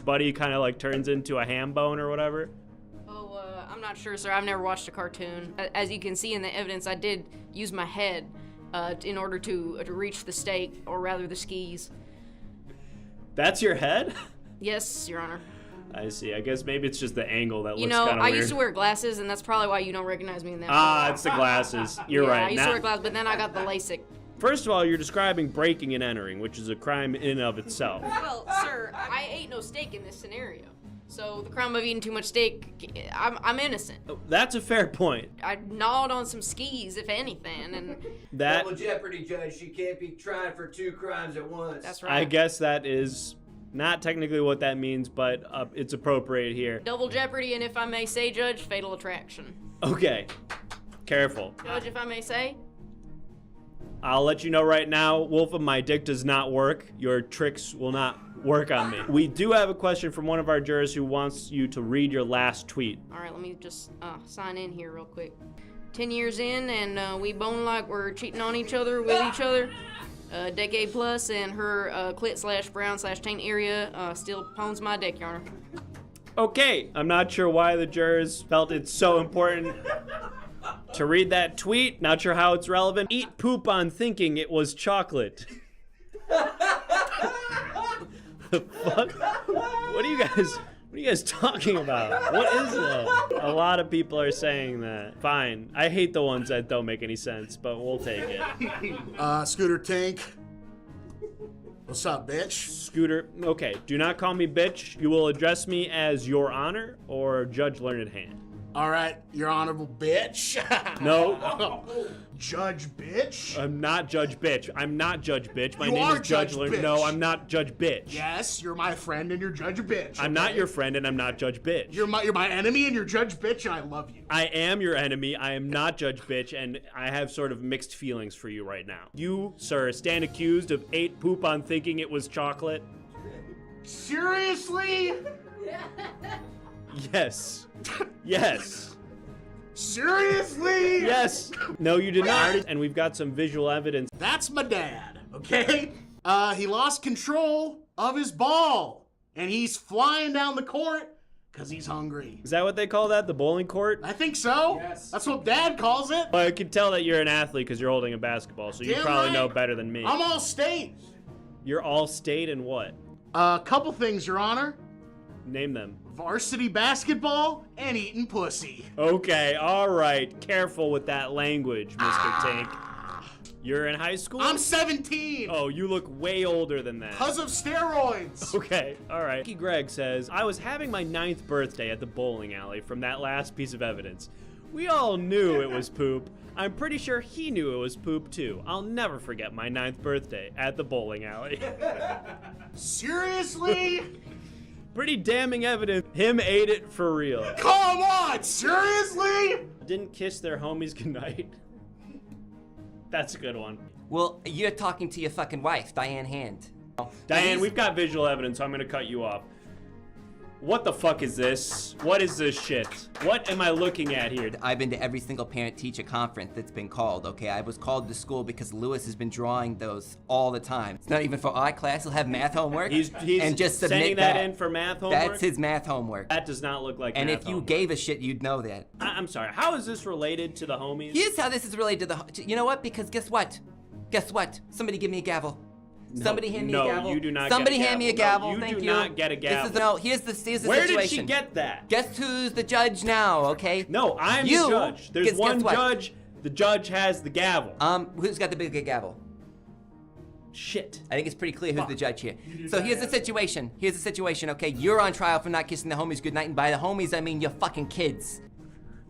buddy kind of like turns into a ham bone or whatever? Oh, I'm not sure, sir. I've never watched a cartoon. As you can see in the evidence, I did use my head in order to reach the stake, or rather the skis. That's your head? Yes, Your Honor. I see. I guess maybe it's just the angle that looks You kind know, of I weird. used to wear glasses, and that's probably why you don't recognize me in that. Ah, it's the glasses. You're yeah, right. I used to wear glasses, but then I got the LASIK. First of all, you're describing breaking and entering, which is a crime in and of itself. Well, sir, I ate no steak in this scenario. So the crime of eating too much steak, I'm innocent. That's a fair point. I gnawed on some skis, if anything, and That Double jeopardy, Judge. She can't be tried for 2 crimes at once. that's right. I guess that is not technically what that means, but it's appropriate here. Double jeopardy, and if I may say, Judge, fatal attraction. Okay, careful. Judge, if I may say. I'll let you know right now, Wolfam, my dick does not work. Your tricks will not work on me. We do have a question from one of our jurors who wants you to read your last tweet. All right, let me just sign in here real quick. 10 years in, and we bone like we're cheating on each other with each other. A decade plus, and her clit/brown/taint area still pawns my dick, Your Honor. Okay, I'm not sure why the jurors felt it's so important to read that tweet. Not sure how it's relevant. Eat poop on thinking it was chocolate. The fuck? What are you guys talking about? What is that? A lot of people are saying that. Fine. I hate the ones that don't make any sense, but we'll take it. Scooter Tank. What's up, bitch? Scooter, okay, do not call me bitch. You will address me as Your Honor or Judge Learned Hand. All right, your honorable bitch. No. Judge bitch. I'm not Judge Bitch. I'm not Judge Bitch. My You name are is Judge Judge Learned. Bitch. No, I'm not Judge Bitch. Yes, you're my friend and you're Judge bitch. I'm not your friend and I'm not Judge Bitch. You're my enemy and you're Judge bitch and I love you. I am your enemy. I am not Judge Bitch, and I have sort of mixed feelings for you right now. You, sir, stand accused of ate poop on thinking it was chocolate. Seriously? Yes. Yes. Seriously? Yes. No, you did not. And we've got some visual evidence. That's my dad, okay? He lost control of his ball and he's flying down the court because he's hungry. Is that what they call that? The bowling court? I think so. Yes. That's what Dad calls it. Well, I can tell that you're an athlete because you're holding a basketball, so you Damn probably right. know better than me. I'm all state. You're all state and what? A couple things, Your Honor. Name them. Varsity basketball and eating pussy. Okay, all right. Careful with that language, Mr. Tank. You're in high school? I'm 17. Oh, you look way older than that. Because of steroids. Okay, all right. Ricky Greg says, I was having my 9th birthday at the bowling alley from that last piece of evidence. We all knew it was poop. I'm pretty sure he knew it was poop too. I'll never forget my 9th birthday at the bowling alley. Seriously? Pretty damning evidence. Him ate it for real. Come on, seriously? Didn't kiss their homies goodnight. That's a good one. Well, you're talking to your fucking wife, Diane Hand. Diane, we've got visual evidence, so I'm gonna cut you off. What the fuck is this? What is this shit? What am I looking at here? I've been to every single parent-teacher conference that's been called, okay? I was called to school because Lewis has been drawing those all the time. It's not even for art class. He'll have math homework He's and just submit sending that in for math homework? That's his math homework. That does not look like And math if you homework. gave a shit, you'd know that. I'm sorry, how is this related to the homies? Here's how this is related to you know what? Because guess what? Guess what? Somebody give me a gavel. Somebody hand me a gavel. No, you do not Somebody get a hand me a gavel. gavel. No, you Thank do you. not get a gavel. Here's the situation. Where did she get that? Guess who's the judge now, okay? No, I'm You. the judge. There's Guess one what? judge. The judge has the gavel. Who's got the bigger gavel? Shit. I think it's pretty clear who's the judge here. So here's the situation. Here's the situation, okay? You're on trial for not kissing the homies goodnight, and by the homies, I mean your fucking kids.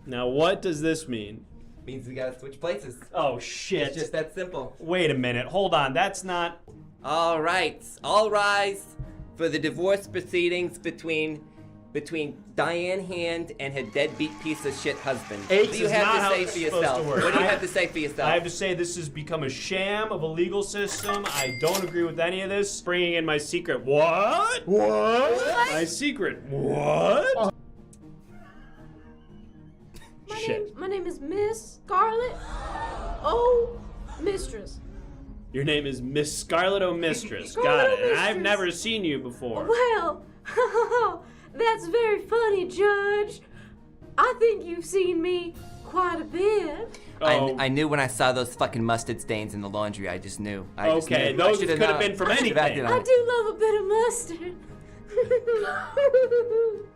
Now, what does this mean? Means we gotta switch places. Oh, shit. It's just that simple. Wait a minute. Hold on. That's not... All right, all rise for the divorce proceedings between Diane Hand and her deadbeat piece of shit husband. Apes What do you is have not to how say this for is supposed yourself? to work. What do you I- have to say for yourself? I have to say this has become a sham of a legal system. I don't agree with any of this. Bringing in my secret. What? What? My secret. What? Shit. My name is Miss Scarlett. Oh, mistress. Your name is Miss Scarlett O'Mistress. Scarlett Got it. And I've O'Mistress. never seen you before. Well, That's very funny, Judge. I think you've seen me quite a bit. I knew when I saw those fucking mustard stains in the laundry. I just knew. Those could have been from anything. I do love a bit of mustard.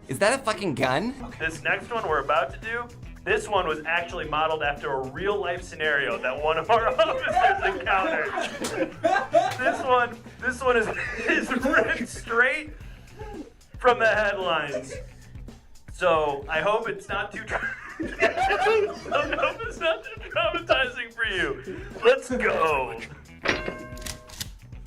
Is that a fucking gun? This next one we're about to do, this one was actually modeled after a real life scenario that one of our officers encountered. This one is ripped straight from the headlines. So I hope it's not too traumatizing for you. Let's go.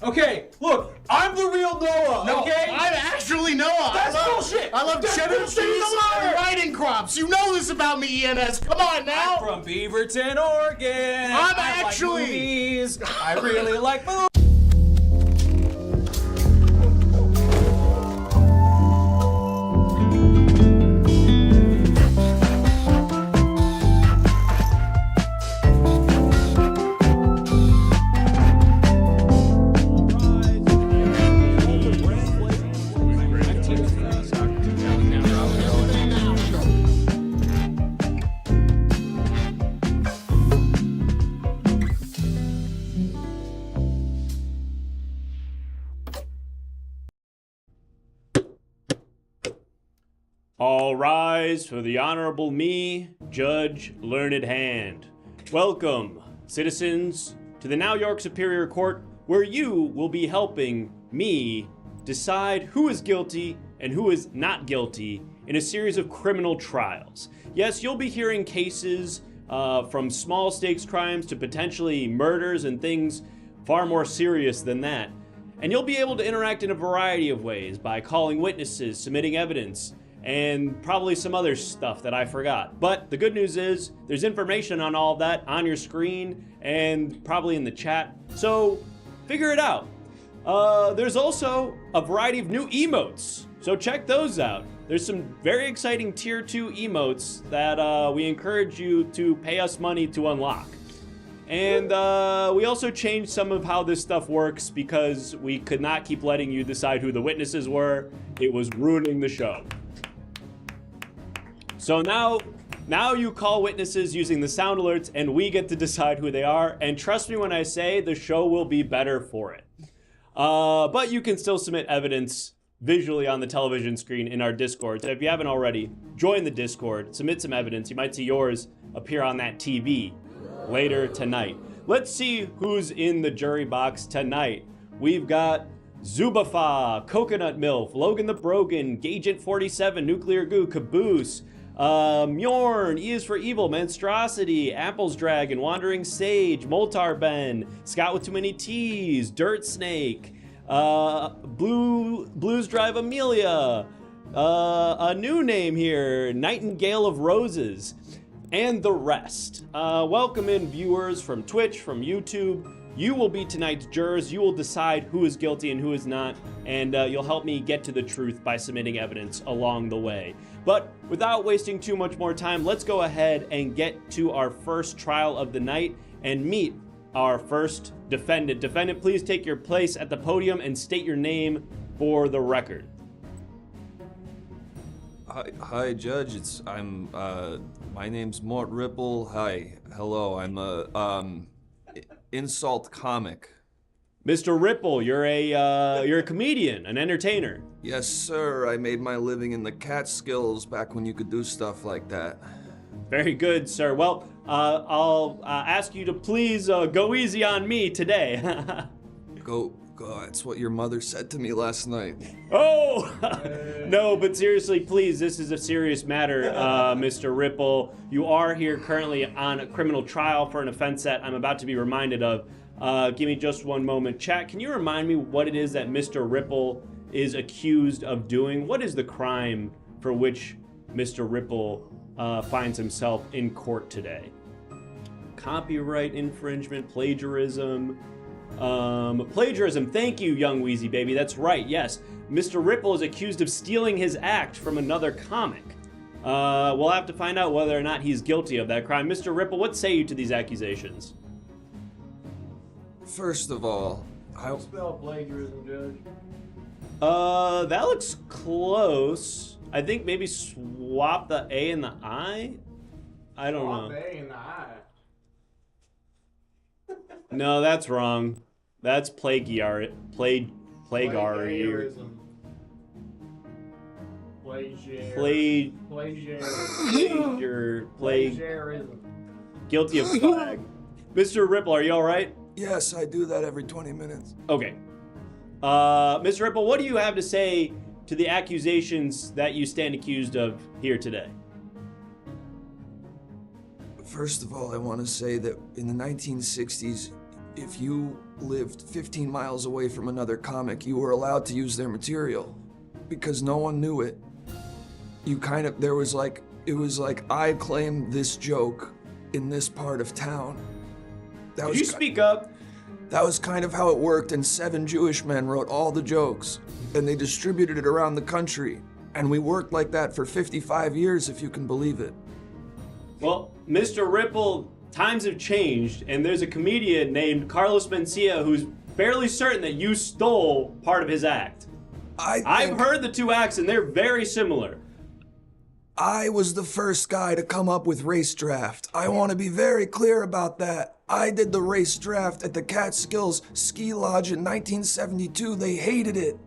Okay, look, I'm the real Noah, No, okay? I'm actually Noah. That's bullshit. I love That's cheddar bullshit. cheese He's a and liar. riding crops. You know this about me, ENS. Come on now. I'm from Beaverton, Oregon. I'm I actually- like movies. I really like movies. All rise for the Honorable Me, Judge Learned Hand. Welcome, citizens, to the Now York Superior Court, where you will be helping me decide who is guilty and who is not guilty in a series of criminal trials. Yes, you'll be hearing cases from small stakes crimes to potentially murders and things far more serious than that. And you'll be able to interact in a variety of ways by calling witnesses, submitting evidence, and probably some other stuff that I forgot. But the good news is there's information on all of that on your screen and probably in the chat. So figure it out. There's also a variety of new emotes, so check those out. There's some very exciting tier 2 emotes that we encourage you to pay us money to unlock. And we also changed some of how this stuff works because we could not keep letting you decide who the witnesses were. It was ruining the show. So now you call witnesses using the sound alerts and we get to decide who they are. And trust me when I say the show will be better for it. But you can still submit evidence visually on the television screen in our Discord. So if you haven't already, join the Discord, submit some evidence. You might see yours appear on that TV later tonight. Let's see who's in the jury box tonight. We've got Zubafa, Coconut Milf, Logan the Brogan, Gagent 47, Nuclear Goo, Caboose, Mjorn, E is for Evil, Monstrosity, Apples Dragon, Wandering Sage, Moltar Ben, Scott with Too Many T's, Dirt Snake, Blues Drive Amelia, a new name here, Nightingale of Roses, and the rest. Welcome in viewers from Twitch, from YouTube. You will be tonight's jurors. You will decide who is guilty and who is not, and you'll help me get to the truth by submitting evidence along the way. But without wasting too much more time, let's go ahead and get to our first trial of the night and meet our first defendant. Defendant, please take your place at the podium and state your name for the record. Hi, Judge. My name's Mort Ripple. Hi, hello. I'm a insult comic. Mr. Ripple, you're a comedian, an entertainer. Yes, sir. I made my living in the Catskills back when you could do stuff like that. Very good, sir. Well, I'll ask you to please go easy on me today. Go. That's what your mother said to me last night. Oh! No, but seriously, please, this is a serious matter, Mr. Ripple. You are here currently on a criminal trial for an offense that I'm about to be reminded of. Give me just one moment. Chat, can you remind me what it is that Mr. Ripple is accused of doing? What is the crime for which Mr. Ripple finds himself in court today? Copyright infringement, plagiarism. Plagiarism. Thank you, young Wheezy baby. That's right. Yes, Mr. Ripple is accused of stealing his act from another comic. We'll have to find out whether or not he's guilty of that crime. Mr. Ripple, what say you to these accusations? First of all, Spell plagiarism, Judge. That looks close. I think maybe swap the A and the I? I don't know. A and the I. No, that's wrong. That's plagiarism. Plagiarism. Plagiarism. Guilty of flag. Mr. Ripple, are you all right? Yes, I do that every 20 minutes. Okay. Mr. Ripple, what do you have to say to the accusations that you stand accused of here today? First of all, I want to say that in the 1960s, if you lived 15 miles away from another comic, you were allowed to use their material because no one knew it. It was like I claimed this joke in this part of town. Could you speak up? That was kind of how it worked, and 7 Jewish men wrote all the jokes, and they distributed it around the country. And we worked like that for 55 years, if you can believe it. Well, Mr. Ripple, times have changed, and there's a comedian named Carlos Mencia who's fairly certain that you stole part of his act. I've heard the 2 acts, and they're very similar. I was the first guy to come up with race draft. I want to be very clear about that. I did the race draft at the Catskills Ski Lodge in 1972. They hated it.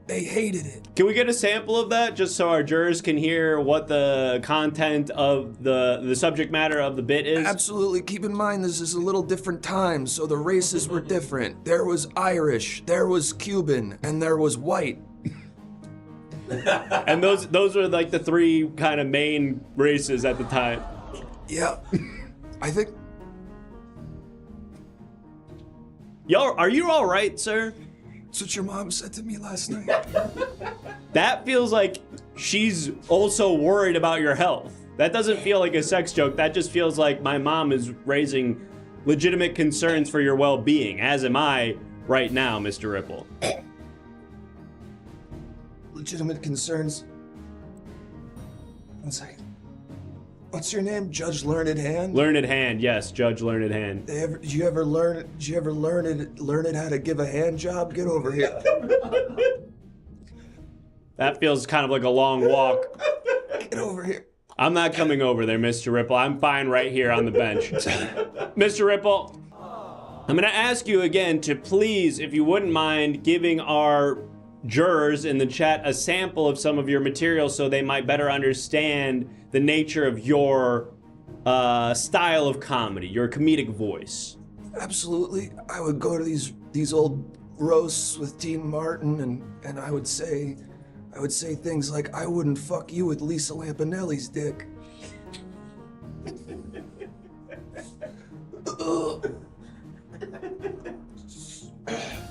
Can we get a sample of that just so our jurors can hear what the content of the subject matter of the bit is? Absolutely. Keep in mind this is a little different time, so the races were different. There was Irish, there was Cuban, and there was white. And those were like the 3 kind of main races at the time. Yeah. I think... Are you all right, sir? That's what your mom said to me last night. That feels like she's also worried about your health. That doesn't feel like a sex joke. That just feels like my mom is raising legitimate concerns for your well-being, as am I right now, Mr. Ripple. Legitimate concerns. One second. What's your name? Judge Learned Hand? Learned Hand, yes, Judge Learned Hand. Did you ever learn it how to give a hand job? Get over here. That feels kind of like a long walk. Get over here. I'm not coming over there, Mr. Ripple. I'm fine right here on the bench. Mr. Ripple, I'm gonna ask you again to please, if you wouldn't mind, giving our jurors in the chat a sample of some of your material so they might better understand the nature of your style of comedy, your comedic voice. Absolutely. I would go to these old roasts with Dean Martin and I would say things like, I wouldn't fuck you with Lisa Lampanelli's dick.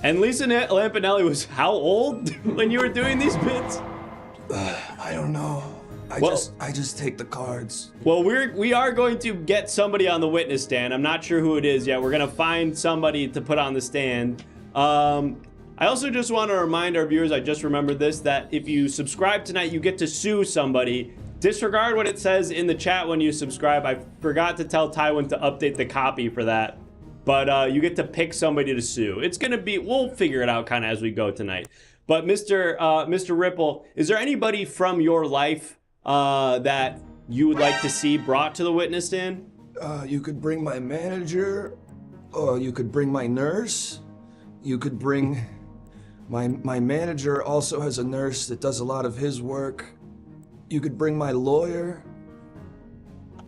And Lisa Lampanelli was how old when you were doing these bits? I don't know. I just take the cards. Well, we are going to get somebody on the witness stand. I'm not sure who it is yet. We're gonna find somebody to put on the stand. I also just want to remind our viewers, I just remembered this, that if you subscribe tonight, you get to sue somebody. Disregard what it says in the chat when you subscribe. I forgot to tell Tywin to update the copy for that. But you get to pick somebody to sue. It's gonna be, we'll figure it out kind of as we go tonight. But Mr. Ripple, is there anybody from your life that you would like to see brought to the witness stand? You could bring my manager, or you could bring my nurse. You could bring, my manager also has a nurse that does a lot of his work. You could bring my lawyer.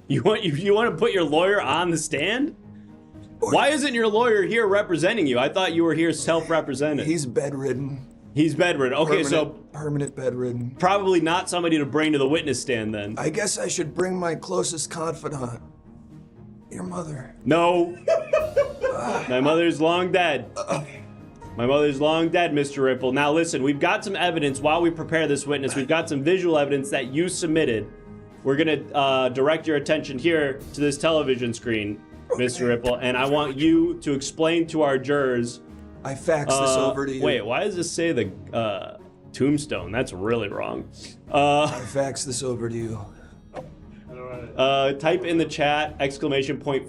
You want to put your lawyer on the stand? Why isn't your lawyer here representing you? I thought you were here self-represented. He's bedridden. He's bedridden. Okay, permanent bedridden. Probably not somebody to bring to the witness stand then. I guess I should bring my closest confidant. Your mother. No. My mother's long dead. My mother's long dead, Mr. Ripple. Now listen, we've got some evidence while we prepare this witness. We've got some visual evidence that you submitted. We're gonna direct your attention here to this television screen, Mr. Ripple, and I want you to explain to our jurors. I faxed this over to you. Wait, why does this say the tombstone? That's really wrong. I faxed this over to you. Type in the chat, !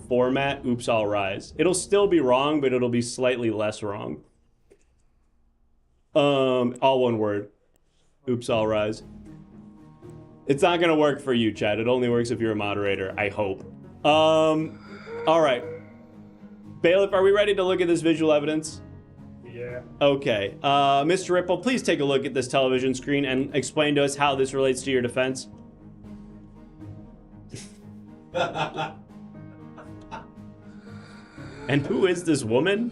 format, oops, I'll rise. It'll still be wrong, but it'll be slightly less wrong. All one word. Oops, I'll rise. It's not gonna work for you, Chad. It only works if you're a moderator, I hope. All right. Bailiff, are we ready to look at this visual evidence? Yeah. Okay. Mr. Ripple, please take a look at this television screen and explain to us how this relates to your defense. And who is this woman?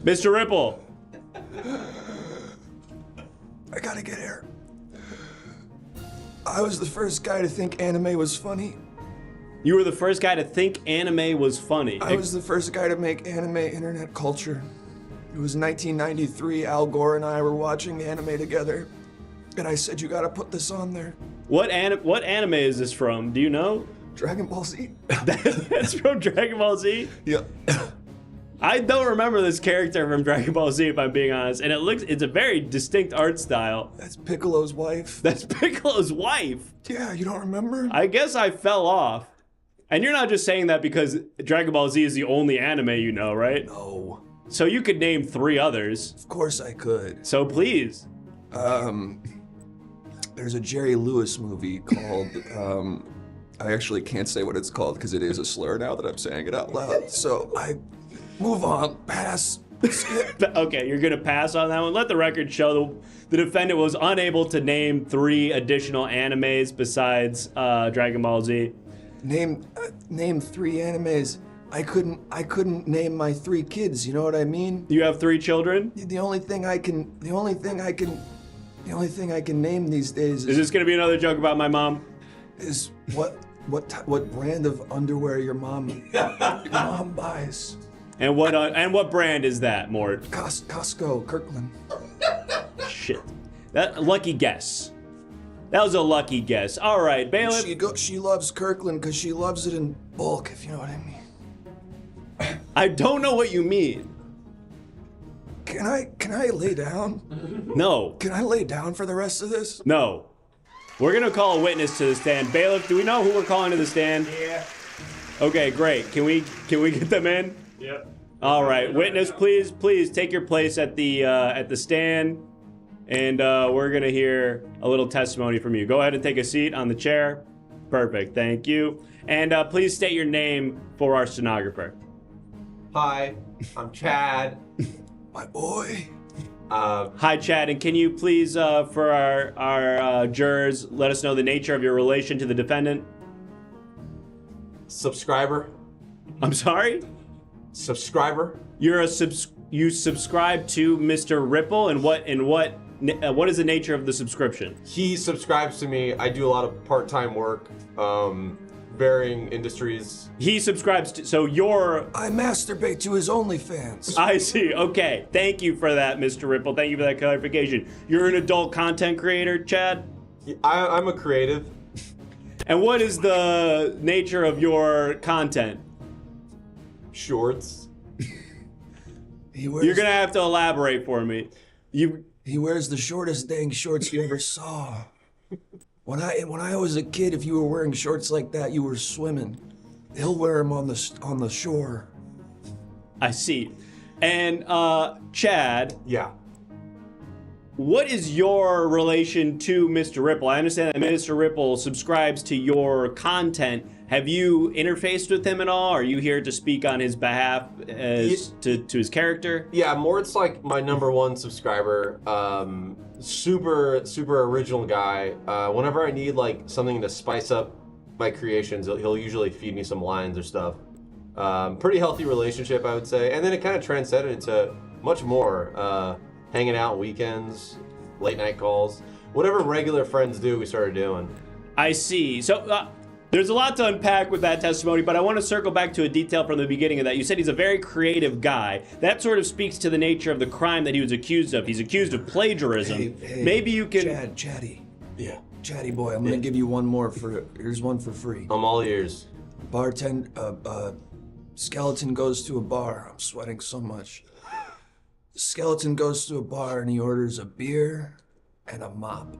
Mr. Ripple. I gotta get here. I was the first guy to think anime was funny. You were the first guy to think anime was funny. I was the first guy to make anime internet culture. It was 1993, Al Gore and I were watching anime together. And I said, you gotta put this on there. What anime is this from? Do you know? Dragon Ball Z. That's from Dragon Ball Z? Yeah. I don't remember this character from Dragon Ball Z, if I'm being honest. And it's a very distinct art style. That's Piccolo's wife. That's Piccolo's wife? Yeah, you don't remember? I guess I fell off. And you're not just saying that because Dragon Ball Z is the only anime you know, right? No. So you could name 3 others. Of course I could. So please. There's a Jerry Lewis movie called, I actually can't say what it's called because it is a slur now that I'm saying it out loud. So I move on, pass, skip. Okay, you're gonna pass on that one. Let the record show the defendant was unable to name 3 additional animes besides Dragon Ball Z. Name 3 animes. I couldn't name my 3 kids. You know what I mean? You have 3 children? The only thing I can name these days Is this gonna be another joke about my mom? is what brand of underwear your mom buys. And what brand is that, Mort? Costco, Kirkland. Shit. That lucky guess. That was a lucky guess. All right, Bailiff. She loves Kirkland because she loves it in bulk, if you know what I mean. I don't know what you mean. Can I lay down? No. Can I lay down for the rest of this? No. We're gonna call a witness to the stand. Bailiff, do we know who we're calling to the stand? Yeah. Okay, great. Can we get them in? Yep. All right, witness, please take your place at the stand, and we're gonna hear a little testimony from you. Go ahead and take a seat on the chair. Perfect, thank you. And please state your name for our stenographer. Hi, I'm Chad. My boy. Hi, Chad, and can you please, for our jurors, let us know the nature of your relation to the defendant? Subscriber. I'm sorry? Subscriber. You're you subscribe to Mr. Ripple, and what is the nature of the subscription? He subscribes to me. I do a lot of part-time work, varying industries. He subscribes to, so you're... I masturbate to his OnlyFans. I see, okay. Thank you for that, Mr. Ripple. Thank you for that clarification. You're an adult content creator, Chad? I'm a creative. And what is the nature of your content? Shorts. You're gonna have to elaborate for me. He wears the shortest dang shorts you ever saw. When I was a kid, if you were wearing shorts like that, you were swimming. He'll wear them on the shore. I see. And Chad. Yeah. What is your relation to Mr. Ripple? I understand that Mr. Ripple subscribes to your content. Have you interfaced with him at all? Are you here to speak on his behalf to his character? Yeah, Mort's like my #1 subscriber. Super original guy. Whenever I need like something to spice up my creations, he'll usually feed me some lines or stuff. Pretty healthy relationship, I would say. And then it kind of transcended into much more. Hanging out weekends, late night calls, whatever regular friends do, we started doing. I see. So there's a lot to unpack with that testimony, but I want to circle back to a detail from the beginning of that. You said he's a very creative guy. That sort of speaks to the nature of the crime that he was accused of. He's accused of plagiarism. Hey, maybe you can... Chatty. Yeah. Chatty boy, I'm gonna give you one more here's one for free. I'm all ears. Skeleton goes to a bar. I'm sweating so much. Skeleton goes to a bar and he orders a beer and a mop.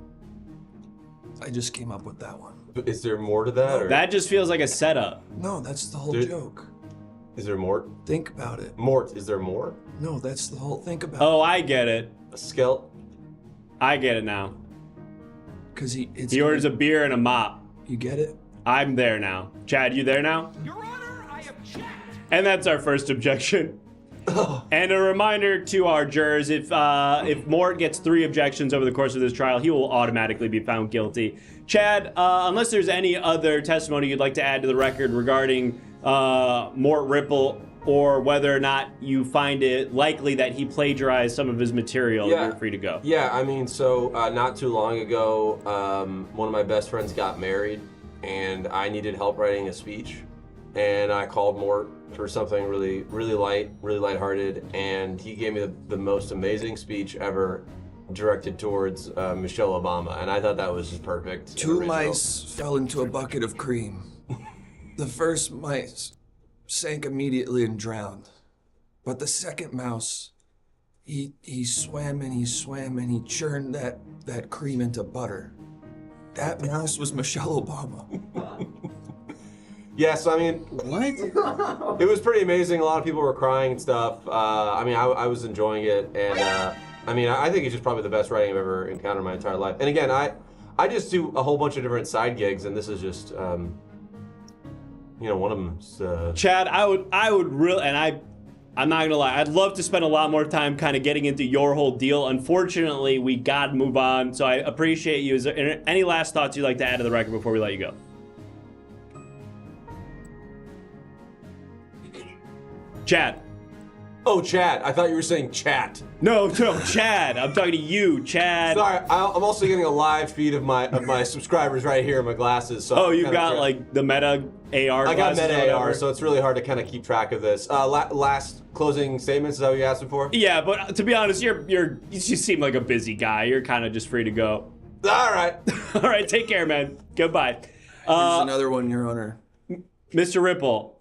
I just came up with that one. Is there more to that? Or? That just feels like a setup. No, that's the whole joke. Is there more? Think about it. Mort, is there more? No, that's the whole. Think about it. Oh, I get it. A skeleton. I get it now. Because he orders a beer and a mop. You get it? I'm there now. Chad, you there now? Your Honor, I object. And that's our first objection. And a reminder to our jurors, if Mort gets 3 objections over the course of this trial, he will automatically be found guilty. Chad, unless there's any other testimony you'd like to add to the record regarding Mort Ripple, or whether or not you find it likely that he plagiarized some of his material, you're free to go. Yeah, I mean, so not too long ago, one of my best friends got married, and I needed help writing a speech. And I called Mort for something really lighthearted, and he gave me the most amazing speech ever directed towards Michelle Obama, and I thought that was just perfect. 2 mice fell into a bucket of cream. The first mice sank immediately and drowned. But the second mouse, he swam and he churned that cream into butter. That mouse was Michelle Obama. Yes, I mean, what? It was pretty amazing. A lot of people were crying and stuff. I mean, I was enjoying it, and I mean, I think it's just probably the best writing I've ever encountered in my entire life. And again, I just do a whole bunch of different side gigs, and this is just, you know, one of them. Chad, I would really, and I'm not gonna lie, I'd love to spend a lot more time kind of getting into your whole deal. Unfortunately, we gotta move on, so I appreciate you. Is there any last thoughts you'd like to add to the record before we let you go? Chad. Oh, Chad. I thought you were saying chat. No, Chad. I'm talking to you, Chad. Sorry, I'm also getting a live feed of my subscribers right here in my glasses. So oh, you've got like the Meta AR. I got Meta AR, so it's really hard to kind of keep track of this. Last closing statements. Is that what you asked me for? Yeah, but to be honest, you seem like a busy guy. You're kind of just free to go. All right. All right. Take care, man. Goodbye. Here's another one, Your Honor. Mr. Ripple.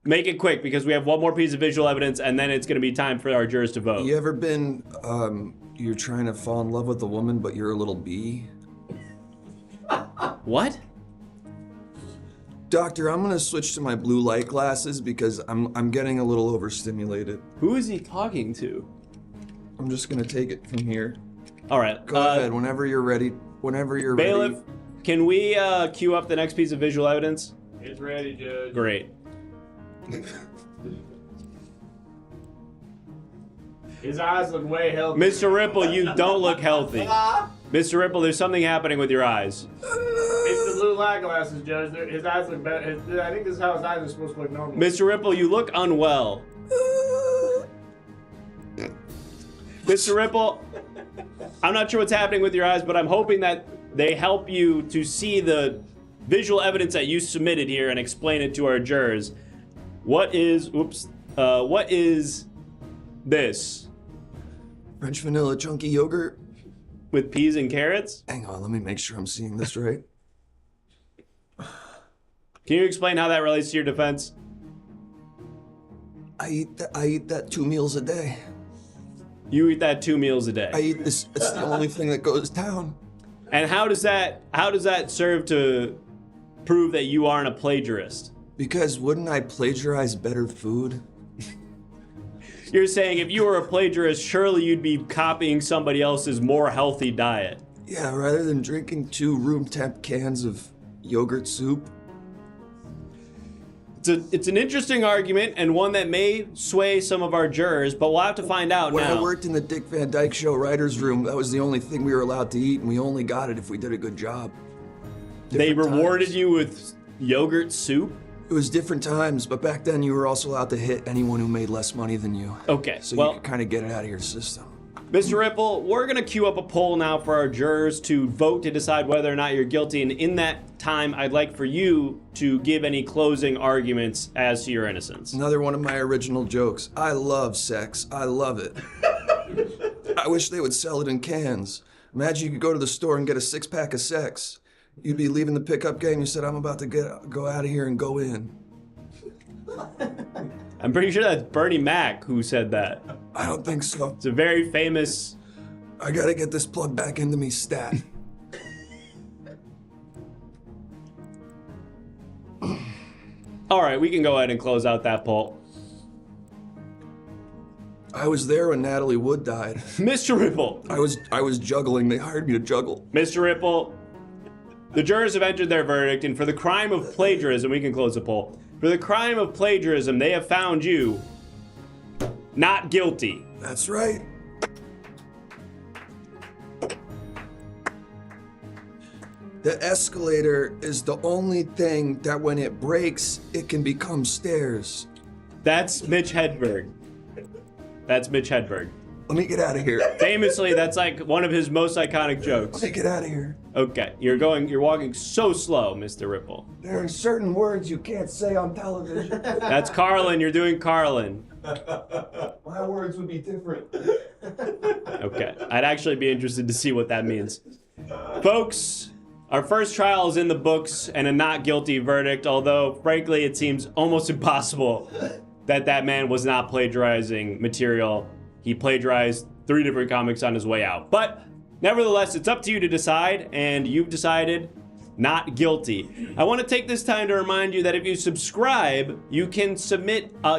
Make it quick because we have one more piece of visual evidence and then it's going to be time for our jurors to vote. You ever been, you're trying to fall in love with a woman, but you're a little bee? What? Doctor, I'm gonna switch to my blue light glasses because I'm getting a little overstimulated. Who is he talking to? I'm just gonna take it from here. All right. Go ahead, whenever you're ready. Bailiff, can we queue up the next piece of visual evidence? It's ready, Judge. Great. His eyes look way healthy. Mr. Ripple, you don't look healthy. Mr. Ripple, there's something happening with your eyes. It's the blue light glasses, Judge. His eyes look better. I think this is how his eyes are supposed to look normal. Mr. Ripple, you look unwell. Mr. Ripple, I'm not sure what's happening with your eyes, but I'm hoping that they help you to see the visual evidence that you submitted here and explain it to our jurors. What is this? French vanilla chunky yogurt? With peas and carrots? Hang on, let me make sure I'm seeing this right. Can you explain how that relates to your defense? I eat that 2 meals a day. You eat that 2 meals a day? I eat this, it's the only thing that goes down. And how does that serve to prove that you aren't a plagiarist? Because wouldn't I plagiarize better food? You're saying if you were a plagiarist, surely you'd be copying somebody else's more healthy diet. Yeah, rather than drinking 2 room temp cans of yogurt soup. It's an interesting argument and one that may sway some of our jurors, but we'll have to find out when now. I worked in the Dick Van Dyke Show writer's room, that was the only thing we were allowed to eat, and we only got it if we did a good job. They rewarded you with yogurt soup? It was different times, but back then you were also allowed to hit anyone who made less money than you. Okay, so well, you could kind of get it out of your system. Mr. Ripple, we're going to queue up a poll now for our jurors to vote to decide whether or not you're guilty. And in that time, I'd like for you to give any closing arguments as to your innocence. Another one of my original jokes. I love sex. I love it. I wish they would sell it in cans. Imagine you could go to the store and get a 6-pack of sex. You'd be leaving the pickup game. You said, I'm about to go out of here and go in. I'm pretty sure that's Bernie Mac who said that. I don't think so. It's a very famous... I gotta get this plugged back into me stat. All right, we can go ahead and close out that poll. I was there when Natalie Wood died. Mr. Ripple. I was juggling. They hired me to juggle. Mr. Ripple, the jurors have entered their verdict, and for the crime of plagiarism, we can close the poll. For the crime of plagiarism, they have found you not guilty. That's right. The escalator is the only thing that when it breaks, it can become stairs. That's Mitch Hedberg. That's Mitch Hedberg. Let me get out of here. Famously, that's like one of his most iconic jokes. Let me get out of here. Okay, you're walking so slow, Mr. Ripple. There are certain words you can't say on television. That's Carlin, you're doing Carlin. My words would be different. Okay, I'd actually be interested to see what that means. Folks, our first trial is in the books and a not guilty verdict, although frankly it seems almost impossible that that man was not plagiarizing material. He plagiarized 3 different comics on his way out. But nevertheless, it's up to you to decide, and you've decided not guilty. I want to take this time to remind you that if you subscribe, you can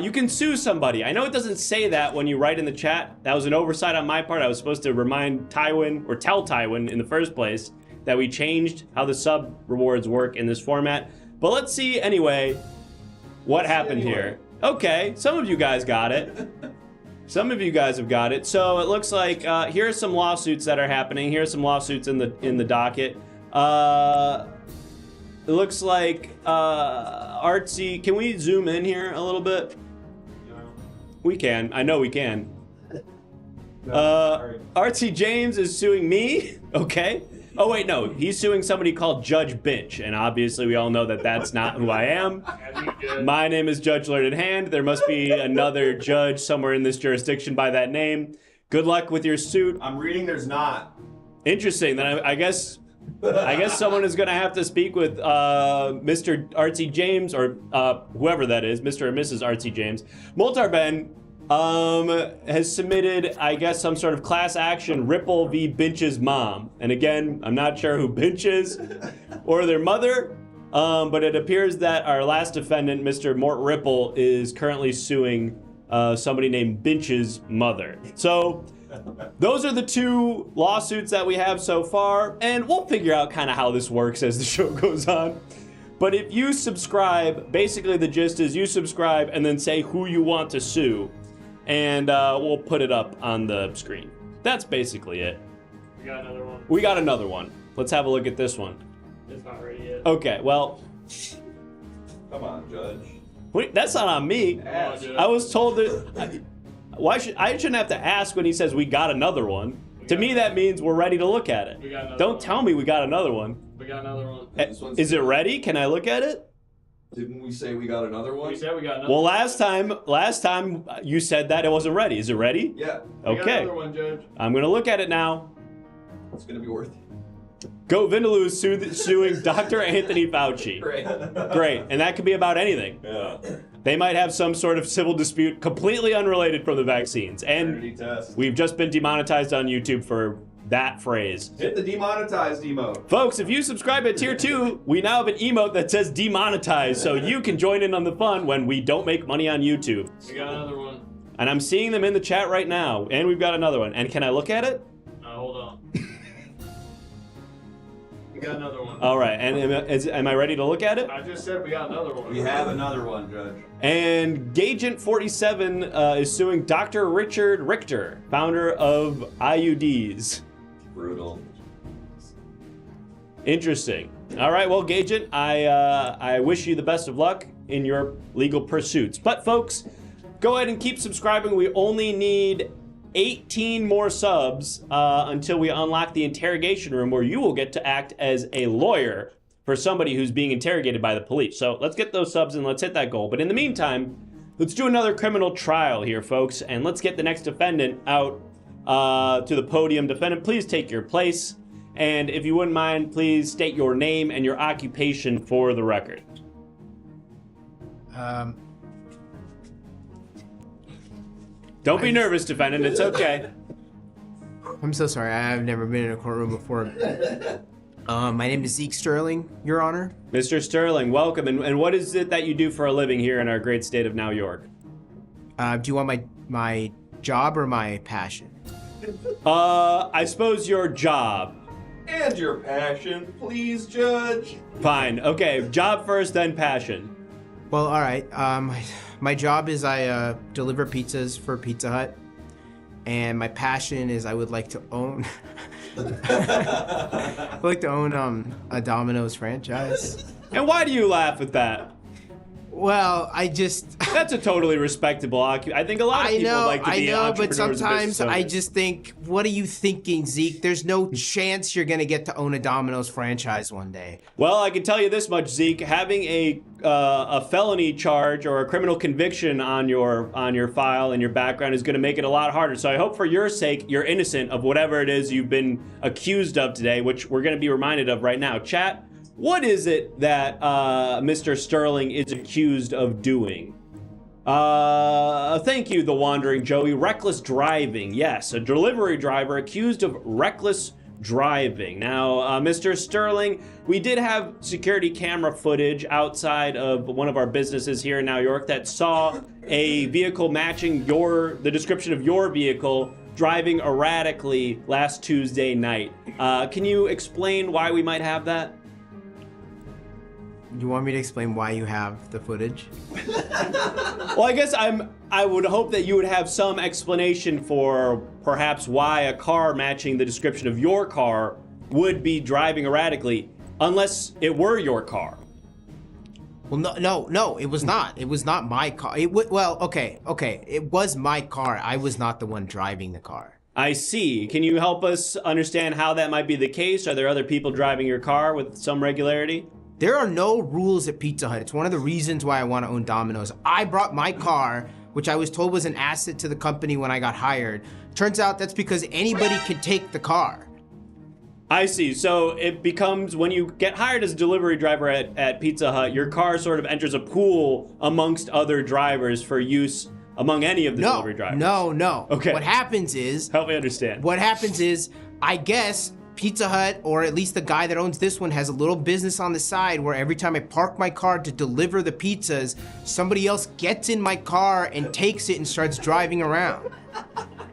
you can sue somebody. I know it doesn't say that when you write in the chat. That was an oversight on my part. I was supposed to remind Tywin, or tell Tywin in the first place, that we changed how the sub rewards work in this format. But let's see anyway what happened here. Okay, some of you guys got it. Some of you guys have got it. So it looks like here are some lawsuits that are happening. Here are some lawsuits in the docket. It looks like Artsy. Can we zoom in here a little bit? We can. I know we can. Artsy James is suing me. Okay. Oh wait, no. He's suing somebody called Judge Bitch, and obviously we all know that that's not who I am. My name is Judge Learned Hand. There must be another judge somewhere in this jurisdiction by that name. Good luck with your suit. I'm reading there's not. Interesting. Then I guess someone is going to have to speak with Mr. Artsy James, or whoever that is, Mr. or Mrs. Artsy James. Moltarben has submitted, I guess, some sort of class action Ripple v. Binch's mom. And again, I'm not sure who Binch is or their mother, but it appears that our last defendant, Mr. Mort Ripple, is currently suing somebody named Binch's mother. So those are the 2 lawsuits that we have so far, and we'll figure out kind of how this works as the show goes on. But if you subscribe, basically the gist is you subscribe and then say who you want to sue, and we'll put it up on the screen. That's basically it. We got another one. We got another one. Let's have a look at this one. It's not ready yet. Okay, well, Come on, Judge. wait, that's not on me. I was told that. I shouldn't have to ask when he says we got another one. To me, that means we're ready to look at it. We got another Don't one. tell me we got another one. We got another one. Is it ready? Can I look at it? Didn't we say we got another one? We said we got another Well, one. last time you said that it wasn't ready. Is it ready? Yeah, We got Okay. another one, Judge. I'm gonna look at it now. it's gonna be worth it. Goat Vindaloo is suing Dr. Anthony Fauci. Great, and that could be about anything. Yeah. They might have some sort of civil dispute completely unrelated from the vaccines, and Paternity test. we've just been demonetized on YouTube for that phrase. Hit the demonetized emote. Folks, if you subscribe at tier 2, we now have an emote that says demonetized, so you can join in on the fun when we don't make money on YouTube. We got another one. And I'm seeing them in the chat right now, and we've got another one. And can I look at it? Hold on. We got another one. All right, and am I ready to look at it? I just said we got another one. We have another one, Judge. And Gagent47 is suing Dr. Richard Richter, founder of IUDs. Brutal. Interesting. All right, well, Gagent, I wish you the best of luck in your legal pursuits. But folks, go ahead and keep subscribing. We only need 18 more subs until we unlock the interrogation room, where you will get to act as a lawyer for somebody who's being interrogated by the police. So let's get those subs and let's hit that goal. But in the meantime, let's do another criminal trial here, folks, and let's get the next defendant out to the podium. Defendant, please take your place. And if you wouldn't mind, please state your name and your occupation for the record. Don't be nervous, defendant. It's okay. I'm so sorry. I've never been in a courtroom before. My name is Zeke Sterling, Your Honor. Mr. Sterling, welcome. And what is it that you do for a living here in our great state of New York? Do you want my job or my passion? I suppose your job. And your passion, please, Judge. Fine. Okay, job first, then passion. Well, all right. My job is I deliver pizzas for Pizza Hut, and my passion is I would like to own. I'd like to own a Domino's franchise. And why do you laugh at that? Well, I just. That's a totally respectable occupation. I think a lot of people like to be entrepreneurs. But and sometimes business I owners. just think, what are you thinking, Zeke? There's no chance you're gonna get to own a Domino's franchise one day. Well, I can tell you this much, Zeke. Having a felony charge or a criminal conviction on your file and your background is going to make it a lot harder. So I hope for your sake you're innocent of whatever it is you've been accused of today, which we're going to be reminded of right now. Chat, what is it that Mr. Sterling is accused of doing? Thank you, the Wandering Joey. Reckless driving. Yes, a delivery driver accused of reckless driving. Now, Mr. Sterling, we did have security camera footage outside of one of our businesses here in New York that saw a vehicle matching the description of your vehicle driving erratically last Tuesday night. Can you explain why we might have that? You want me to explain why you have the footage? Well, I guess I would hope that you would have some explanation for perhaps why a car matching the description of your car would be driving erratically, unless it were your car. Well, no, it was not. It was not my car. Okay. It was my car. I was not the one driving the car. I see. Can you help us understand how that might be the case? Are there other people driving your car with some regularity? There are no rules at Pizza Hut. It's one of the reasons why I want to own Domino's. I brought my car, which I was told was an asset to the company when I got hired. Turns out that's because anybody can take the car. I see. So it becomes, when you get hired as a delivery driver at Pizza Hut, your car sort of enters a pool amongst other drivers for use among any of the delivery drivers. No. Okay. What happens is... Help me understand. What happens is, I guess... Pizza Hut, or at least the guy that owns this one, has a little business on the side where every time I park my car to deliver the pizzas, somebody else gets in my car and takes it and starts driving around.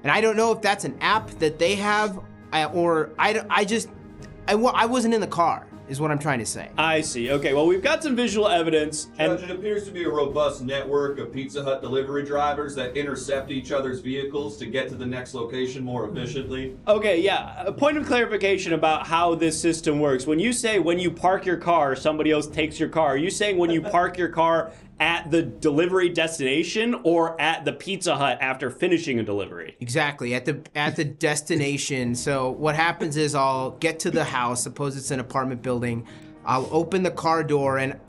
And I don't know if that's an app that they have, I wasn't in the car, is what I'm trying to say. I see. Okay, well, we've got some visual evidence. Judge, it appears to be a robust network of Pizza Hut delivery drivers that intercept each other's vehicles to get to the next location more efficiently. Okay, yeah. A point of clarification about how this system works. When you say when you park your car, somebody else takes your car, are you saying when you park your car at the delivery destination or at the Pizza Hut after finishing a delivery? Exactly, at the destination. So what happens is I'll get to the house, suppose it's an apartment building, I'll open the car door, and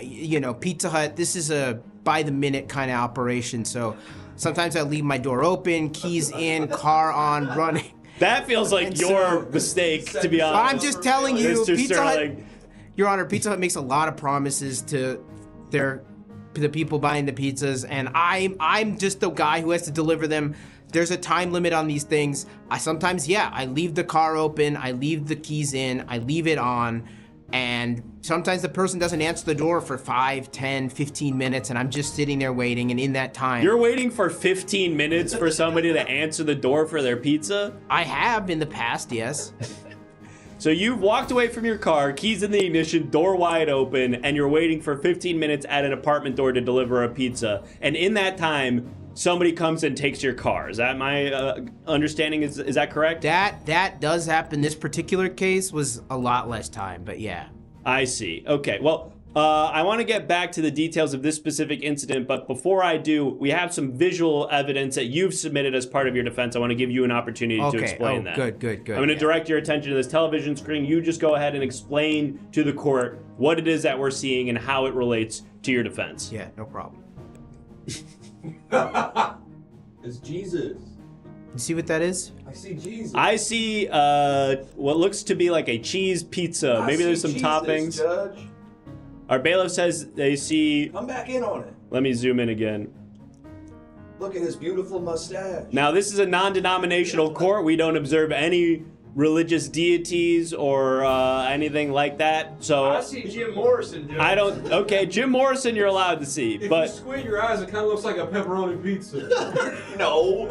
Pizza Hut, this is a by the minute kind of operation. So sometimes I leave my door open, keys in, car on, running. That feels like your mistake, to be honest. I'm just telling you, Mr. Pizza Hut, Sterling. Your Honor, Pizza Hut makes a lot of promises to the people buying the pizzas, and I'm just the guy who has to deliver them. There's a time limit on these things. I leave the car open, I leave the keys in, I leave it on, and sometimes the person doesn't answer the door for 5, 10, 15 minutes, and I'm just sitting there waiting, and in that time... You're waiting for 15 minutes for somebody to answer the door for their pizza? I have in the past, yes. So you've walked away from your car, keys in the ignition, door wide open, and you're waiting for 15 minutes at an apartment door to deliver a pizza. And in that time, somebody comes and takes your car. Is that my understanding? Is that correct? That does happen. This particular case was a lot less time, but yeah. I see. Okay, well, I want to get back to the details of this specific incident, but before I do, we have some visual evidence that you've submitted as part of your defense. I want to give you an opportunity to explain that. Good. I'm going to direct your attention to this television screen. You just go ahead and explain to the court what it is that we're seeing and how it relates to your defense. Yeah, no problem. It's Jesus. You see what that is? I see Jesus. I see what looks to be like a cheese pizza. Maybe there's some toppings. Judge. Our bailiff says they see... Come back in on it. Let me zoom in again. Look at his beautiful mustache. Now, this is a non-denominational court. We don't observe any religious deities or anything like that. So I see Jim Morrison, Judge. I don't. Okay, Jim Morrison, you're allowed to see, If but you squint your eyes, it kind of looks like a pepperoni pizza. No.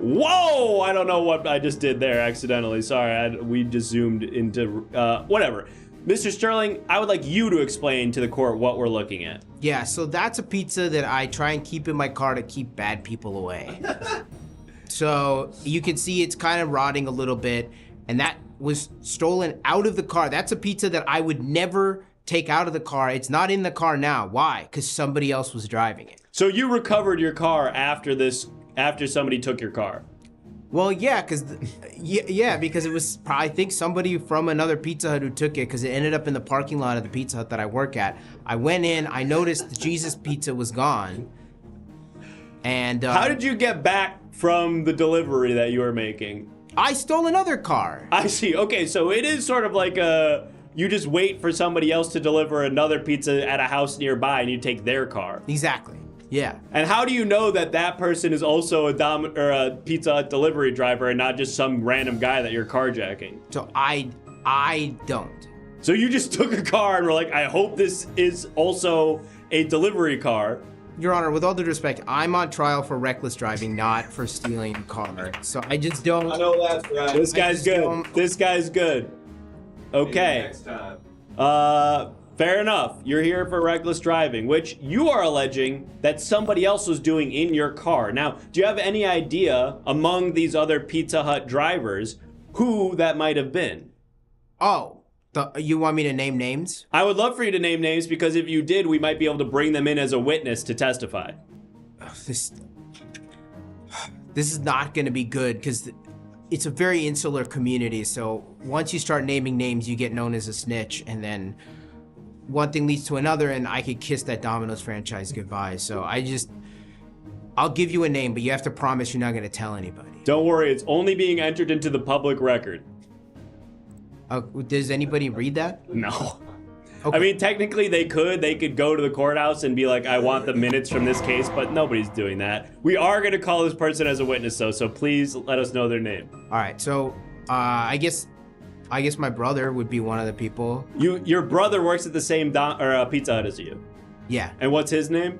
whoa! I don't know what I just did there accidentally. Sorry, we just zoomed into whatever. Mr. Sterling, I would like you to explain to the court what we're looking at. Yeah, so that's a pizza that I try and keep in my car to keep bad people away. So you can see it's kind of rotting a little bit, and that was stolen out of the car. That's a pizza that I would never take out of the car. It's not in the car now. Why? Because somebody else was driving it. So you recovered your car after somebody took your car. Well, yeah, because because it was, I think, somebody from another Pizza Hut who took it, because it ended up in the parking lot of the Pizza Hut that I work at. I went in, I noticed the Jesus Pizza was gone, and how did you get back from the delivery that you were making? I stole another car. I see. Okay, so it is sort of like you just wait for somebody else to deliver another pizza at a house nearby, and you take their car. Exactly. Yeah. And how do you know that that person is also a Pizza Hut delivery driver and not just some random guy that you're carjacking? So I don't. So you just took a car and were like, I hope this is also a delivery car. Your Honor, with all due respect, I'm on trial for reckless driving, not for stealing a car. So I just don't. I know that's right. This guy's good. This guy's good. Okay. Maybe next time. Fair enough. You're here for reckless driving, which you are alleging that somebody else was doing in your car. Now, do you have any idea among these other Pizza Hut drivers who that might have been? Oh, you want me to name names? I would love for you to name names, because if you did, we might be able to bring them in as a witness to testify. This is not going to be good, because it's a very insular community. So once you start naming names, you get known as a snitch, and then one thing leads to another, and I could kiss that Domino's franchise goodbye. So I'll give you a name, but you have to promise you're not going to tell anybody. Don't worry, it's only being entered into the public record. Does anybody read that? No. Okay. I mean, technically they could go to the courthouse and be like, I want the minutes from this case, but nobody's doing that. We are going to call this person as a witness, though, so please let us know their name. All right, so I guess my brother would be one of the people. Your brother works at the same Pizza Hut as you? Yeah. And what's his name?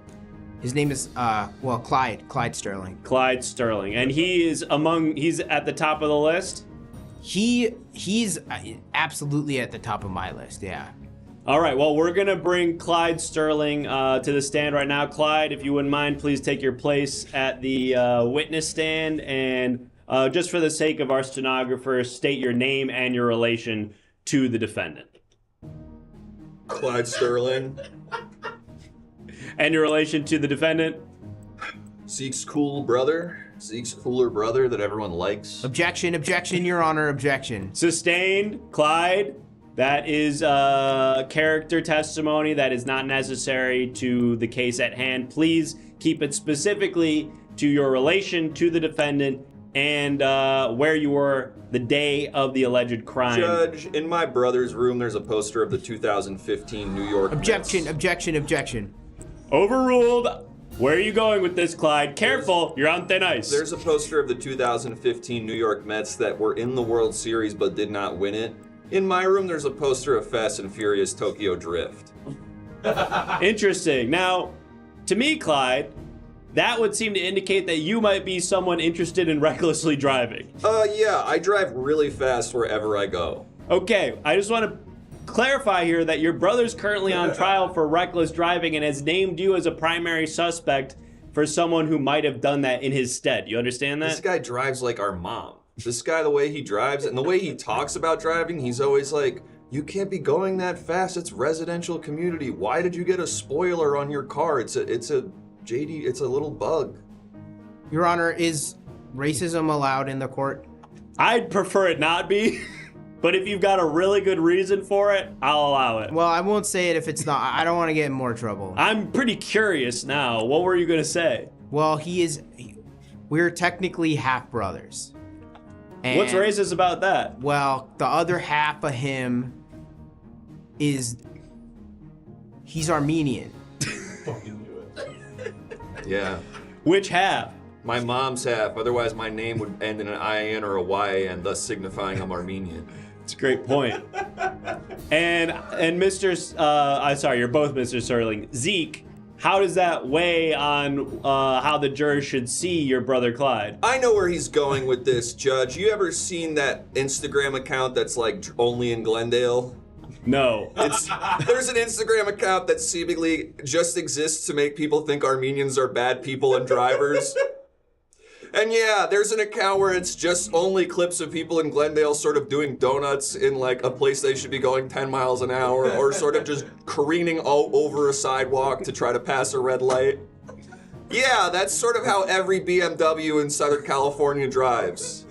His name is, Clyde Sterling. Clyde Sterling. And he's at the top of the list? He's absolutely at the top of my list, yeah. All right, well, we're going to bring Clyde Sterling to the stand right now. Clyde, if you wouldn't mind, please take your place at the witness stand, and just for the sake of our stenographer, state your name and your relation to the defendant. Clyde Sterling. And your relation to the defendant? Zeke's cool brother. Zeke's cooler brother that everyone likes. Objection, Your Honor, objection. Sustained. Clyde, that is character testimony that is not necessary to the case at hand. Please keep it specifically to your relation to the defendant and where you were the day of the alleged crime. Judge, in my brother's room, there's a poster of the 2015 New York Objection, Mets. objection. Overruled. Where are you going with this, Clyde? Careful, you're on thin ice. There's a poster of the 2015 New York Mets that were in the World Series but did not win it. In my room, there's a poster of Fast and Furious Tokyo Drift. Interesting. Now, to me, Clyde, that would seem to indicate that you might be someone interested in recklessly driving. Yeah, I drive really fast wherever I go. Okay, I just want to clarify here that your brother's currently on trial for reckless driving and has named you as a primary suspect for someone who might have done that in his stead. You understand that? This guy drives like our mom. This guy, the way he drives and the way he talks about driving, he's always like, you can't be going that fast. It's residential community. Why did you get a spoiler on your car? It's a little bug. Your Honor, is racism allowed in the court? I'd prefer it not be. But if you've got a really good reason for it, I'll allow it. Well, I won't say it if it's not. I don't want to get in more trouble. I'm pretty curious now. What were you going to say? Well, we're technically half brothers. And, what's racist about that? Well, the other half of him he's Armenian. Yeah. Which half? My mom's half. Otherwise, my name would end in an IN or a YN, thus signifying I'm Armenian. It's a great point. And Mr. Sorry, you're both Mr. Sterling. Zeke, how does that weigh on how the jurors should see your brother Clyde? I know where he's going with this, Judge. You ever seen that Instagram account that's like only in Glendale? No. There's an Instagram account that seemingly just exists to make people think Armenians are bad people and drivers. And yeah, there's an account where it's just only clips of people in Glendale sort of doing donuts in like a place they should be going 10 miles an hour, or sort of just careening all over a sidewalk to try to pass a red light. Yeah, that's sort of how every BMW in Southern California drives.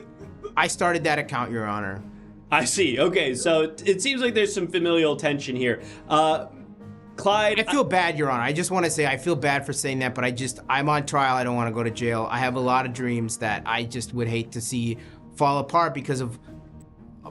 I started that account, Your Honor. I see. Okay, so it seems like there's some familial tension here. Clyde, I feel bad, Your Honor. I just want to say I feel bad for saying that, but I'm on trial. I don't want to go to jail. I have a lot of dreams that I just would hate to see fall apart because of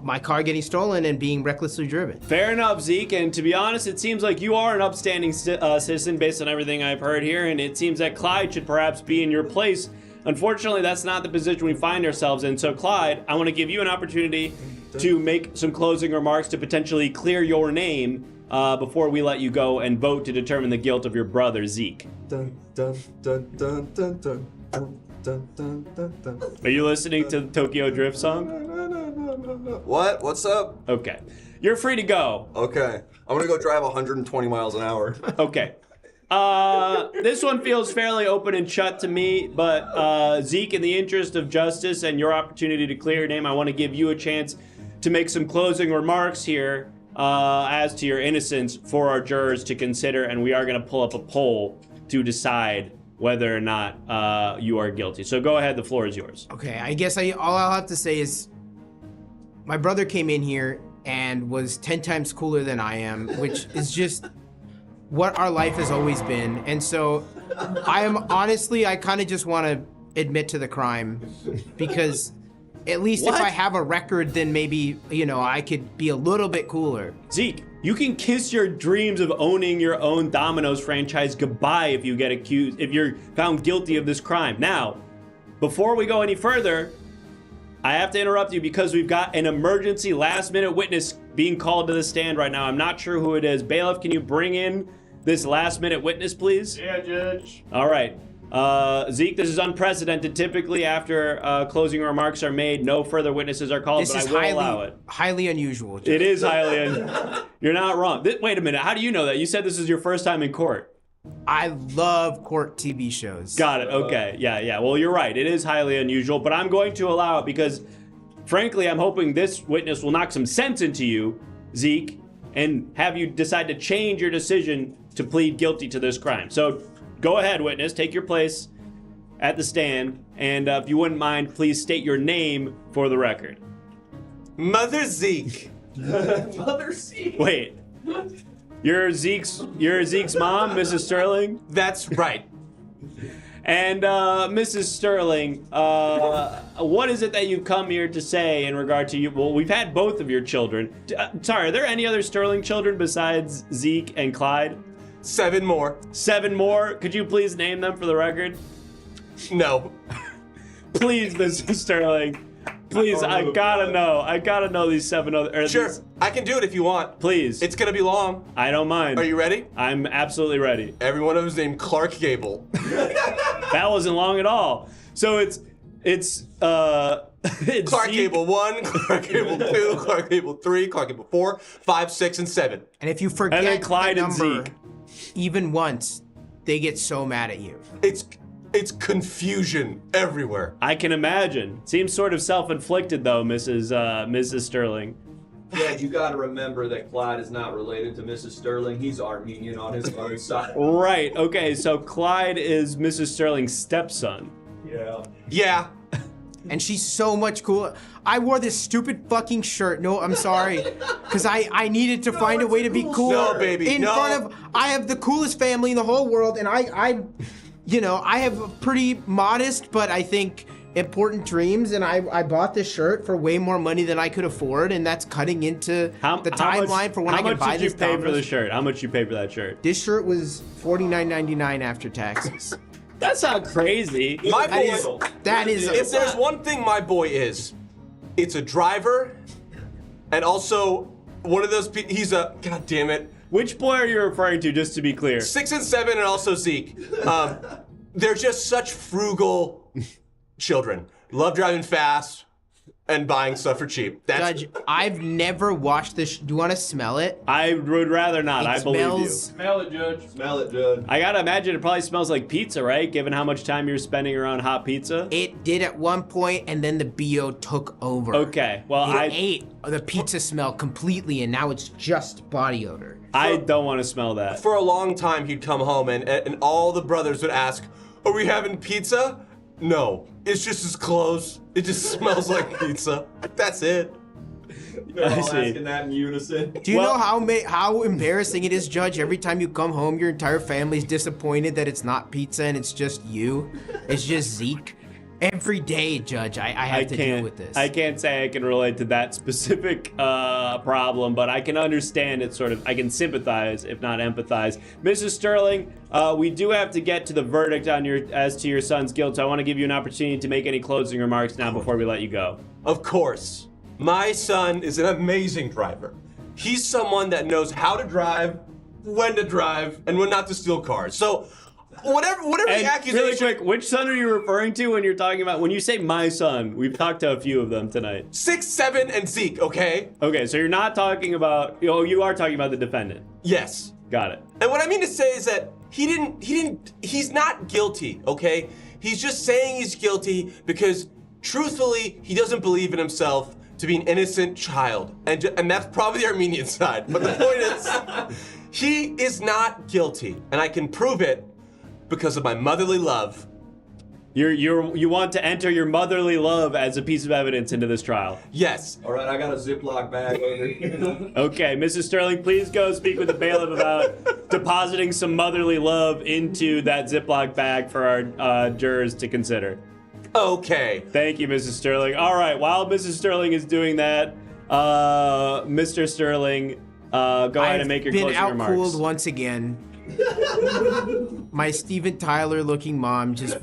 my car getting stolen and being recklessly driven. Fair enough, Zeke. And to be honest, it seems like you are an upstanding citizen based on everything I've heard here, and it seems that Clyde should perhaps be in your place. Unfortunately, that's not the position we find ourselves in. So, Clyde, I want to give you an opportunity to make some closing remarks to potentially clear your name before we let you go and vote to determine the guilt of your brother, Zeke. Dun, dun, dun, dun, dun, dun, dun, dun, dun, dun, dun. Are you listening to the Tokyo Drift song? What? What's up? Okay. You're free to go. Okay. I'm gonna go drive 120 miles an hour. Okay. This one feels fairly open and shut to me, but Zeke, in the interest of justice and your opportunity to clear your name, I want to give you a chance to make some closing remarks here as to your innocence for our jurors to consider, and we are going to pull up a poll to decide whether or not you are guilty. So go ahead, the floor is yours. Okay, I guess all I'll have to say is my brother came in here and was 10 times cooler than I am, which is just what our life has always been. And so I kind of just want to admit to the crime, because at least if I have a record, then maybe, I could be a little bit cooler. Zeke, you can kiss your dreams of owning your own Domino's franchise goodbye if you get accused, if you're found guilty of this crime. Now, before we go any further, I have to interrupt you because we've got an emergency last-minute witness being called to the stand right now. I'm not sure who it is. Bailiff, can you bring in this last-minute witness, please? Yeah, Judge. All right. Zeke, this is unprecedented. Typically, after closing remarks are made, no further witnesses are called, but I will allow it. Highly unusual. Judge. It is highly unusual. You're not wrong. Wait a minute. How do you know that? You said this is your first time in court. I love court TV shows. Got it. Okay. Yeah. Well, you're right. It is highly unusual, but I'm going to allow it because, frankly, I'm hoping this witness will knock some sense into you, Zeke, and have you decide to change your decision to plead guilty to this crime. So go ahead, witness. Take your place at the stand, and if you wouldn't mind, please state your name for the record. Mother Zeke. Mother Zeke. Wait. You're Zeke's mom, Mrs. Sterling? That's right. And Mrs. Sterling, what is it that you've come here to say in regard to you? Well, we've had both of your children. Sorry, are there any other Sterling children besides Zeke and Clyde? 7 more. 7 more? Could you please name them for the record? No. Please, Mrs. Sterling. Please, I gotta know these 7 other. Sure, I can do it if you want. Please. It's gonna be long. I don't mind. Are you ready? I'm absolutely ready. Every one of them is named Clark Gable. That wasn't long at all. So it's Clark Gable 1, Clark Gable 2, Clark Gable 3, Clark Gable 4, 5, 6, and 7. And if you forget and then Clyde the and number, Zeke, even once, they get so mad at you. It's confusion everywhere. I can imagine. Seems sort of self-inflicted though, Mrs. Sterling. Yeah, you gotta remember that Clyde is not related to Mrs. Sterling. He's Armenian on his own side. Right, okay, so Clyde is Mrs. Sterling's stepson. Yeah. And she's so much cooler. I wore this stupid fucking shirt. No, I'm sorry. Because I needed to find a way to be cool. No, baby, in front of, I have the coolest family in the whole world, and I have a pretty modest, but I think important dreams, and I bought this shirt for way more money than I could afford, and that's cutting into the timeline for when I can buy this. How much did you pay for the shirt? How much you pay for that shirt? This shirt was $49.99 after taxes. That's not crazy. My boy. That is. If there's one thing my boy is, it's a driver, and also one of those. He's a. God damn it. Which boy are you referring to, just to be clear? 6 and 7, and also Zeke. They're just such frugal children. Love driving fast and buying stuff for cheap. Judge, I've never watched this. Do you want to smell it? I would rather not. I believe you. Smell it, Judge. Smell it, Judge. I gotta imagine it probably smells like pizza, right? Given how much time you're spending around hot pizza. It did at one point, and then the BO took over. Okay, well, I ate the pizza smell completely, and now it's just body odor. I don't want to smell that. For a long time, he'd come home, and all the brothers would ask, "Are we having pizza?" No, it's just his clothes. It just smells like pizza. That's it. They're all asking that in unison. Do you know how embarrassing it is, Judge? Every time you come home, your entire family's disappointed that it's not pizza and it's just you. It's just Zeke. Every day, Judge, I have to deal with this. I can't say I can relate to that specific problem, but I can understand it sort of. I can sympathize, if not empathize. Mrs. Sterling, we do have to get to the verdict on as to your son's guilt, so I want to give you an opportunity to make any closing remarks now before we let you go. Of course. My son is an amazing driver. He's someone that knows how to drive, when to drive, and when not to steal cars. So, whatever the accusation. Really quick, which son are you referring to when you're talking about, when you say my son? We've talked to a few of them tonight. 6, 7, and Zeke, okay? Okay, so you're not talking about, you are talking about the defendant. Yes. Got it. And what I mean to say is that he's not guilty, okay? He's just saying he's guilty because, truthfully, he doesn't believe in himself to be an innocent child. And that's probably the Armenian side. But the point is, he is not guilty. And I can prove it because of my motherly love. You want to enter your motherly love as a piece of evidence into this trial? Yes. All right, I got a Ziploc bag over here. Okay, Mrs. Sterling, please go speak with the bailiff about depositing some motherly love into that Ziploc bag for our jurors to consider. Okay. Thank you, Mrs. Sterling. All right, while Mrs. Sterling is doing that, Mr. Sterling, go ahead and make your closing remarks. I've been outcooled once again. My Steven Tyler looking mom just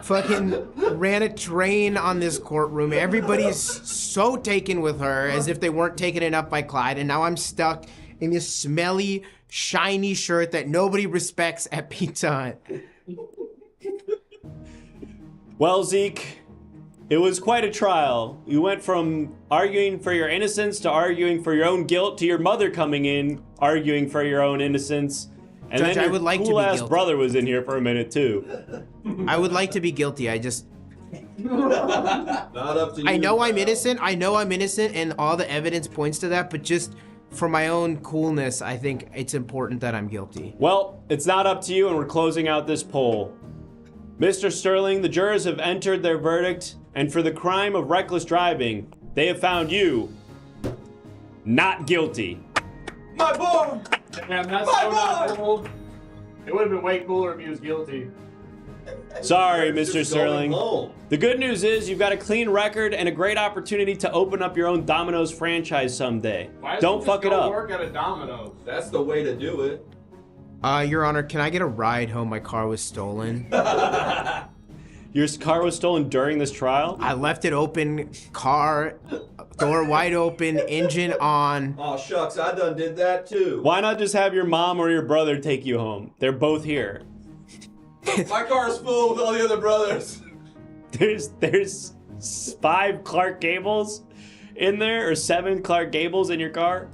fucking ran a train on this courtroom. Everybody's so taken with her as if they weren't taken enough by Clyde, and now I'm stuck in this smelly, shiny shirt that nobody respects at Pizza Hut. Well, Zeke, it was quite a trial. You went from arguing for your innocence to arguing for your own guilt to your mother coming in, arguing for your own innocence. And Judge, then your I would like to be cool-ass guilty. brother was in here for a minute, too. I would like to be guilty. Not up to you. I know I'm innocent, and all the evidence points to that, but just for my own coolness, I think it's important that I'm guilty. Well, it's not up to you, and we're closing out this poll. Mr. Sterling, the jurors have entered their verdict, and for the crime of reckless driving, they have found you not guilty. My boy! Damn, that's so not cool. It would have been way cooler if he was guilty. Sorry, Mr. Just Sterling. going home. The good news is you've got a clean record and a great opportunity to open up your own Domino's franchise someday. Don't fuck it up. Work at a Domino's. That's the way to do it. Your Honor, can I get a ride home? My car was stolen. Your car was stolen during this trial? I left it open, car, door wide open, engine on. Oh shucks, I done did that too. Why not just have your mom or your brother take you home? They're both here. My car's full with all the other brothers. There's 5 Clark Gables in there, or 7 Clark Gables in your car?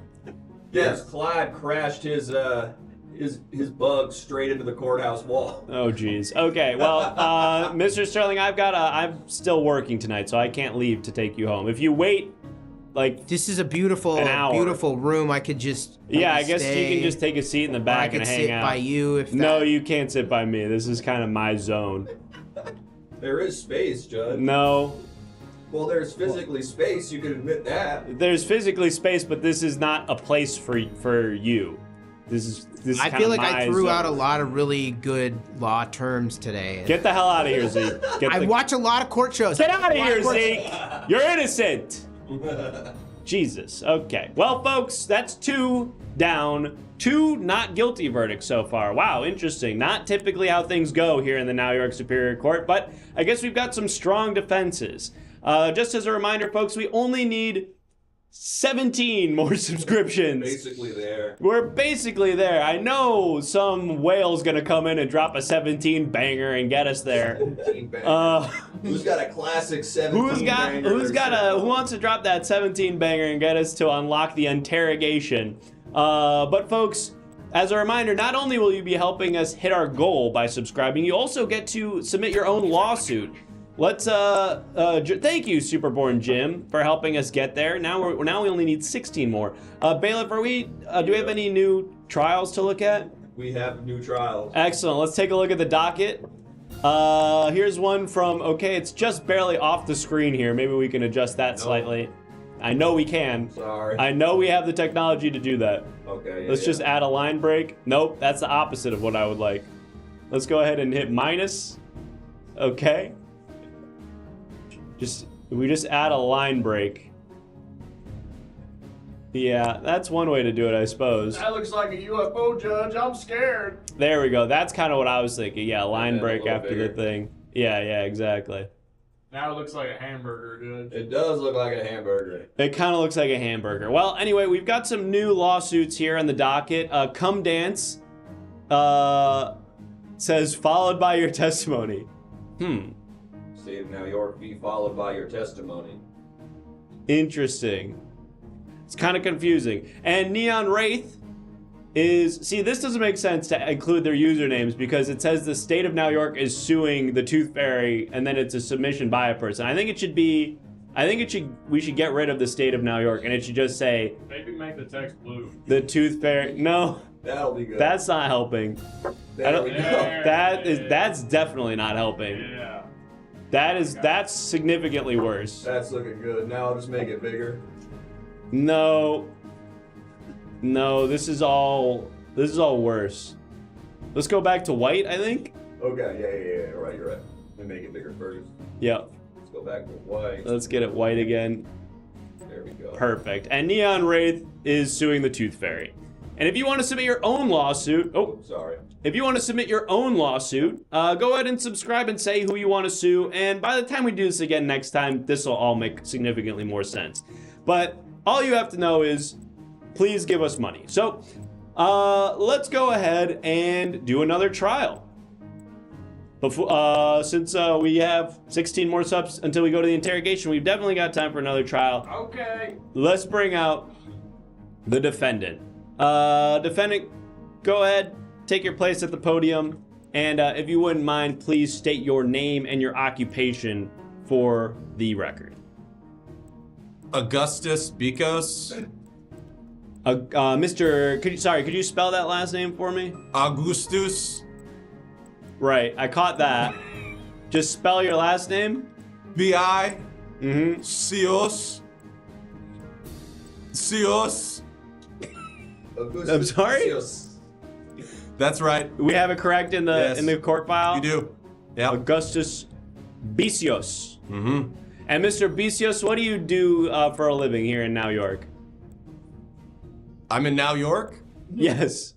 Yes, Clyde crashed his bug straight into the courthouse wall. Oh, geez. Okay, well, Mr. Sterling, I'm still working tonight, so I can't leave to take you home. If you wait, like, this is a beautiful, beautiful room. I could just I guess you can just take a seat in the back and hang out. I could sit by you if No, you can't sit by me. This is kind of my zone. There is space, Judge. No. Well, there's physically space. You can admit that. There's physically space, but this is not a place for you. This is I feel like I threw out a lot of really good law terms today. Get the hell out of here, Zeke. I watch a lot of court shows. Get out of here, Zeke. You're innocent. Jesus. Okay. Well, folks, that's 2 down. 2 not guilty verdicts so far. Wow, interesting. Not typically how things go here in the New York Superior Court, but I guess we've got some strong defenses. Just as a reminder, folks, we only need 17 more subscriptions. Basically there. We're basically there. I know some whale's gonna come in and drop a 17 banger and get us there. 17 banger. Who's got a classic 17 banger? Who wants to drop that 17 banger and get us to unlock the interrogation? But folks, as a reminder, not only will you be helping us hit our goal by subscribing, you also get to submit your own lawsuit. Let's thank you, Superborn Jim, for helping us get there. Now we only need 16 more. Bailiff, do we have any new trials to look at? We have new trials. Excellent. Let's take a look at the docket. Here's one from, okay, it's just barely off the screen here. Maybe we can adjust that slightly. I know we can. Sorry. I know we have the technology to do that. Okay. Let's just add a line break. Nope, that's the opposite of what I would like. Let's go ahead and hit minus. Okay. We just add a line break. Yeah, that's one way to do it, I suppose. That looks like a UFO, Judge. I'm scared. There we go. That's kind of what I was thinking. Yeah, line Yeah, break after bigger. the thing. Yeah, exactly. Now it looks like a hamburger, Judge. It does look like a hamburger. It kind of looks like a hamburger. Well, anyway, we've got some new lawsuits here on the docket. Come Dance says, followed by your testimony. State of New York be followed by your testimony. Interesting. It's kind of confusing. And Neon Wraith is... See, this doesn't make sense to include their usernames because it says the state of New York is suing the Tooth Fairy and then it's a submission by a person. I think it should be... we should get rid of the state of New York and it should just say... Maybe make the text blue. The Tooth Fairy... No. That'll be good. That's not helping. There we go. That's definitely not helping. Yeah. That's significantly worse. That's looking good. Now I'll just make it bigger. No, this is all worse. Let's go back to white, I think. Okay, yeah. All right, you're right. Let me make it bigger first. Yep. Let's go back to white. Let's get it white again. There we go. Perfect. And Neon Wraith is suing the Tooth Fairy. And if you want to submit your own lawsuit, sorry. If you want to submit your own lawsuit, go ahead and subscribe and say who you want to sue. And by the time we do this again next time, this will all make significantly more sense. But all you have to know is, please give us money. So let's go ahead and do another trial. Since we have 16 more subs until we go to the interrogation, we've definitely got time for another trial. Okay. Let's bring out the defendant. Defendant, go ahead, take your place at the podium, and if you wouldn't mind, please state your name and your occupation for the record. Augustus Bikos. Could you spell that last name for me? Augustus. Right, I caught that. Just spell your last name. B-I. Cios. I'm sorry? That's right. We have it correct in the court file? You do. Yeah. Augustus Bisios. Mm-hmm. And Mr. Bisios, what do you do for a living here in New York? I'm in New York? Yes.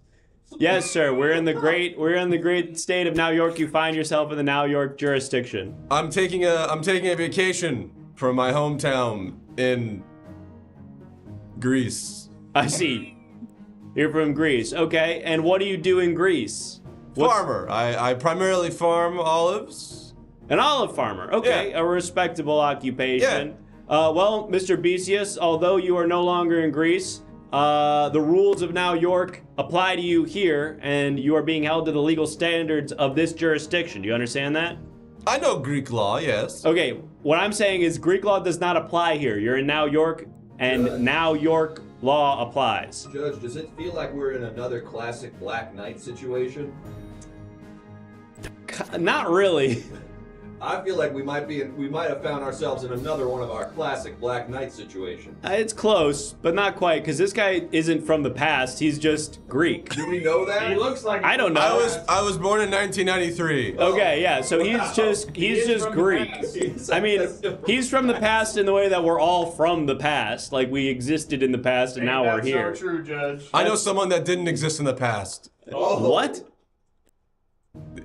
Yes, sir. We're in the great state of New York. You find yourself in the New York jurisdiction. I'm taking a vacation from my hometown in Greece. I see. You're from Greece. Okay. And what do you do in Greece? Farmer. I primarily farm olives. An olive farmer. Okay. Yeah. A respectable occupation. Yeah. Well, Mr. Bisius, although you are no longer in Greece, the rules of New York apply to you here, and you are being held to the legal standards of this jurisdiction. Do you understand that? I know Greek law, yes. Okay, what I'm saying is Greek law does not apply here. You're in New York, and New York law applies. Judge, does it feel like we're in another classic Black Knight situation? Not really. I feel like we might have found ourselves in another one of our classic Black Knight situations. It's close, but not quite, because this guy isn't from the past. He's just Greek. Do we know that? He looks like I don't know. I was born in 1993. Okay, yeah. So he's just Greek. I mean, he's from the past in the way that we're all from the past. Like we existed in the past and now we're here. So true, Judge. I know someone that didn't exist in the past. What?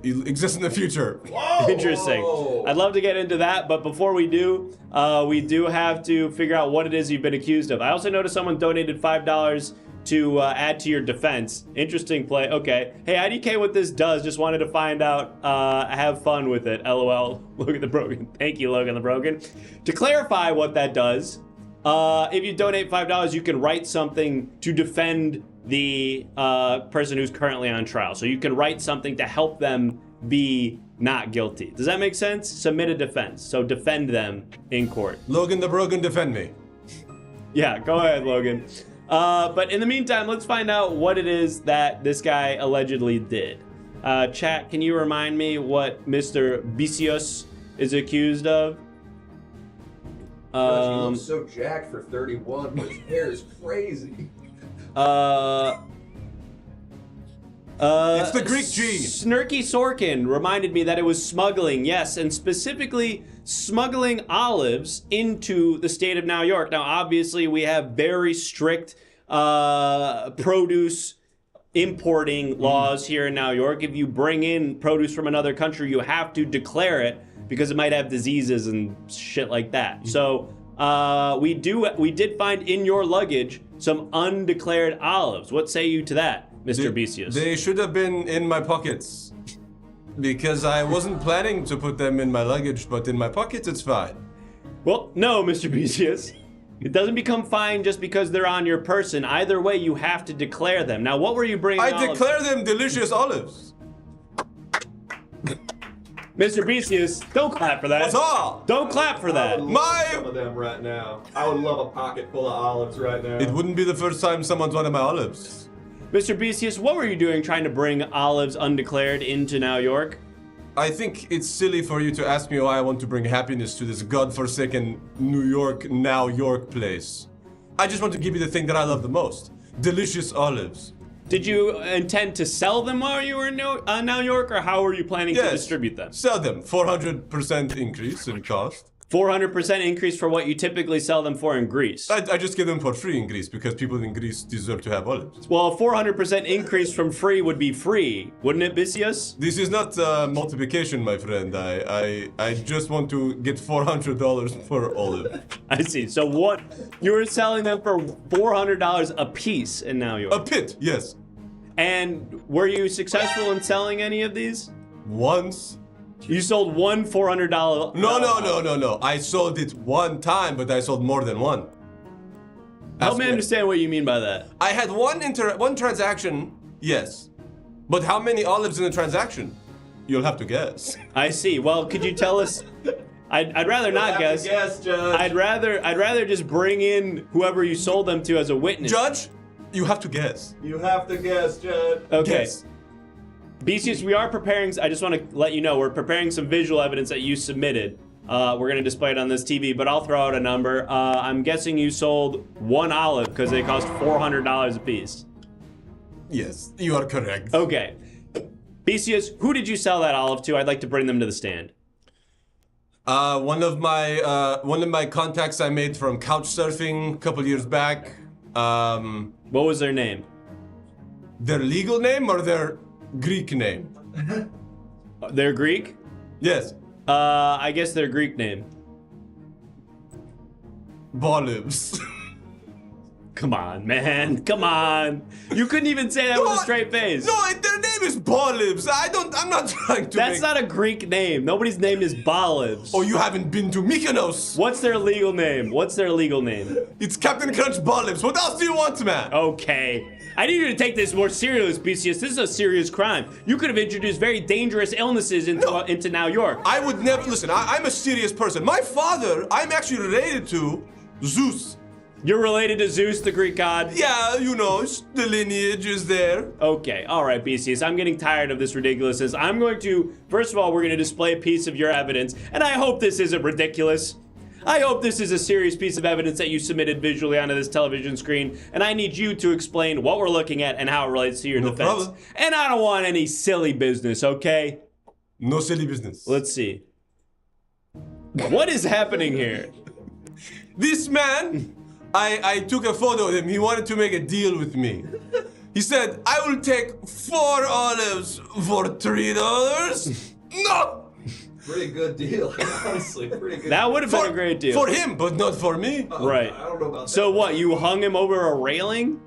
Exists in the future. Interesting. I'd love to get into that, but before we do have to figure out what it is you've been accused of. I also noticed someone donated $5 to add to your defense. Interesting play. Okay. Hey, IDK, what this does, just wanted to find out. Have fun with it. LOL. Logan the Broken. Thank you, Logan the Broken. To clarify what that does, if you donate $5, you can write something to defend the person who's currently on trial. So you can write something to help them be not guilty. Does that make sense? Submit a defense. So defend them in court. Logan the Broken, defend me. Yeah, go ahead, Logan. But in the meantime, let's find out what it is that this guy allegedly did. Chat, can you remind me what Mr. Vicious is accused of? He looks so jacked for 31, but his hair is crazy. It's the Greek G. Snarky Sorkin reminded me that it was smuggling, yes, and specifically smuggling olives into the state of New York. Now, obviously, we have very strict produce importing laws here in New York. If you bring in produce from another country, you have to declare it because it might have diseases and shit like that. So we did find in your luggage some undeclared olives. What say you to that, Mr. Vicious? They should have been in my pockets. Because I wasn't planning to put them in my luggage, but in my pockets it's fine. Well, no, Mr. Vicious. It doesn't become fine just because they're on your person. Either way, you have to declare them. Now, what were you bringing? I declare them delicious olives. Mr. Vicious, don't clap for that. What's all? Don't clap for that. Some of them right now. I would love a pocket full of olives right now. It wouldn't be the first time someone's wanted my olives. Mr. Vicious, what were you doing trying to bring olives undeclared into New York? I think it's silly for you to ask me why I want to bring happiness to this godforsaken New York place. I just want to give you the thing that I love the most. Delicious olives. Did you intend to sell them while you were in New York, or how were you planning to distribute them? Sell them. 400% increase in cost. 400% increase for what you typically sell them for in Greece. I just give them for free in Greece because people in Greece deserve to have olives. Well, a 400% increase from free would be free, wouldn't it, Vicious? This is not multiplication, my friend. I just want to get $400 per olive. I see. So what? You were selling them for $400 a piece in New York. A pit, yes. And were you successful in selling any of these? Once. You sold one $400. No. I sold it one time, but I sold more than one. Help me understand what you mean by that. I had one transaction, yes. But how many olives in the transaction? You'll have to guess. I see. Well, could you tell us? I'd rather not guess. Guess, Judge. I'd rather just bring in whoever you sold them to as a witness. Judge, you have to guess. You have to guess, Judge. Okay. Guess. Vicious, we are preparing, I just want to let you know, we're preparing some visual evidence that you submitted. We're going to display it on this TV, but I'll throw out a number. I'm guessing you sold one olive because they cost $400 a piece. Yes, you are correct. Okay. Vicious, who did you sell that olive to? I'd like to bring them to the stand. One of my contacts I made from couch surfing a couple years back. What was their name? Their legal name or their Greek name? They're Greek? Yes. I guess their Greek name. Bolives. Come on, man. Come on. You couldn't even say that with a straight face. No, their name is Bolives. I'm not trying to That's not a Greek name. Nobody's name is Bolives. Oh, you haven't been to Mykonos. What's their legal name? It's Captain Crunch Bolives. What else do you want, man? Okay. I need you to take this more serious, Vicious. This is a serious crime. You could have introduced very dangerous illnesses into New York. I would never, listen, I'm a serious person. My father, I'm actually related to Zeus. You're related to Zeus, the Greek god? Yeah, you know, the lineage is there. Okay, all right, BCS. I'm getting tired of this ridiculousness. I'm going to, first of all, we're going to display a piece of your evidence, and I hope this isn't ridiculous. I hope this is a serious piece of evidence that you submitted visually onto this television screen, and I need you to explain what we're looking at and how it relates to your defense. Problem. And I don't want any silly business, okay? No silly business. Let's see. What is happening here? This man, I took a photo of him. He wanted to make a deal with me. He said, I will take 4 olives for $3. No! Pretty good deal, honestly. Pretty good. That would have been a great deal. For him, but not for me. Right. I don't know about that. So what, you hung him over a railing?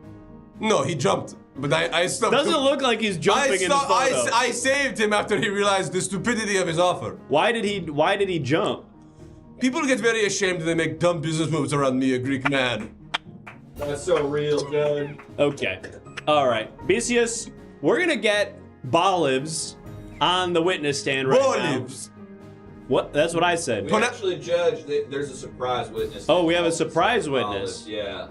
No, he jumped. But I stopped. Doesn't look like he's jumping in the photo. I saved him after he realized the stupidity of his offer. Why did he jump? People get very ashamed when they make dumb business moves around me, a Greek man. That's so real, Judge. Okay. All right. Bisius, we're going to get Bolivs on the witness stand right Bolivs. now. What? That's what I said. We actually, Judge, there's a surprise witness. Oh, we have a surprise witness. Yeah.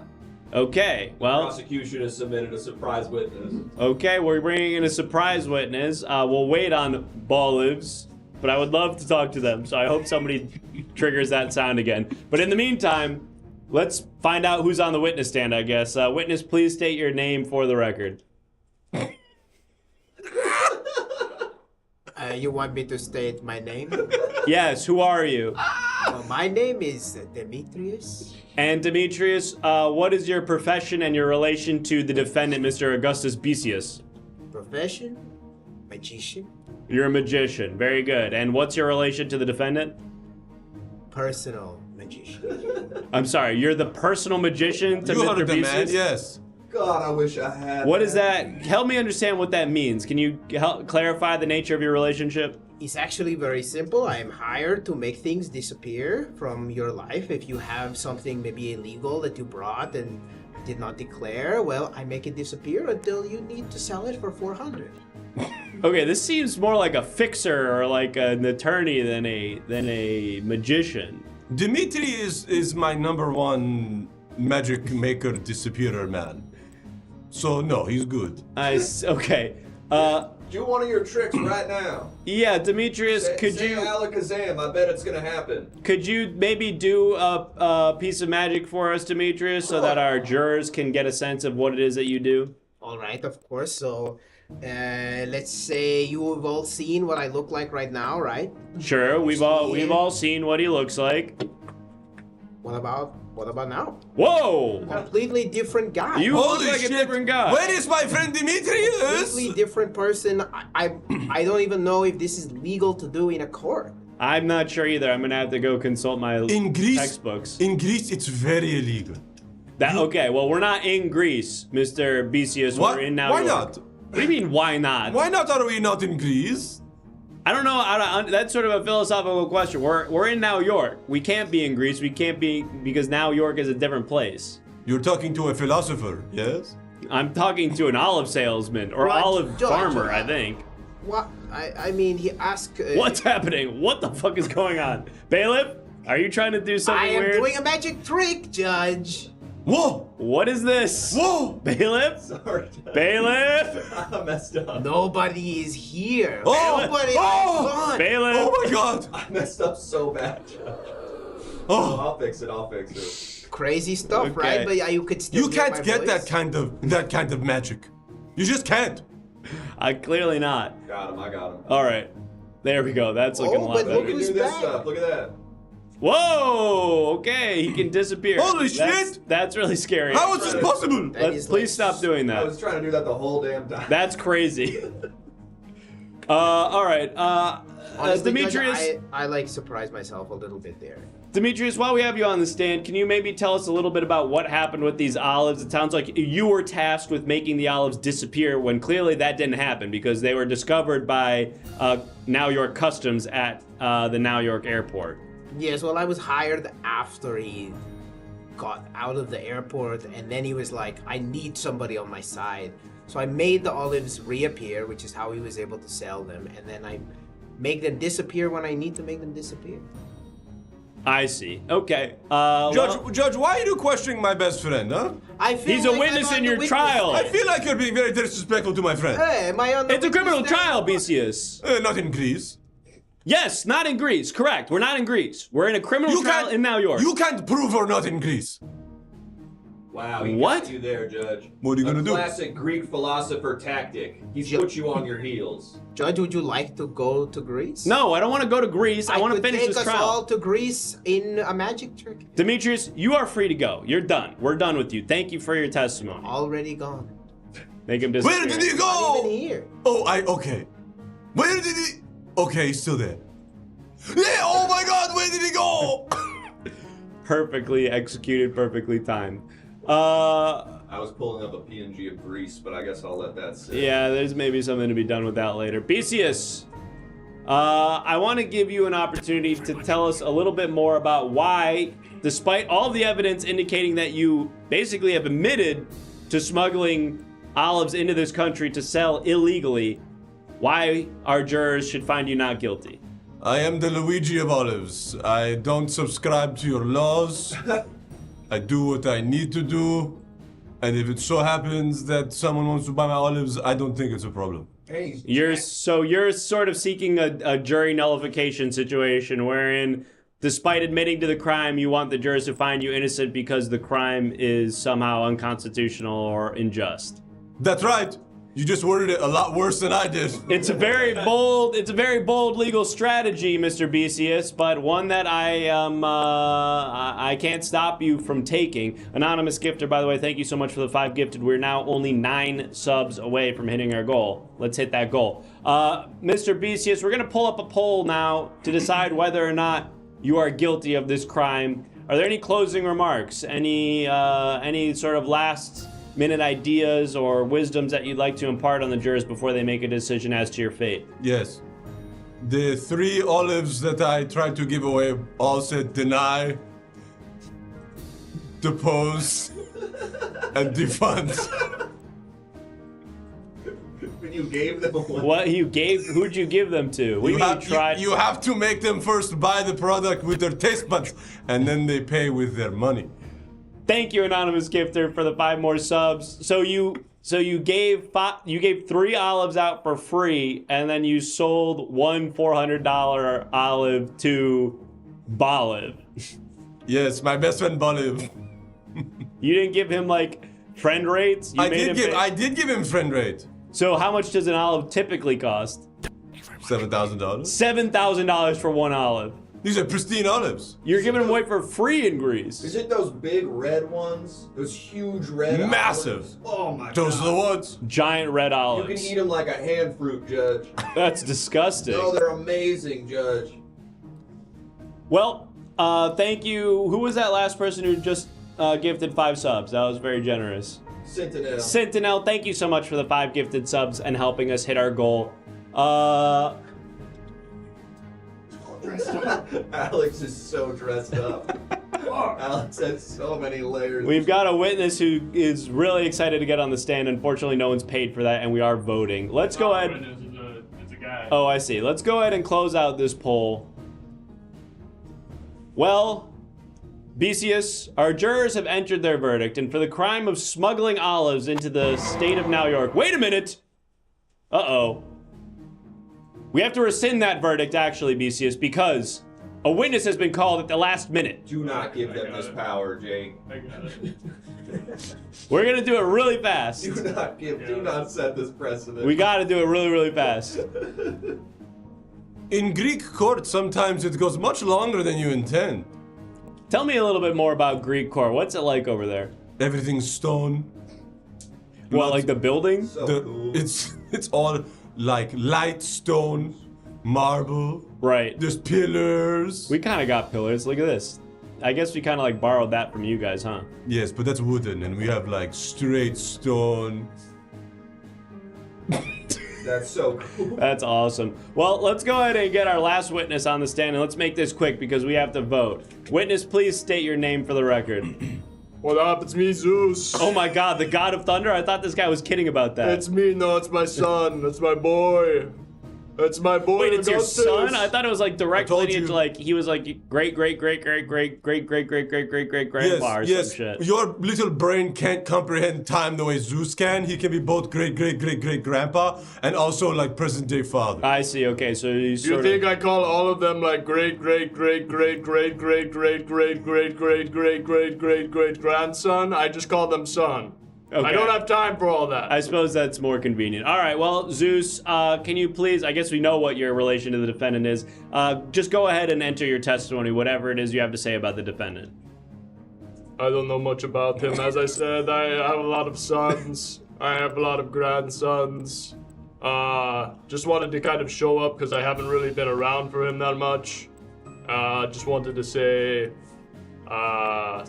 Okay, well. The prosecution has submitted a surprise witness. Okay, we're bringing in a surprise witness. We'll wait on Bolivs, but I would love to talk to them, so I hope somebody triggers that sound again. But in the meantime, let's find out who's on the witness stand, I guess. Witness, please state your name for the record. You want me to state my name? Yes, who are you? My name is Demetrius. And Demetrius, what is your profession and your relation to the defendant, Mr. Augustus Bisius? Profession? Magician. You're a magician. Very good. And what's your relation to the defendant? Personal magician. I'm sorry, you're the personal magician to You Mr. heard the man, Bisius? yes. God, I wish I had. What is that? Help me understand what that means. Can you help clarify the nature of your relationship? It's actually very simple. I am hired to make things disappear from your life. If you have something maybe illegal that you brought and did not declare, well, I make it disappear until you need to sell it for 400. Okay, this seems more like a fixer or like an attorney than a magician. Dimitri is my #1 magic maker disappearer man. So no, he's good. Okay. Do one of your tricks right now. Yeah, Demetrius, could say you alakazam? I bet it's gonna happen. Could you maybe do a piece of magic for us, Demetrius, so that our jurors can get a sense of what it is that you do? All right, of course. So, let's say you have all seen what I look like right now, right? Sure, we've all seen what he looks like. What about now? Whoa! Completely different guy. You look like a different guy. Where is my friend Demetrius? Completely different person. I don't even know if this is legal to do in a court. I'm not sure either. I'm gonna have to go consult my textbooks. In Greece, it's very illegal. Okay, well, we're not in Greece, Mr. Bisius. We're in New York. Why not? What do you mean, why not? Why not are we not in Greece? I don't know. That's sort of a philosophical question. We're in New York. We can't be in Greece. We can't be because New York is a different place. You're talking to a philosopher, yes? I'm talking to an olive salesman or olive farmer, I think. What? I mean, he asked. What's happening? What the fuck is going on? Bailiff, are you trying to do something weird? I am doing a magic trick, Judge. Whoa! What is this? Whoa! Bailiff? Sorry. Bailiff? I messed up. Nobody is here. Oh! Nobody. Oh! Bailiff? Oh my God! I messed up so bad. Oh! I'll fix it. Crazy stuff, Okay. right? But you could still. You hear can't my get voice. that kind of magic. You just can't. Clearly not. Got him. I got him. All right. There we go. That's looking a lot but better. You can do this stuff. Look at that. Whoa! Okay, he can disappear. Holy shit! That's really scary. How is this possible? Please stop doing I that. was trying to do that the whole damn time. That's crazy. All right. Honestly, Demetrius. Judge, I like surprise myself a little bit there. Demetrius, while we have you on the stand, can you maybe tell us a little bit about what happened with these olives? It sounds like you were tasked with making the olives disappear when clearly that didn't happen because they were discovered by New York Customs at the New York airport. Yes, well, I was hired after he got out of the airport, and then he was like, I need somebody on my side. So I made the olives reappear, which is how he was able to sell them, and then I make them disappear when I need to make them disappear. I see. Okay. Judge, why are you questioning my best friend, huh? He's a witness in your trial. I feel like you're being very disrespectful to my friend. Hey, am I on the It's a criminal trial, Besius. Not in Greece. Yes, not in Greece. Correct. We're not in Greece. We're in a criminal trial in New York. You can't prove we're not in Greece. Wow, he What? got you there, Judge. What are you gonna do? Classic Greek philosopher tactic. He's put you on your heels. Judge, would you like to go to Greece? No, I don't want to go to Greece. I want to finish take this us trial. all to Greece in a magic trick. Demetrius, you are free to go. You're done. We're done with you. Thank you for your testimony. Already gone. Make him disappear. Where did he go? Not even here. Okay. Where did he? Okay, he's still there. Yeah, oh my God, where did he go? Perfectly executed, perfectly timed. I was pulling up a PNG of Greece, but I guess I'll let that sit. Yeah, there's maybe something to be done with that later. Besius, I want to give you an opportunity to tell us a little bit more about why, despite all the evidence indicating that you basically have admitted to smuggling olives into this country to sell illegally, why our jurors should find you not guilty. I am the Luigi of olives. I don't subscribe to your laws. I do what I need to do. And if it so happens that someone wants to buy my olives, I don't think it's a problem. Hey, You're sort of seeking a jury nullification situation wherein, despite admitting to the crime, you want the jurors to find you innocent because the crime is somehow unconstitutional or unjust. That's right. You just worded it a lot worse than I did. It's a very bold legal strategy, Mr. Besius, but one that I can't stop you from taking. Anonymous Gifter, by the way, thank you so much for the 5 gifted. We're now only 9 subs away from hitting our goal. Let's hit that goal. Mr. Besius, we're gonna pull up a poll now to decide whether or not you are guilty of this crime. Are there any closing remarks? Any sort of last minute ideas or wisdoms that you'd like to impart on the jurors before they make a decision as to your fate? Yes. The 3 olives that I tried to give away all said deny, depose, and defund. When you gave them away. What you gave? Who'd you give them to? You have to make them first buy the product with their taste buds, and then they pay with their money. Thank you, Anonymous Gifter, for the 5 more subs. So you gave 3 olives out for free, and then you sold one $400 olive to Boliv. Yes, my best friend Boliv. You didn't give him like friend rates? I did give him friend rate. So how much does an olive typically cost? $7,000. $7,000 for one olive. These are pristine olives. You're giving them away for free in Greece. Is it those big red ones? Those huge red Massive. olives? Oh my God. Those are the ones. Giant red olives. You can eat them like a hand fruit, Judge. That's disgusting. No, they're amazing, Judge. Well, thank you. Who was that last person who just gifted 5 subs? That was very generous. Sentinel, thank you so much for the 5 gifted subs and helping us hit our goal. Alex is so dressed up. Alex has so many layers. We've got a witness who is really excited to get on the stand. Unfortunately, no one's paid for that, and we are voting. Let's go ahead. It's a guy. Oh, I see. Let's go ahead and close out this poll. Well, Besius, our jurors have entered their verdict, and for the crime of smuggling olives into the state of New York. Wait a minute! Uh-oh. We have to rescind that verdict, actually, Besius, because a witness has been called at the last minute. Do not give them this power, Jake. We're gonna do it really fast. Do not set this precedent. We gotta do it really, really fast. In Greek court, sometimes it goes much longer than you intend. Tell me a little bit more about Greek court. What's it like over there? Everything's stone. What, like the building? Cool. It's all like light stone, marble. Right. There's pillars. We kind of got pillars. Look at this. I guess we kind of like borrowed that from you guys, huh? Yes, but that's wooden, and we have like straight stone. That's so cool. That's awesome. Well, let's go ahead and get our last witness on the stand, and let's make this quick because we have to vote. Witness, please state your name for the record. What up? It's me, Zeus. Oh my God, the God of Thunder? I thought this guy was kidding about that. It's me. No, it's my son. It's my boy. That's my boy. Wait, it's your Augustus. son? I thought it was like direct told lineage, you. like he was like great grandpa or some shit. Your little brain can't comprehend time the way Zeus can. He can be both great grandpa and also like present day father. I see. Okay, so he's Do you sort think of. I call all of them like great grandson? I just call them son. Okay. I don't have time for all that. I suppose that's more convenient. All right, well, Zeus, can you please, I guess we know what your relation to the defendant is. Just go ahead and enter your testimony, whatever it is you have to say about the defendant. I don't know much about him. As I said, I have a lot of sons. I have a lot of grandsons. Just wanted to kind of show up because I haven't really been around for him that much. Just wanted to say,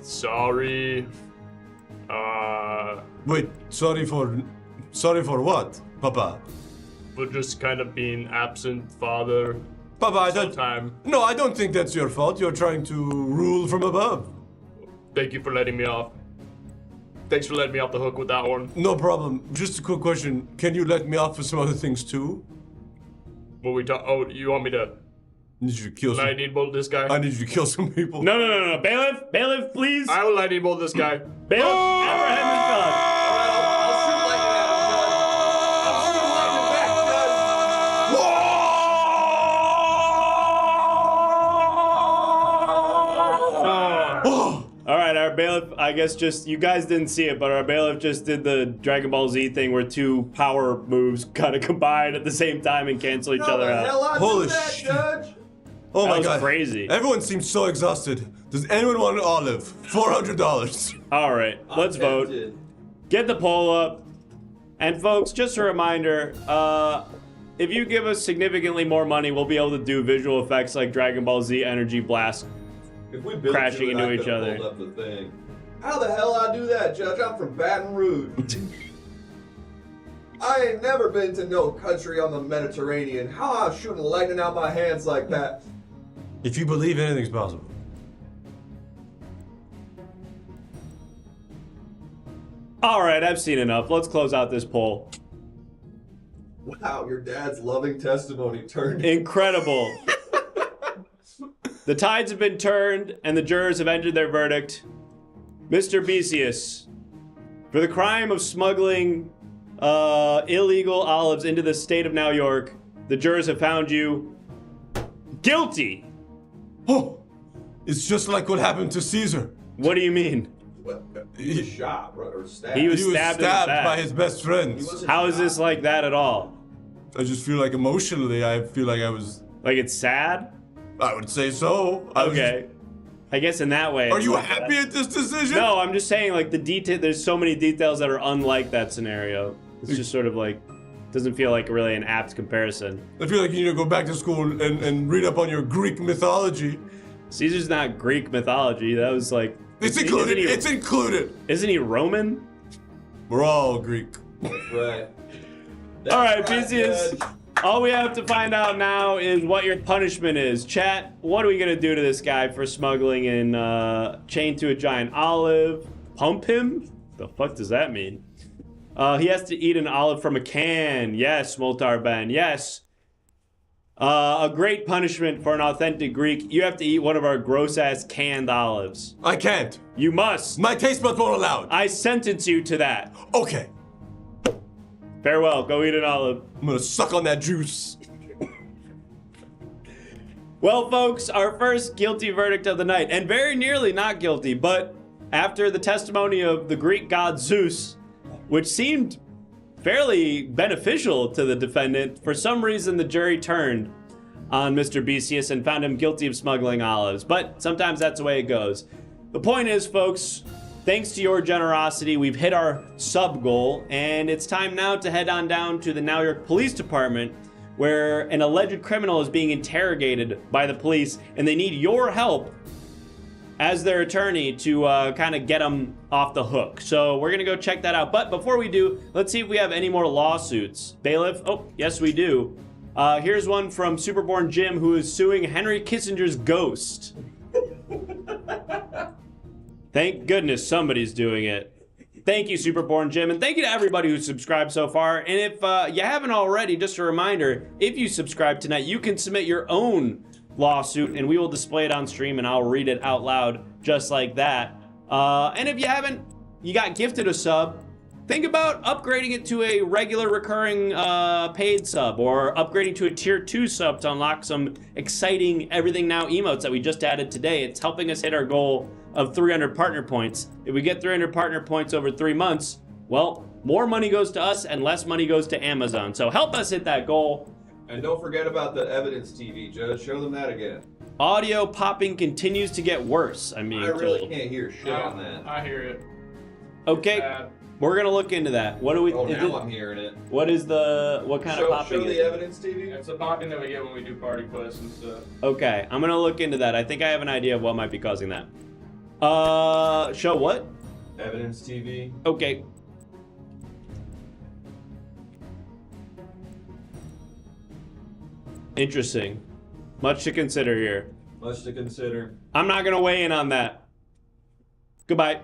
sorry. Wait, sorry for what, Papa? For just kind of being absent father. Papa, I Sometime. No, I don't think that's your fault. You're trying to rule from above. Thank you for letting me off. Thanks for letting me off the hook with that one. No problem. Just a quick question. Can you let me off for some other things too? What we talk? Oh, you want me to? I need you to kill some. Lightning bolt this guy. I need you to kill some people. No. Bailiff, please. I will lightning bolt this guy. Bailiff, apprehend this felon. I'll shoot lightning at him, Judge. I'm shooting lightning back, All right, our bailiff, I guess just, you guys didn't see it, but our bailiff just did the Dragon Ball Z thing where two power moves kind of combine at the same time and cancel each other out. Holy shit, shit. Judge. Oh That my was god. crazy. Everyone seems so exhausted. Does anyone want an olive? $400. All right, let's vote. Get the poll up. And folks, just a reminder, if you give us significantly more money, we'll be able to do visual effects like Dragon Ball Z Energy Blast If we built crashing it, into I each could've other. pulled up the thing. How the hell I do that, Judge? I'm from Baton Rouge. I ain't never been to no country on the Mediterranean. How I'm shooting lightning out my hands like that? If you believe anything's possible. All right, I've seen enough. Let's close out this poll. Wow, your dad's loving testimony turned. Incredible. The tides have been turned and the jurors have entered their verdict. Mr. Besius, for the crime of smuggling illegal olives into the state of New York, the jurors have found you guilty. Oh, it's just like what happened to Caesar. What do you mean? He was shot, right, or stabbed. He was stabbed in the back. by his best friends. How is this like that at all? I just feel like emotionally, I feel like I was. Like it's sad? I would say so. Okay. I guess in that way. Are it's you like happy that. at this decision? No, I'm just saying like the detail. There's so many details that are unlike that scenario. It's just sort of like doesn't feel like really an apt comparison. I feel like you need to go back to school and read up on your Greek mythology. Caesar's not Greek mythology. That was like. It's included. It's included. Isn't he Roman? We're all Greek. That's right. All right, Besius. All we have to find out now is what your punishment is. Chat, what are we gonna do to this guy for smuggling and chained to a giant olive? Pump him? The fuck does that mean? He has to eat an olive from a can. Yes, Moltar Ben. Yes. A great punishment for an authentic Greek. You have to eat one of our gross-ass canned olives. I can't. You must. My taste buds won't allow it. I sentence you to that. Okay. Farewell. Go eat an olive. I'm gonna suck on that juice. Well, folks, our first guilty verdict of the night, and very nearly not guilty, but after the testimony of the Greek god Zeus, which seemed fairly beneficial to the defendant, for some reason the jury turned on Mr. Besius and found him guilty of smuggling olives. But sometimes that's the way it goes. The point is, folks, thanks to your generosity, we've hit our sub goal, and it's time now to head on down to the New York Police Department, where an alleged criminal is being interrogated by the police, and they need your help as their attorney to kind of get him off the hook. So we're gonna go check that out. But before we do, let's see if we have any more lawsuits. Bailiff? Oh, yes we do. Here's one from Superborn Jim, who is suing Henry Kissinger's ghost. Thank goodness somebody's doing it. Thank you, Superborn Jim, and thank you to everybody who's subscribed so far. And if you haven't already, just a reminder, if you subscribe tonight, you can submit your own lawsuit, and we will display it on stream, and I'll read it out loud just like that. And if you haven't, you got gifted a sub, think about upgrading it to a regular recurring paid sub, or upgrading to a tier 2 sub to unlock some exciting Everything Now emotes that we just added today. It's helping us hit our goal of 300 partner points. If we get 300 partner points over 3 months, well, more money goes to us and less money goes to Amazon. So help us hit that goal. And don't forget about the Evidence TV, Judge. Show them that again. Audio popping continues to get worse. I mean, I really can't hear shit on that. I hear it. Okay, we're gonna look into that. What do we? Oh, now I'm hearing it. What is the? What kind of popping? Show is the it? Evidence TV. It's the popping that we get when we do party quests and stuff. Okay, I'm gonna look into that. I think I have an idea of what might be causing that. Show what? Evidence TV. Okay. Interesting. Much to consider here. Much to consider. I'm not gonna weigh in on that. Goodbye.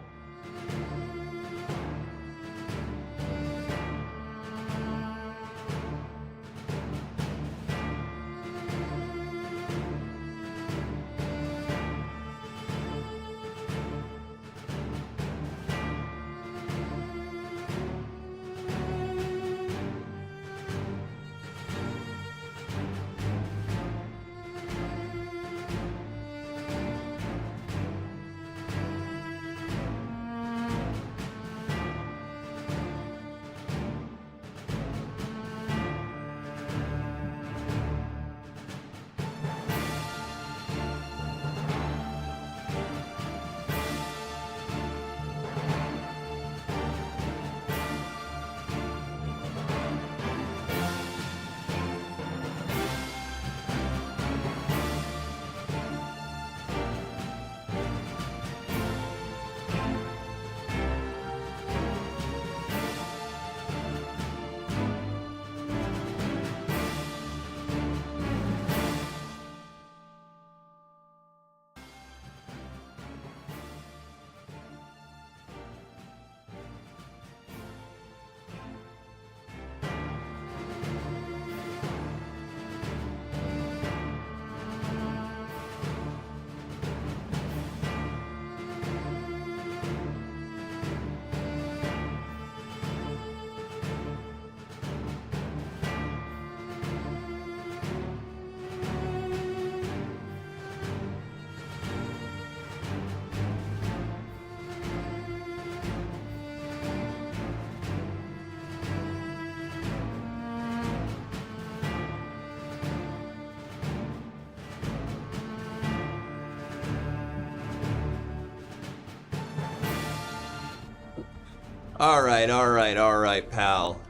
All right, pal.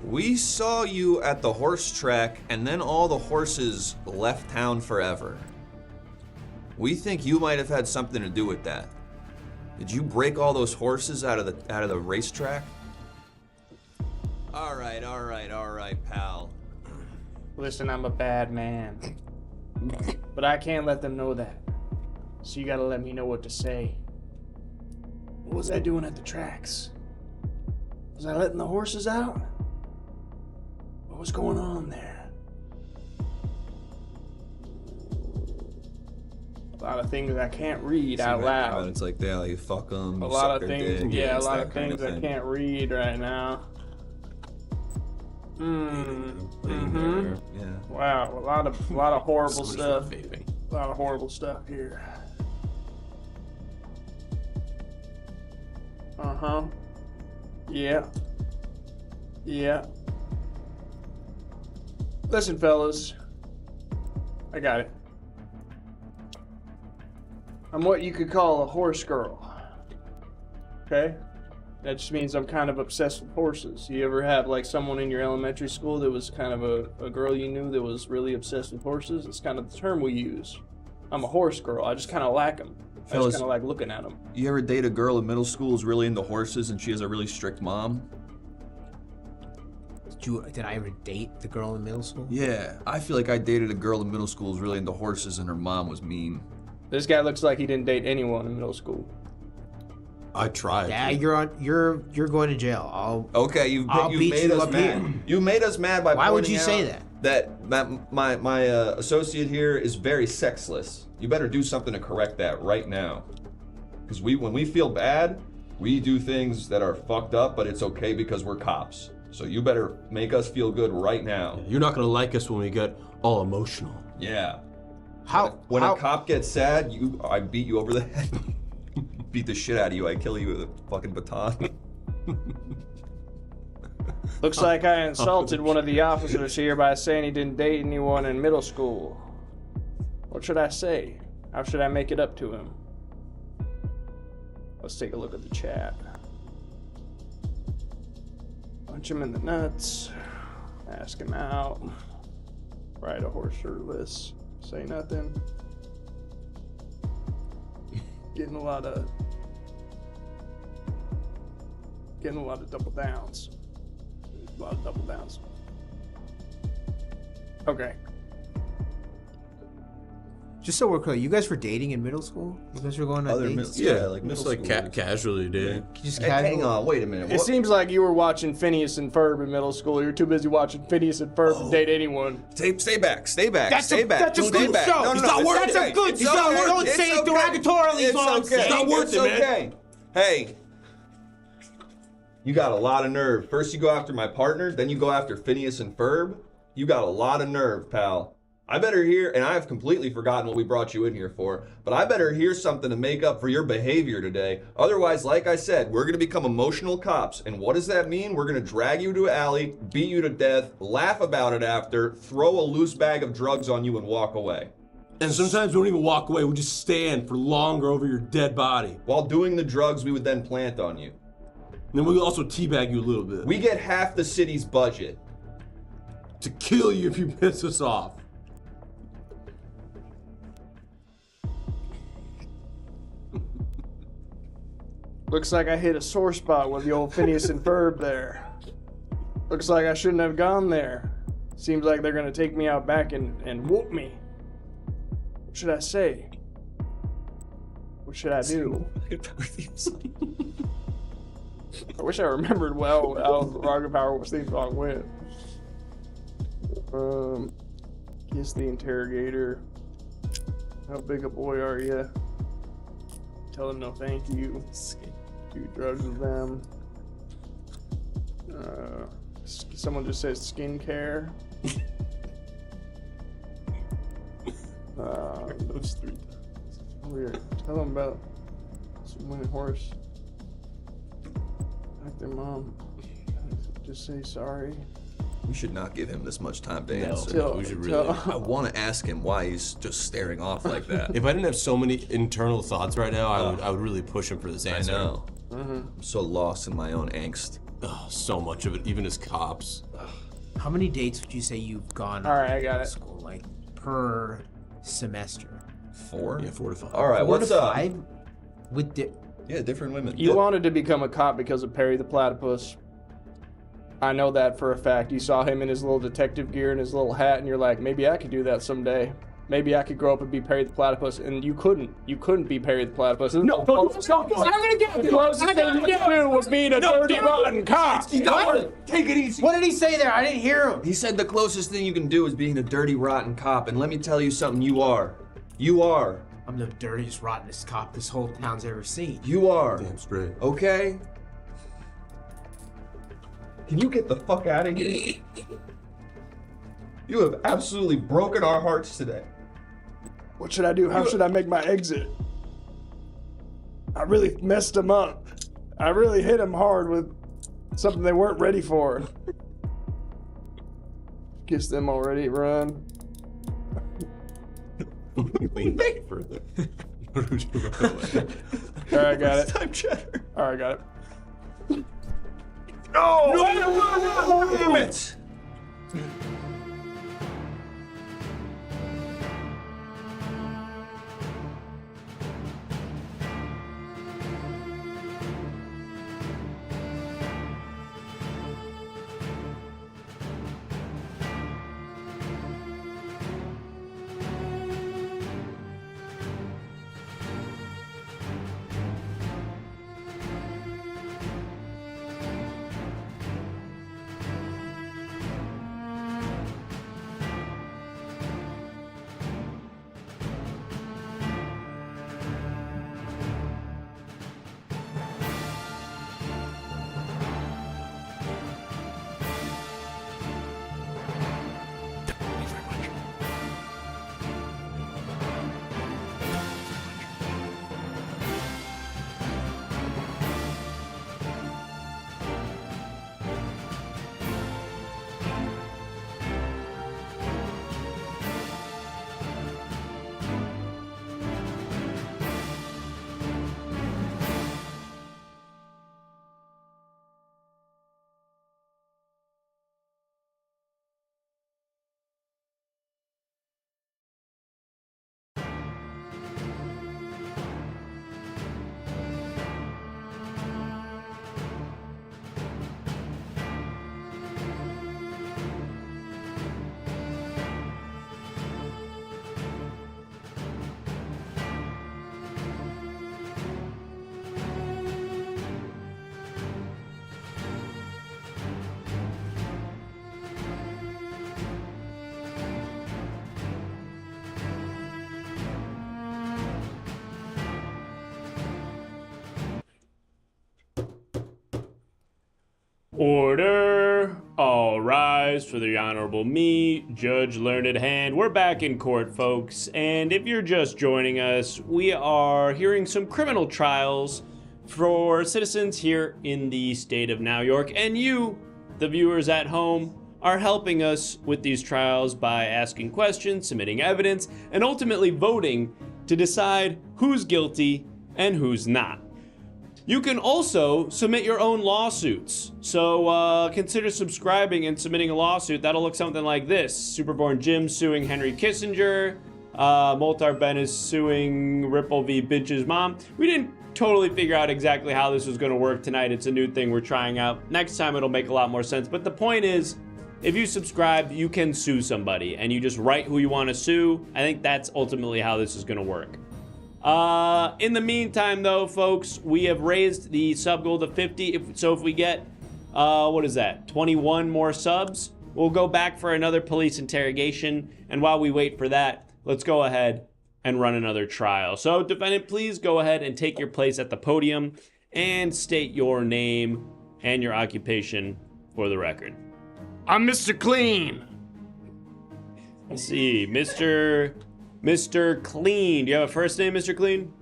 We saw you at the horse track, and then all the horses left town forever. We think you might have had something to do with that. Did you break all those horses out of the racetrack? All right, pal. Listen, I'm a bad man. But I can't let them know that. So you gotta let me know what to say. What was I doing at the tracks? Was I letting the horses out? What was going on there? A lot of things I can't read out loud. It's like, yeah, you fuck them. A lot of things, a lot of things I can't read right now. Yeah. Wow, a lot of horrible stuff. A lot of horrible stuff here. Yeah. Listen, fellas. I got it. I'm what you could call a horse girl. Okay? That just means I'm kind of obsessed with horses. You ever have like someone in your elementary school that was kind of a girl you knew that was really obsessed with horses? It's kind of the term we use. I'm a horse girl. I just kind of like them. I just kind of like looking at them. You ever date a girl in middle school who's really into horses and she has a really strict mom? Did I ever date the girl in middle school? Yeah, I feel like I dated a girl in middle school who's really into horses and her mom was mean. This guy looks like he didn't date anyone in middle school. I tried. Yeah, you're going to jail. Okay, you've beat made you us up mad. here. You made us mad by Why would pointing you say out that my associate here is very sexless. You better do something to correct that right now. Because when we feel bad, we do things that are fucked up, but it's okay because we're cops. So you better make us feel good right now. You're not gonna like us when we get all emotional. Yeah. When a cop gets sad, I beat you over the head. Beat the shit out of you. I kill you with a fucking baton. Looks like I insulted one of the officers here by saying he didn't date anyone in middle school. What should I say? How should I make it up to him? Let's take a look at the chat. Punch him in the nuts. Ask him out. Ride a horse shirtless. Say nothing. Getting a lot of double downs. A lot of double downs. Okay. Just so we're clear, you guys were dating in middle school? You guys were going on dates? Casually did. Just Hang on, wait a minute. It seems like you were watching Phineas and Ferb in middle school. You're too busy watching Phineas and Ferb to date anyone. Stay back. That's a good Stay show. No, It's not worth it. That's a good show. Don't say it derogatorily. It's okay. It's not worth it, man. Okay. Hey, you got a lot of nerve. First you go after my partner, then you go after Phineas and Ferb. You got a lot of nerve, pal. I better hear, and I have completely forgotten what we brought you in here for, but I better hear something to make up for your behavior today. Otherwise, like I said, we're gonna become emotional cops. And what does that mean? We're gonna drag you to an alley, beat you to death, laugh about it after, throw a loose bag of drugs on you and walk away. And sometimes we don't even walk away, we just stand for longer over your dead body. While doing the drugs, we would then plant on you. And then we'll also teabag you a little bit. We get half the city's budget. To kill you if you piss us off. Looks like I hit a sore spot with the old Phineas and Ferb there. Looks like I shouldn't have gone there. Seems like they're gonna take me out back and whoop me. What should I say? What should I do? I wish I remembered well how Rocket Power theme song went. Kiss the interrogator. How big a boy are you? Tell them no thank you. Do drugs with them. Someone just says skincare. Those three. Weird. Tell them about some winning horse. Like their mom. Just say sorry. We should not give him this much time to No, answer. we should really. I want to ask him why he's just staring off like that. If I didn't have so many internal thoughts right now, I would really push him for this answer. I know. I'm so lost in my own angst. So much of it, even as cops. How many dates would you say you've gone All right, I got it. school, like per semester? 4? Yeah, 4 to 5. All right, 4 what's to up? 5? With Yeah, different women. You wanted to become a cop because of Perry the Platypus. I know that for a fact. You saw him in his little detective gear and his little hat, and you're like, maybe I could do that someday. Maybe I could grow up and be Perry the Platypus, and you couldn't. You couldn't be Perry the Platypus. No, I'm gonna get you. The closest thing you could do was being a dirty, rotten cop. What? Take it easy. What did he say there? I didn't hear him. He said the closest thing you can do is being a dirty, rotten cop, and let me tell you something, you are. You are. I'm the dirtiest, rottenest cop this whole town's ever seen. You are. Damn straight. Okay? Can you get the fuck out of here? You have absolutely broken our hearts today. What should I do? How should I make my exit? I really messed them up. I really hit them hard with something they weren't ready for. Kiss them already, run. Lean back further. All right, got it. Time cheddar. All right, got it. No! Damn it! Order! All rise for the Honorable me, Judge Learned Hand. We're back in court, folks, and if you're just joining us, we are hearing some criminal trials for citizens here in the state of New York, and you, the viewers at home, are helping us with these trials by asking questions, submitting evidence, and ultimately voting to decide who's guilty and who's not. You can also submit your own lawsuits. So consider subscribing and submitting a lawsuit. That'll look something like this. Superborn Jim suing Henry Kissinger. Moltar Ben is suing Ripple v. Bitch's mom. We didn't totally figure out exactly how this was going to work tonight. It's a new thing we're trying out. Next time it'll make a lot more sense. But the point is, if you subscribe, you can sue somebody. And you just write who you want to sue. I think that's ultimately how this is going to work. In the meantime, though, folks, we have raised the sub goal to 50. So if we get, what is that, 21 more subs, we'll go back for another police interrogation. And while we wait for that, let's go ahead and run another trial. So, defendant, please go ahead and take your place at the podium and state your name and your occupation for the record. I'm Mr. Clean. Let's see, Mr. Clean. Do you have a first name, Mr. Clean?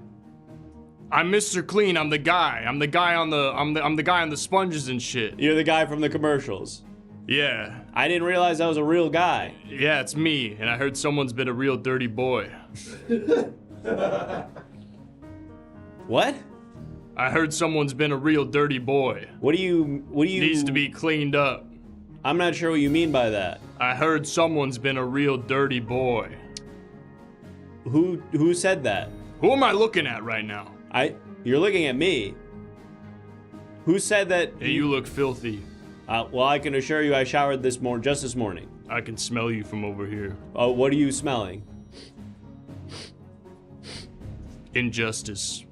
I'm Mr. Clean. I'm the guy. I'm the guy on the sponges and shit. You're the guy from the commercials. Yeah. I didn't realize I was a real guy. Yeah, it's me, and I heard someone's been a real dirty boy. What? I heard someone's been a real dirty boy. What do you Needs to be cleaned up. I'm not sure what you mean by that. I heard someone's been a real dirty boy. Who said that? Who am I looking at right now? You're looking at me. Who said that? Hey, you look filthy. Well, I can assure you I showered just this morning. I can smell you from over here. Oh, what are you smelling? Injustice.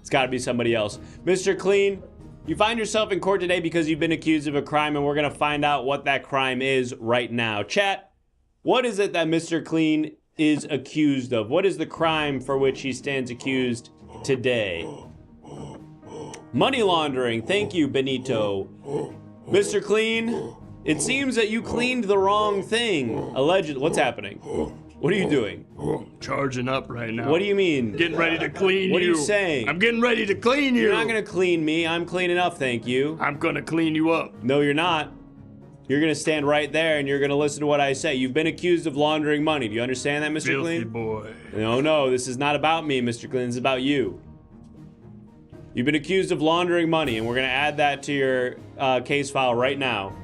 It's got to be somebody else. Mr. Clean, you find yourself in court today because you've been accused of a crime, and we're going to find out what that crime is right now. Chat, what is it that Mr. Clean is accused of? What is the crime for which he stands accused today? Money laundering. Thank you, Benito. Mr. Clean, it seems that you cleaned the wrong thing. Allegedly. What's happening? What are you doing? Charging up right now. What do you mean? Getting ready to clean you. What are you saying? I'm getting ready to clean you. You're not going to clean me. I'm clean enough, thank you. I'm going to clean you up. No, you're not. You're going to stand right there and you're going to listen to what I say. You've been accused of laundering money. Do you understand that, Mr. Filthy Clean? boy. No, this is not about me, Mr. Clean. This is about you. You've been accused of laundering money, and we're going to add that to your case file right now.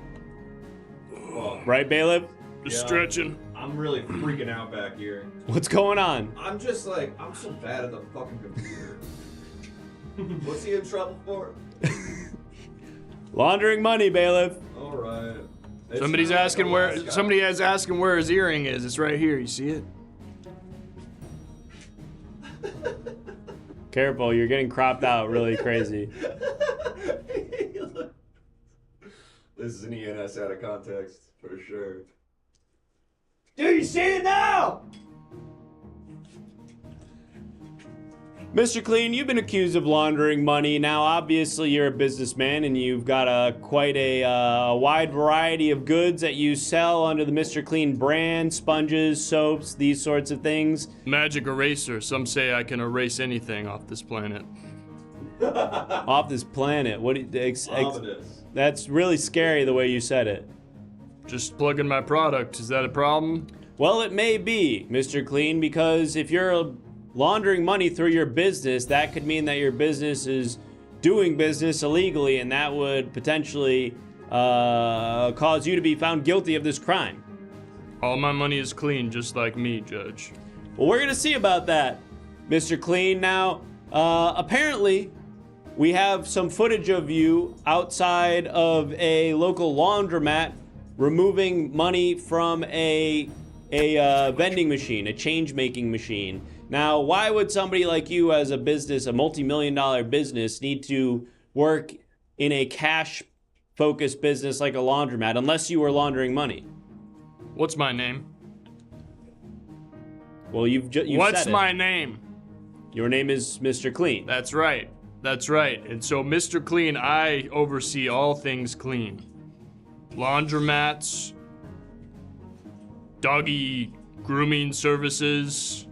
Right, bailiff? Just stretching. I'm really freaking out back here. What's going on? I'm just like, I'm so bad at the fucking computer. What's he in trouble for? Laundering money, bailiff. All right. Somebody is asking where his earring is. It's right here. You see it? Careful, you're getting cropped out really crazy. This is an ENS out of context, for sure. Do you see it now? Mr. Clean, you've been accused of laundering money. Now, obviously, you're a businessman and you've got quite a wide variety of goods that you sell under the Mr. Clean brand, sponges, soaps, these sorts of things. Magic eraser. Some say I can erase anything off this planet. Off this planet? What? Ominous. That's really scary the way you said it. Just plugging my product. Is that a problem? Well, it may be, Mr. Clean, because if you're laundering money through your business, that could mean that your business is doing business illegally, and that would potentially cause you to be found guilty of this crime. All my money is clean, just like me, Judge. Well, we're gonna see about that, Mr. Clean. Now, apparently, we have some footage of you outside of a local laundromat removing money from a vending machine, a change-making machine. Now, why would somebody like you as a business, a multi-million-dollar business, need to work in a cash-focused business like a laundromat unless you were laundering money? What's my name? Well, you've said it. What's my name? Your name is Mr. Clean. That's right. That's right. And so, Mr. Clean, I oversee all things clean. Laundromats, doggy grooming services,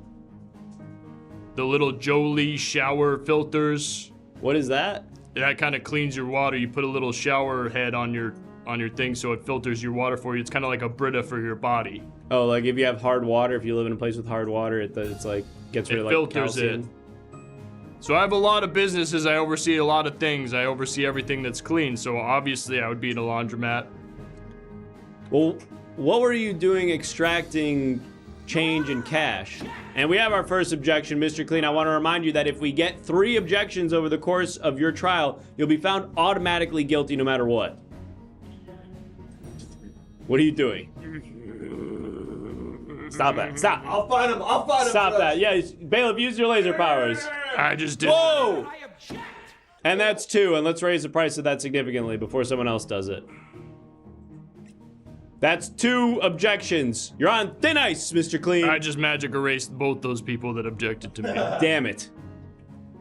the little Jolie shower filters. What is that? That kind of cleans your water. You put a little shower head on your thing so it filters your water for you. It's kind of like a Brita for your body. Oh, like if you have hard water, if you live in a place with hard water, it's like gets rid of like filters calcium. it. So I have a lot of businesses. I oversee a lot of things. I oversee everything that's clean. So obviously I would be in a laundromat. Well, what were you doing extracting change and cash? And we have our first objection, Mr. Clean. I want to remind you that if we get 3 objections over the course of your trial, you'll be found automatically guilty no matter what. What are you doing? Stop that. Stop. I'll find him. Stop that. Yeah, bailiff, use your laser powers. I just did. Whoa! And that's 2, and let's raise the price of that significantly before someone else does it. That's 2 objections. You're on thin ice, Mr. Clean. I just magic erased both those people that objected to me. Damn it.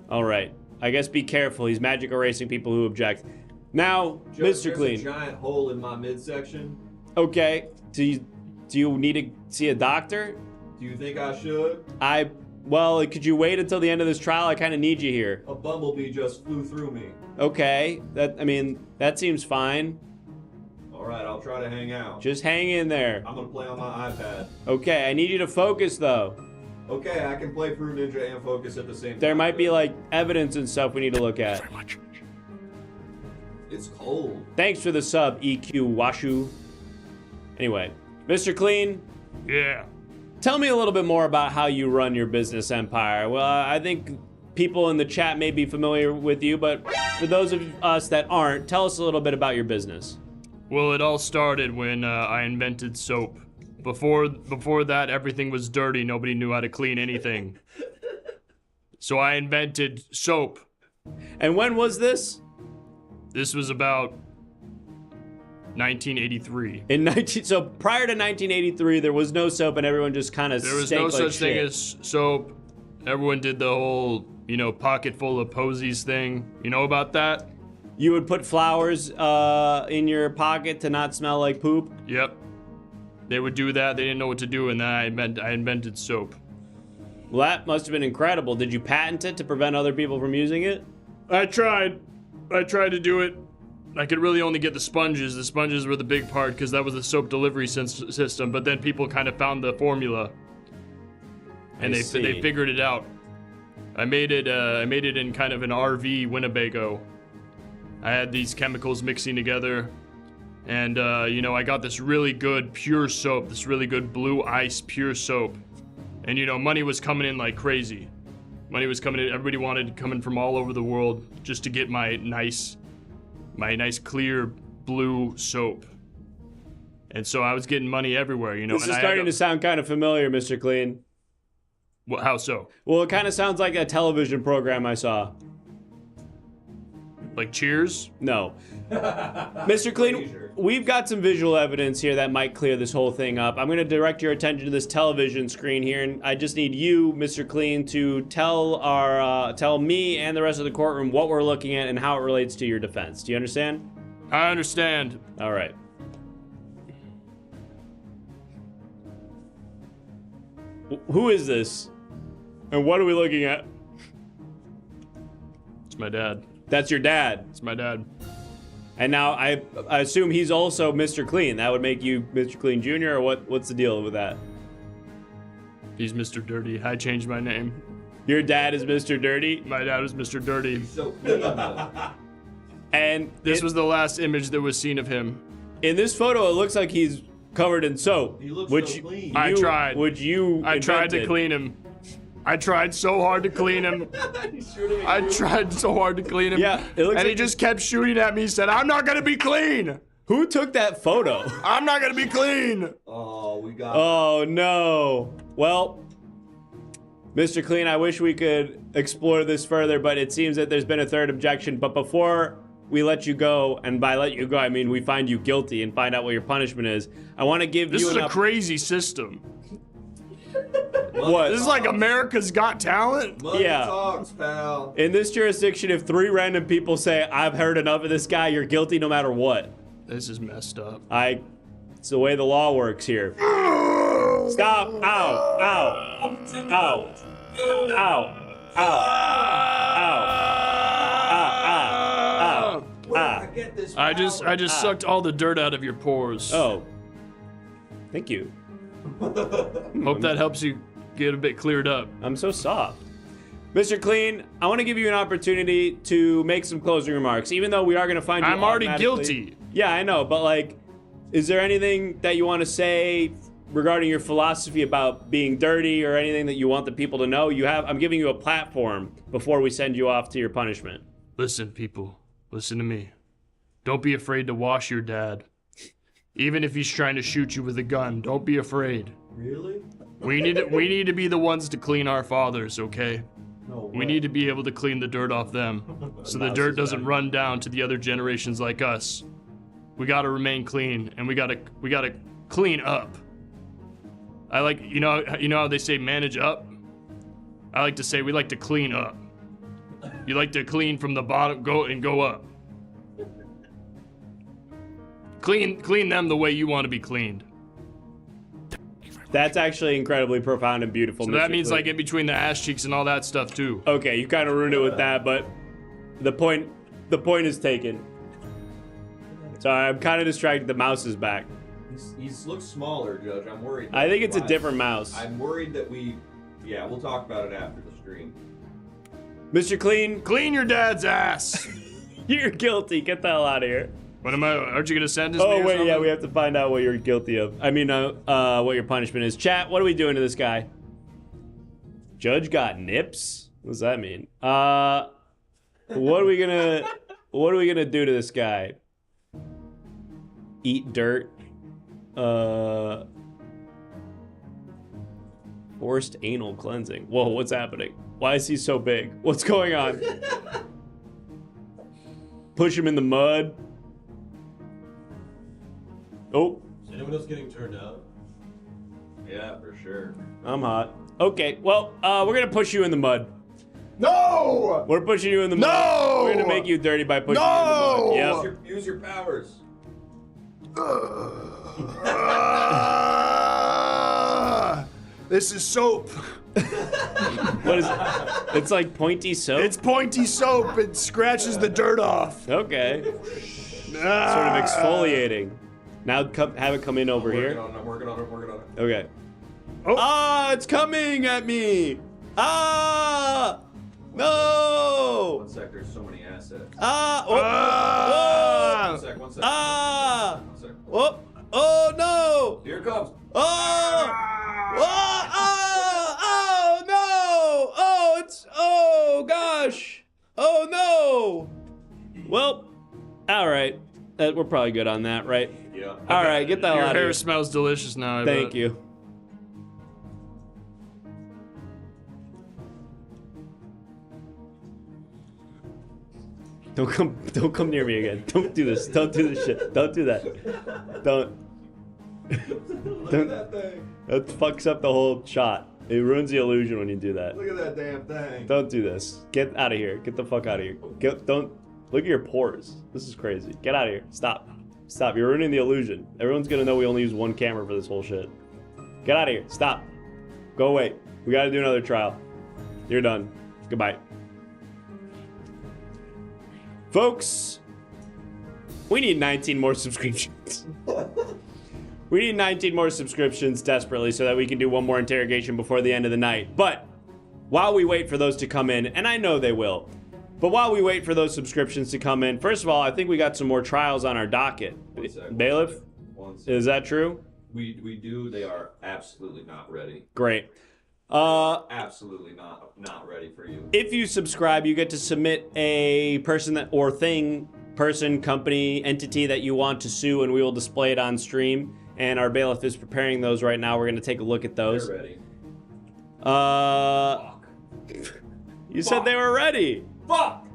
All right. I guess be careful. He's magic erasing people who object. Now, Mr. Clean. There's a giant hole in my midsection. Okay. Do you need to see a doctor? Do you think I should? Well, could you wait until the end of this trial? I kind of need you here. A bumblebee just flew through me. Okay. That seems fine. All right, I'll try to hang out. Just hang in there. I'm gonna play on my iPad. Okay, I need you to focus though. Okay, I can play Fruit Ninja and focus at the same time. There might be like evidence and stuff we need to look at. It's cold. Thanks for the sub, EQ Washu. Anyway, Mr. Clean. Yeah. Tell me a little bit more about how you run your business empire. Well, I think people in the chat may be familiar with you, but for those of us that aren't, tell us a little bit about your business. Well, it all started when I invented soap. Before that, everything was dirty. Nobody knew how to clean anything. So I invented soap. And when was this? This was about 1983. So prior to 1983, there was no soap, and everyone just kind of There was no such thing as soap. Everyone did the whole, pocket full of posies thing. You know about that? You would put flowers in your pocket to not smell like poop? Yep. They would do that. They didn't know what to do, and then I invented soap. Well, that must have been incredible. Did you patent it to prevent other people from using it? I tried to do it. I could really only get the sponges. The sponges were the big part because that was the soap delivery system. But then people kind of found the formula, and they figured it out. I made it in kind of an RV Winnebago. I had these chemicals mixing together, and I got this really good pure soap, this really good blue ice pure soap, and money was coming in like crazy. Money was coming in. Everybody wanted to come in from all over the world just to get my nice clear blue soap. And so I was getting money everywhere, This is starting to sound kind of familiar, Mr. Clean. How so? Well, it kind of sounds like a television program I saw. Like Cheers? No. Mr. Clean, we've got some visual evidence here that might clear this whole thing up. I'm going to direct your attention to this television screen here, and I just need you, Mr. Clean, to tell me and the rest of the courtroom what we're looking at and how it relates to your defense. Do you understand? I understand. All right. Who is this? And what are we looking at? It's my dad. That's your dad? It's my dad. And now I assume he's also Mr. Clean. That would make you Mr. Clean Jr., or what's the deal with that? He's Mr. Dirty. I changed my name. Your dad is Mr. Dirty? My dad was Mr. Dirty. He's so clean, though. And this was the last image that was seen of him. In this photo, it looks like he's covered in soap. He looks which so clean. I tried. I tried to clean him. I tried so hard to clean him. I tried so hard to clean him. Yeah, it looks and like he just kept shooting at me. He said, "I'm not gonna be clean." Who took that photo? I'm not gonna be clean. Oh, we got. Oh no. Well, Mr. Clean, I wish we could explore this further, but it seems that there's been a third objection. But before we let you go, and by let you go, I mean we find you guilty and find out what your punishment is, I want to give This you is a crazy system. What? This is like America's Got Talent? Money Yeah. talks, pal. In this jurisdiction, if 3 random people say, I've heard enough of this guy, you're guilty no matter what. This is messed up. It's the way the law works here. Stop. Ow. Ow. Ow. Ow. I just sucked all the dirt out of your pores. Oh. Thank you. Hope that helps you get a bit cleared up. I'm so soft. Mr. Clean, I want to give you an opportunity to make some closing remarks, even though we are going to find you I'm already automatically- guilty. Yeah, I know, but like, is there anything that you want to say regarding your philosophy about being dirty or anything that you want the people to know? I'm giving you a platform before we send you off to your punishment. Listen, people. Listen to me. Don't be afraid to wash your dad. Even if he's trying to shoot you with a gun, don't be afraid. Really? We need to be the ones to clean our fathers, okay? No way. We need to be able to clean the dirt off them, so the dirt doesn't run down to the other generations like us. We gotta remain clean, and we gotta clean up. I like, you know how they say manage up? I like to say we like to clean up. You like to clean from the bottom, go up. Clean them the way you want to be cleaned. That's actually incredibly profound and beautiful. So Mr. that means Clean. like in between the ass cheeks and all that stuff too. Okay, you kind of ruined it with that, but the point is taken. Sorry, I'm kind of distracted. The mouse is back. He's looks smaller, Judge. I'm worried. I think it's a different mouse. I'm worried that yeah, we'll talk about it after the stream. Mr. Clean, clean your dad's ass. You're guilty. Get the hell out of here. What am I? Aren't you gonna send us? Oh wait, yeah, we have to find out what you're guilty of. I mean, what your punishment is. Chat, what are we doing to this guy? Judge got nips? What does that mean? What are we gonna do to this guy? Eat dirt? Forced anal cleansing. Whoa, what's happening? Why is he so big? What's going on? Push him in the mud. Oh. Is anyone else getting turned out? Yeah, for sure. I'm hot. Okay, well, we're gonna push you in the mud. No! We're pushing you in the mud. No! We're gonna make you dirty by pushing you in the mud. Yep. Use your powers. This is soap. What is it? It's like pointy soap? It's pointy soap. It scratches the dirt off. Okay. Sort of exfoliating. Now have it come in over here. I'm working on it. Okay. Oh. Ah, it's coming at me. Ah! No! One sec, there's so many assets. Ah! Oh! Oh! One sec. Ah! One sec. Oh! Oh no! Here it comes. Oh! Oh! Oh! Oh no! Oh, it's oh gosh! Oh no! Well, all right. We're probably good on that, right? Yeah. All right, get the hell Your out of hair here. smells delicious now. I Thank bet. you. Don't come near me again. Don't do this. Don't do this shit. Don't do that. Don't. Look at that thing. That fucks up the whole shot. It ruins the illusion when you do that. Look at that damn thing. Don't do this. Get out of here. Get the fuck out of here. Don't look at your pores. This is crazy. Get out of here. Stop. Stop. You're ruining the illusion. Everyone's gonna know we only use one camera for this whole shit. Get out of here. Stop. Go away. We gotta do another trial. You're done. Goodbye. Folks, we need 19 more subscriptions. We need 19 more subscriptions desperately so that we can do one more interrogation before the end of the night. But while we wait for those to come in, and I know they will, but while we wait for those subscriptions to come in, first of all, I think we got some more trials on our docket. Bailiff, is that true? We do. They are absolutely not ready. Great. Absolutely not ready for you. If you subscribe, you get to submit a person person, company, entity that you want to sue, and we will display it on stream. And our bailiff is preparing those right now. We're going to take a look at those. They're ready. Fuck. You said they were ready. Fuck!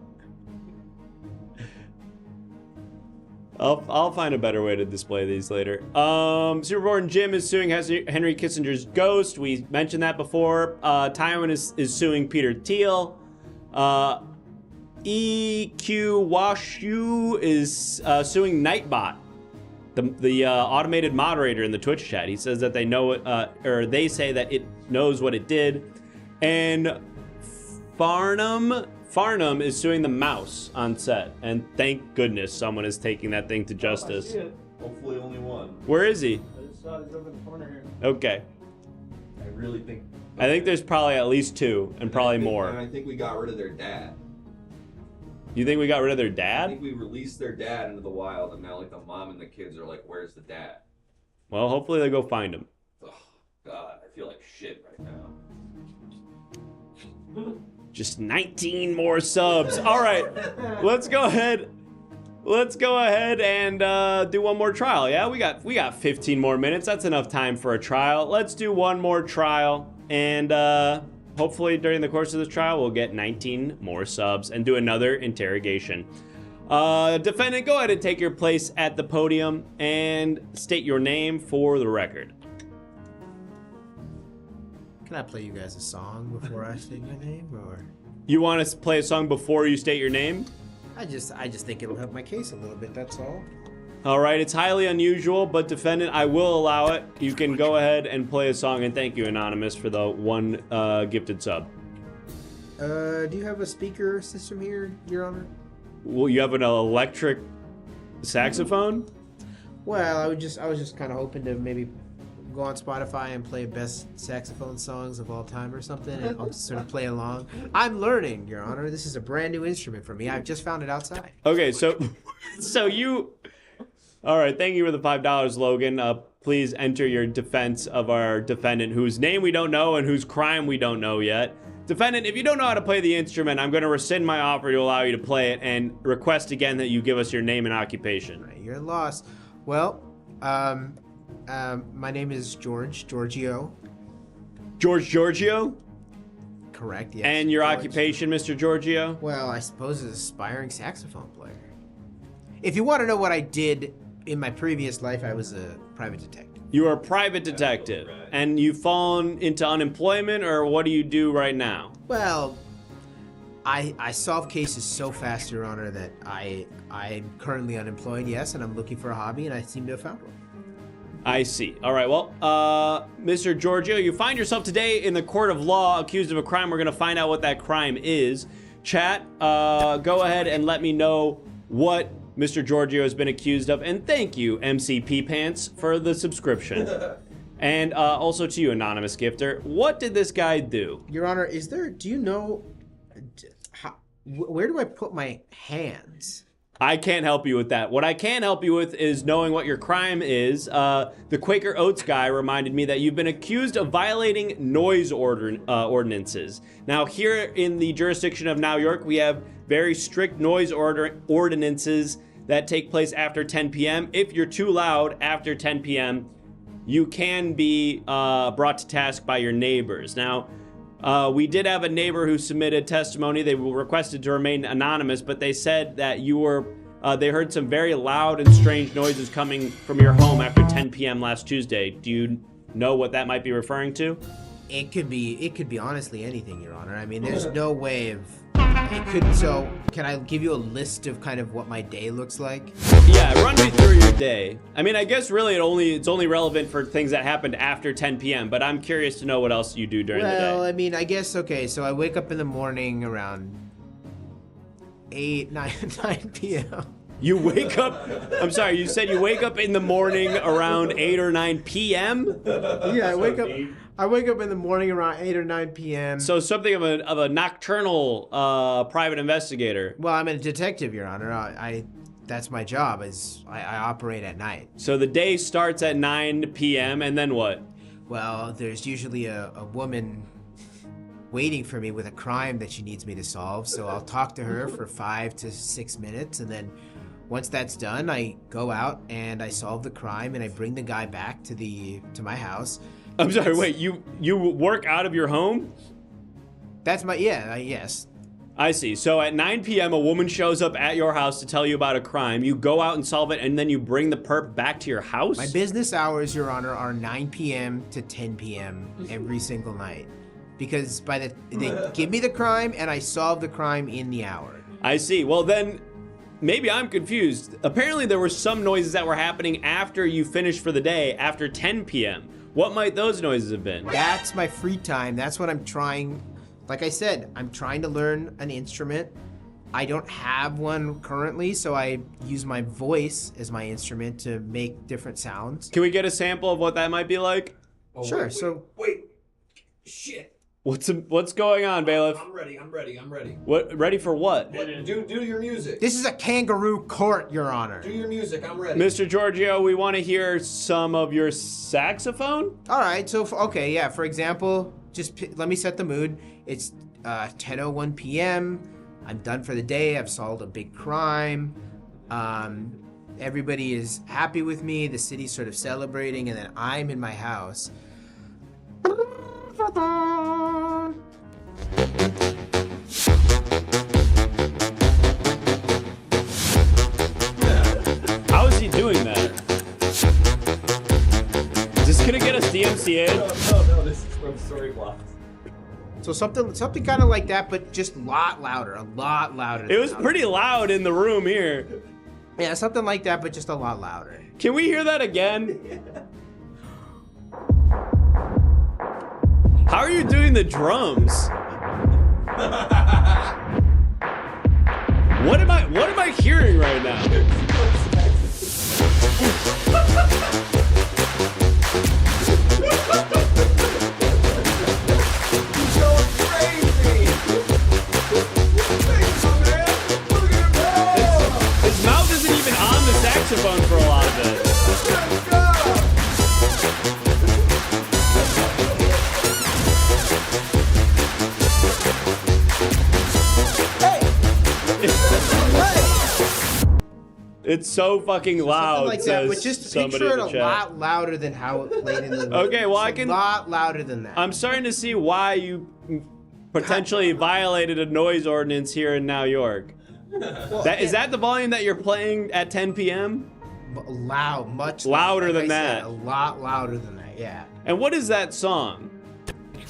I'll find a better way to display these later. Superborn Jim is suing Henry Kissinger's ghost. We mentioned that before. Tywin is suing Peter Thiel. EQ Washu is suing Nightbot, the automated moderator in the Twitch chat. He says that they know it, or they say that it knows what it did. And Farnham is suing the mouse on set, and thank goodness someone is taking that thing to justice. Hopefully only one. Where is he? I just saw he's over in the corner here. Okay. I really think... I think there's probably at least two, and probably more. And I think we got rid of their dad. You think we got rid of their I dad? think we released their dad into the wild, and now like the mom and the kids are like, where's the dad? Well, hopefully they go find him. Oh, God, I feel like shit right now. Just 19 more subs. All right, let's go ahead. Let's go ahead and do one more trial. Yeah, we got 15 more minutes. That's enough time for a trial. Let's do one more trial, and hopefully during the course of this trial, we'll get 19 more subs and do another interrogation. Defendant, go ahead and take your place at the podium and state your name for the record. Can I play you guys a song before I state my name, or? You want us to play a song before you state your name? I just think it'll help my case a little bit, that's all. All right, it's highly unusual, but defendant, I will allow it. You can go ahead and play a song, and thank you, Anonymous, for the one gifted sub. Do you have a speaker system here, Your Honor? Well, you have an electric saxophone? Well, I was just kind of hoping to maybe go on Spotify and play best saxophone songs of all time or something, and I'll just sort of play along. I'm learning, Your Honor. This is a brand new instrument for me. I've just found it outside. Okay, so you... All right, thank you for the $5, Logan. Please enter your defense of our defendant, whose name we don't know and whose crime we don't know yet. Defendant, if you don't know how to play the instrument, I'm going to rescind my offer to allow you to play it and request again that you give us your name and occupation. Right, you're lost. Well, my name is Giorgio. George Giorgio? Correct, yes. And your occupation, Mr. Giorgio? Well, I suppose as an aspiring saxophone player. If you want to know what I did in my previous life, I was a private detective. You are a private detective, and you've fallen into unemployment, or what do you do right now? Well, I solve cases so fast, Your Honor, that I'm currently unemployed, yes, and I'm looking for a hobby, and I seem to have found one. I see. All right, well, Mr. Giorgio, you find yourself today in the court of law accused of a crime. We're going to find out what that crime is. Chat, go ahead and let me know what Mr. Giorgio has been accused of, and thank you, MCP Pants, for the subscription. And also to you, Anonymous Gifter, what did this guy do? Your Honor, do you know, where do I put my hands? I can't help you with that. What I can help you with is knowing what your crime is. The Quaker Oats guy reminded me that you've been accused of violating noise ordinances. Now, here in the jurisdiction of New York, we have very strict noise ordinances that take place after 10 p.m. If you're too loud after 10 p.m., you can be brought to task by your neighbors. Now, we did have a neighbor who submitted testimony. They were requested to remain anonymous, but they said that you were, they heard some very loud and strange noises coming from your home after 10 p.m. last Tuesday. Do you know what that might be referring to? It could be honestly anything, Your Honor. I mean, there's no way of, so can I give you a list of kind of what my day looks like? Yeah, run me through your day. I mean, I guess really it's only relevant for things that happened after 10 p.m., but I'm curious to know what else you do during the day. Well, I mean, I guess, okay, so I wake up in the morning around 9 p.m. You wake up, I'm sorry, you said you wake up in the morning around 8 or 9 p.m.? Yeah, I wake up in the morning around 8 or 9 p.m. So something of a nocturnal private investigator. Well, I'm a detective, Your Honor. That's my job, I operate at night. So the day starts at 9 p.m. and then what? Well, there's usually a woman waiting for me with a crime that she needs me to solve, so I'll talk to her for 5 to 6 minutes, and then once that's done, I go out and I solve the crime and I bring the guy back to my house. I'm sorry, wait, you work out of your home? That's my, yes. I see. So at 9 p.m., a woman shows up at your house to tell you about a crime. You go out and solve it, and then you bring the perp back to your house? My business hours, Your Honor, are 9 p.m. to 10 p.m. every single night. Because they give me the crime, and I solve the crime in the hour. I see. Well, then, maybe I'm confused. Apparently, there were some noises that were happening after you finished for the day, after 10 p.m. What might those noises have been? That's my free time. That's what I'm trying. Like I said, I'm trying to learn an instrument. I don't have one currently, so I use my voice as my instrument to make different sounds. Can we get a sample of what that might be like? Oh, sure. Wait. Shit. What's going on, bailiff? I'm ready. What? Ready for what? Do your music. This is a kangaroo court, Your Honor. Do your music. I'm ready. Mr. Giorgio, we want to hear some of your saxophone. All right. So, okay, yeah. For example, let me set the mood. It's 10:01 p.m. I'm done for the day. I've solved a big crime. Everybody is happy with me. The city's sort of celebrating, and then I'm in my house. How is he doing that? Is this gonna get us DMCA? No, this is from Storyblocks. So something kind of like that, but just a lot louder. It was pretty loud in the room here. Yeah, something like that, but just a lot louder. Can we hear that again? How are you doing the drums? What am I hearing right now? His mouth isn't even on the saxophone for a lot of it. It's so fucking loud. Something like that, but just somebody picture it in a the chat. lot louder than how it played in the room. Okay, well, I can. A lot louder than that. I'm starting to see why you potentially violated a noise ordinance here in New York. Is that the volume that you're playing at 10 p.m.? Loud, much louder than said, that. a lot louder than that. Yeah. And what is that song?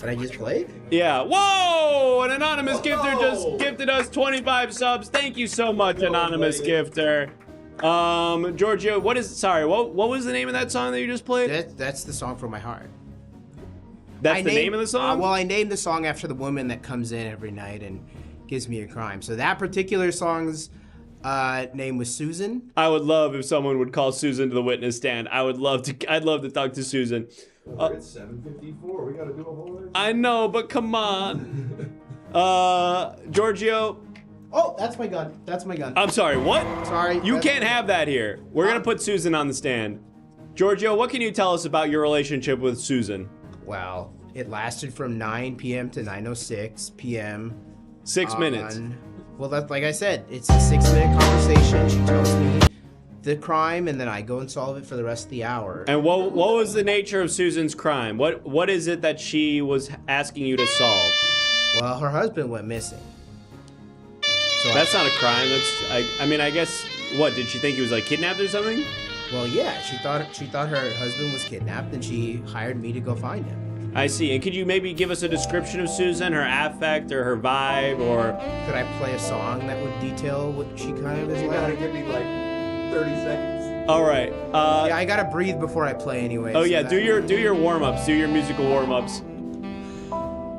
That I just played? Yeah. Whoa! An anonymous gifter just gifted us 25 subs. Thank you so much, anonymous gifter. Giorgio, what was the name of that song that you just played? That's the song from my heart. That's the name of the song? Well, I named the song after the woman that comes in every night and gives me a crime. So that particular song's name was Susan. I would love if someone would call Susan to the witness stand. I'd love to talk to Susan. It's 7:54. We gotta do a whole. I know, but come on. Giorgio. Oh, that's my gun. That's my gun. I'm sorry, what? Sorry. You can't have that here. We're gonna put Susan on the stand. Giorgio, what can you tell us about your relationship with Susan? Well, it lasted from 9 p.m. to 9:06 p.m. 6 minutes. Well, that's like I said, it's a 6-minute conversation. She tells me the crime, and then I go and solve it for the rest of the hour. And what was the nature of Susan's crime? What is it that she was asking you to solve? Well, her husband went missing. So that's not a crime. I guess, what, did she think he was like kidnapped or something? Well, yeah, she thought her husband was kidnapped, and she hired me to go find him. I see. And could you maybe give us a description of Susan, her affect or her vibe, or could I play a song that would detail what she kind of is like? You gotta give me like 30 seconds. All right. Yeah, I gotta breathe before I play anyway. Oh yeah, do your warm-ups, do your musical warm-ups.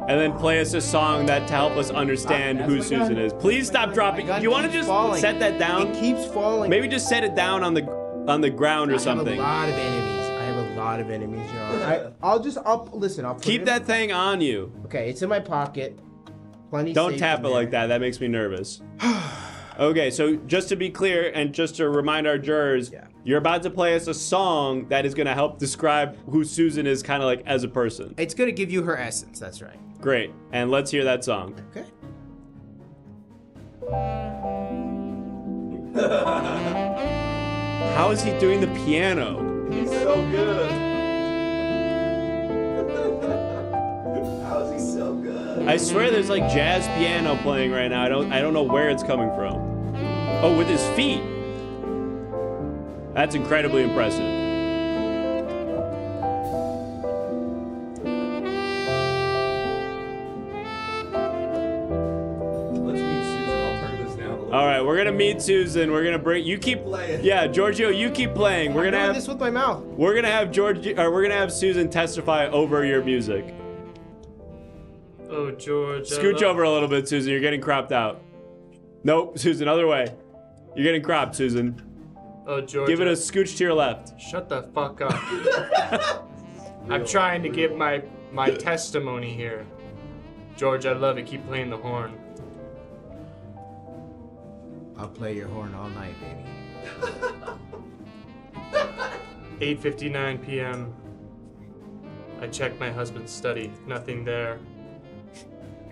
And then play us a song to help us understand who Susan is. Please stop dropping. Do you want to just set that down? It keeps falling. Maybe just set it down on the ground or something. I have a lot of enemies, John. I'll keep that thing on you. Okay, it's in my pocket. Plenty. Don't tap it like that. That makes me nervous. Okay, so just to be clear and just to remind our jurors, you're about to play us a song that is going to help describe who Susan is kind of like as a person. It's going to give you her essence, that's right. Great, and let's hear that song. Okay. How is he doing the piano? He's so good. How is he so good? I swear there's like jazz piano playing right now. I don't know where it's coming from. Oh, with his feet. That's incredibly impressive. All right, we're gonna meet Susan. We're gonna bring you keep playing. Yeah, Giorgio, you keep playing. We're gonna have this with my mouth. We're gonna have we're gonna have Susan testify over your music. Oh, George. Scooch over a little bit, Susan. You're getting cropped out. Nope, Susan, other way. You're getting cropped, Susan. Oh, George. Give it a scooch to your left. Shut the fuck up. I'm trying to give my testimony here. George, I love it. Keep playing the horn. I'll play your horn all night, baby. 8:59 p.m. I check my husband's study. Nothing there.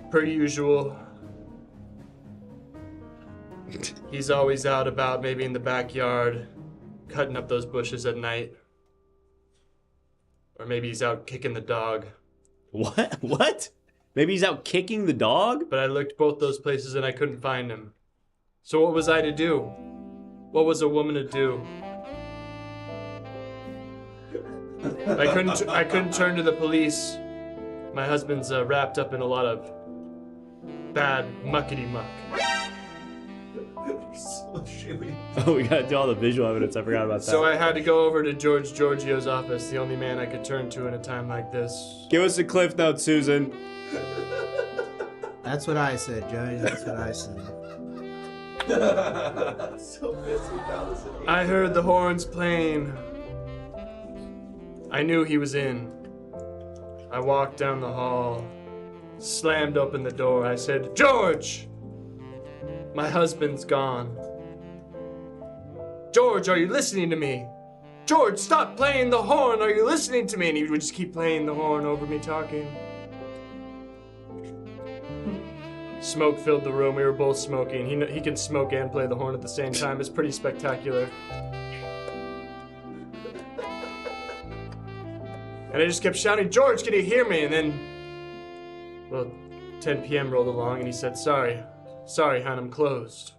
Per usual. He's always out about, maybe in the backyard, cutting up those bushes at night. Or maybe he's out kicking the dog. What? What? Maybe he's out kicking the dog? But I looked both those places and I couldn't find him. So what was I to do? What was a woman to do? I couldn't turn to the police. My husband's wrapped up in a lot of bad muckety muck. Oh, we gotta do all the visual evidence. I forgot about that. So I had to go over to George Giorgio's office, the only man I could turn to in a time like this. Give us a cliff note, Susan. That's what I said, Judge. That's what I said. So pissed without this. I heard the horns playing. I knew he was in. I walked down the hall, slammed open the door. I said, George! My husband's gone. George, are you listening to me? George, stop playing the horn. Are you listening to me? And he would just keep playing the horn over me talking. Smoke filled the room. We were both smoking. He can smoke and play the horn at the same time. It's pretty spectacular. And I just kept shouting, George, can you hear me? And then, well, 10 p.m. rolled along and he said, sorry, hon, I'm closed.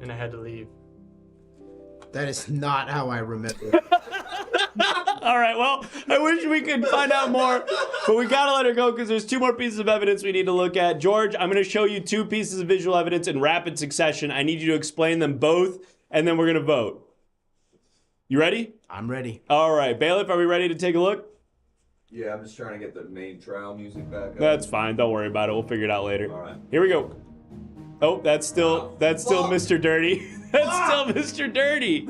And I had to leave. That is not how I remember. All right, well, I wish we could find out more, but we gotta let her go because there's 2 more pieces of evidence we need to look at. George, I'm gonna show you 2 pieces of visual evidence in rapid succession. I need you to explain them both, and then we're gonna vote. You ready? I'm ready. All right, Bailiff, are we ready to take a look? Yeah, I'm just trying to get the main trial music back up. That's fine. Don't worry about it. We'll figure it out later. All right. Here we go. Oh, that's still Mr. Dirty. That's still Mr. Dirty.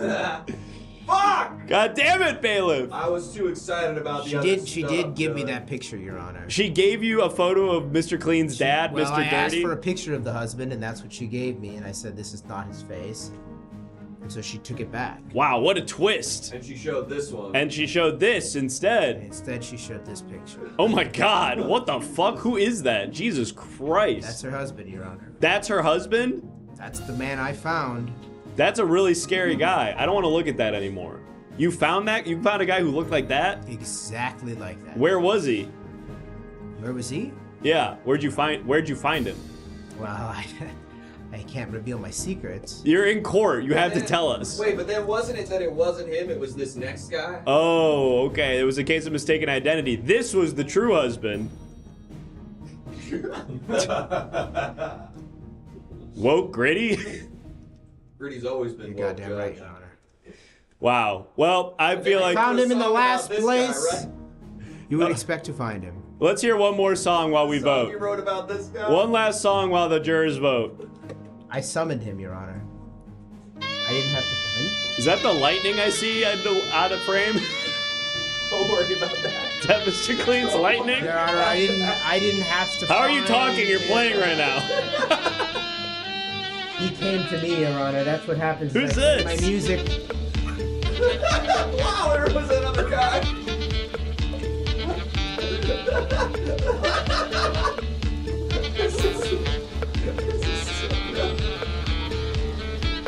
Fuck! God damn it, Bailiff. I was too excited about the She other did. stuff, She did give me Judge. that picture, Your Honor. She gave you a photo of Mr. Clean's dad, Well, Mr. I asked Dirty. for a picture of the husband, and that's what she gave me. And I said, "This is not his face." And so she took it back. Wow, what a twist. And she showed this one. And she showed this instead. Instead, she showed this picture. Oh my God, what the fuck? Who is that? Jesus Christ. That's her husband, Your Honor. That's her husband? That's the man I found. That's a really scary guy. I don't want to look at that anymore. You found that? You found a guy who looked like that? Exactly like that. Where was he? Where was he? Yeah, where'd you find him? Well, I can't reveal my secrets. You're in court. You have to tell us. Wait, but then wasn't it that it wasn't him, it was this next guy? Oh, okay. It was a case of mistaken identity. This was the true husband. Woke, gritty? Gritty's always been You're woke, goddamn Judge. right, Your Honor. Wow. Well, I feel like Found him in the Song last about this place. guy, right? You would expect to find him. let's hear one more song while we Song you vote. wrote about this guy? One last song while the jurors vote. I summoned him, Your Honor. I didn't have to find him. Is that the lightning I see out of frame? Don't worry about that. Is that Mr. Clean's lightning? Your Honor, I didn't have to. How are you find talking? You're playing right now. He came to me, Your Honor. That's what happens. Who's when I this? play My music. Wow, there was another guy.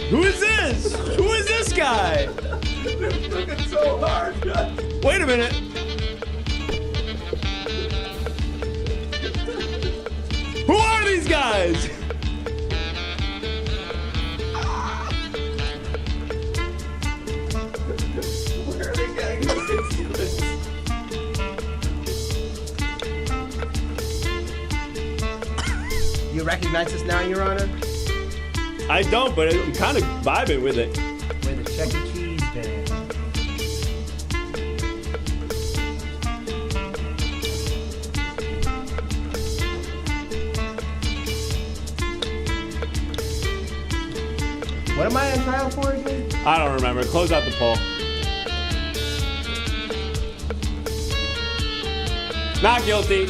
Who is this? Who is this guy? They're looking so hard. Wait a minute. are these guys? Where are they getting this? You recognize us now, Your Honor? I don't, but I'm kind of vibing with it. We're the Chuck E. Cheese band. What am I on trial for again? I don't remember. Close out the poll. Not guilty.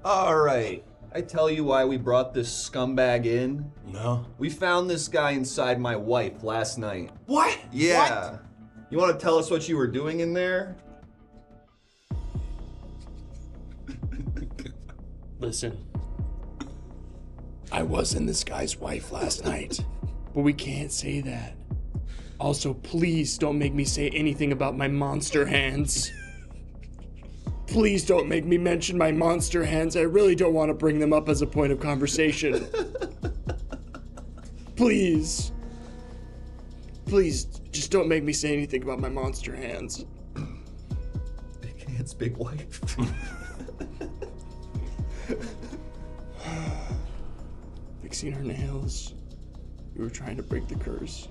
All right. I tell you why we brought this scumbag in? No. We found this guy inside my wife last night. What? Yeah. What? You want to tell us what you were doing in there? Listen. I was in this guy's wife last night. But we can't say that. Also, please don't make me say anything about my monster hands. Please don't make me mention my monster hands. I really don't want to bring them up as a point of conversation. Please. Please, just don't make me say anything about my monster hands. Big hands, big wife. Fixing her nails. We were trying to break the curse.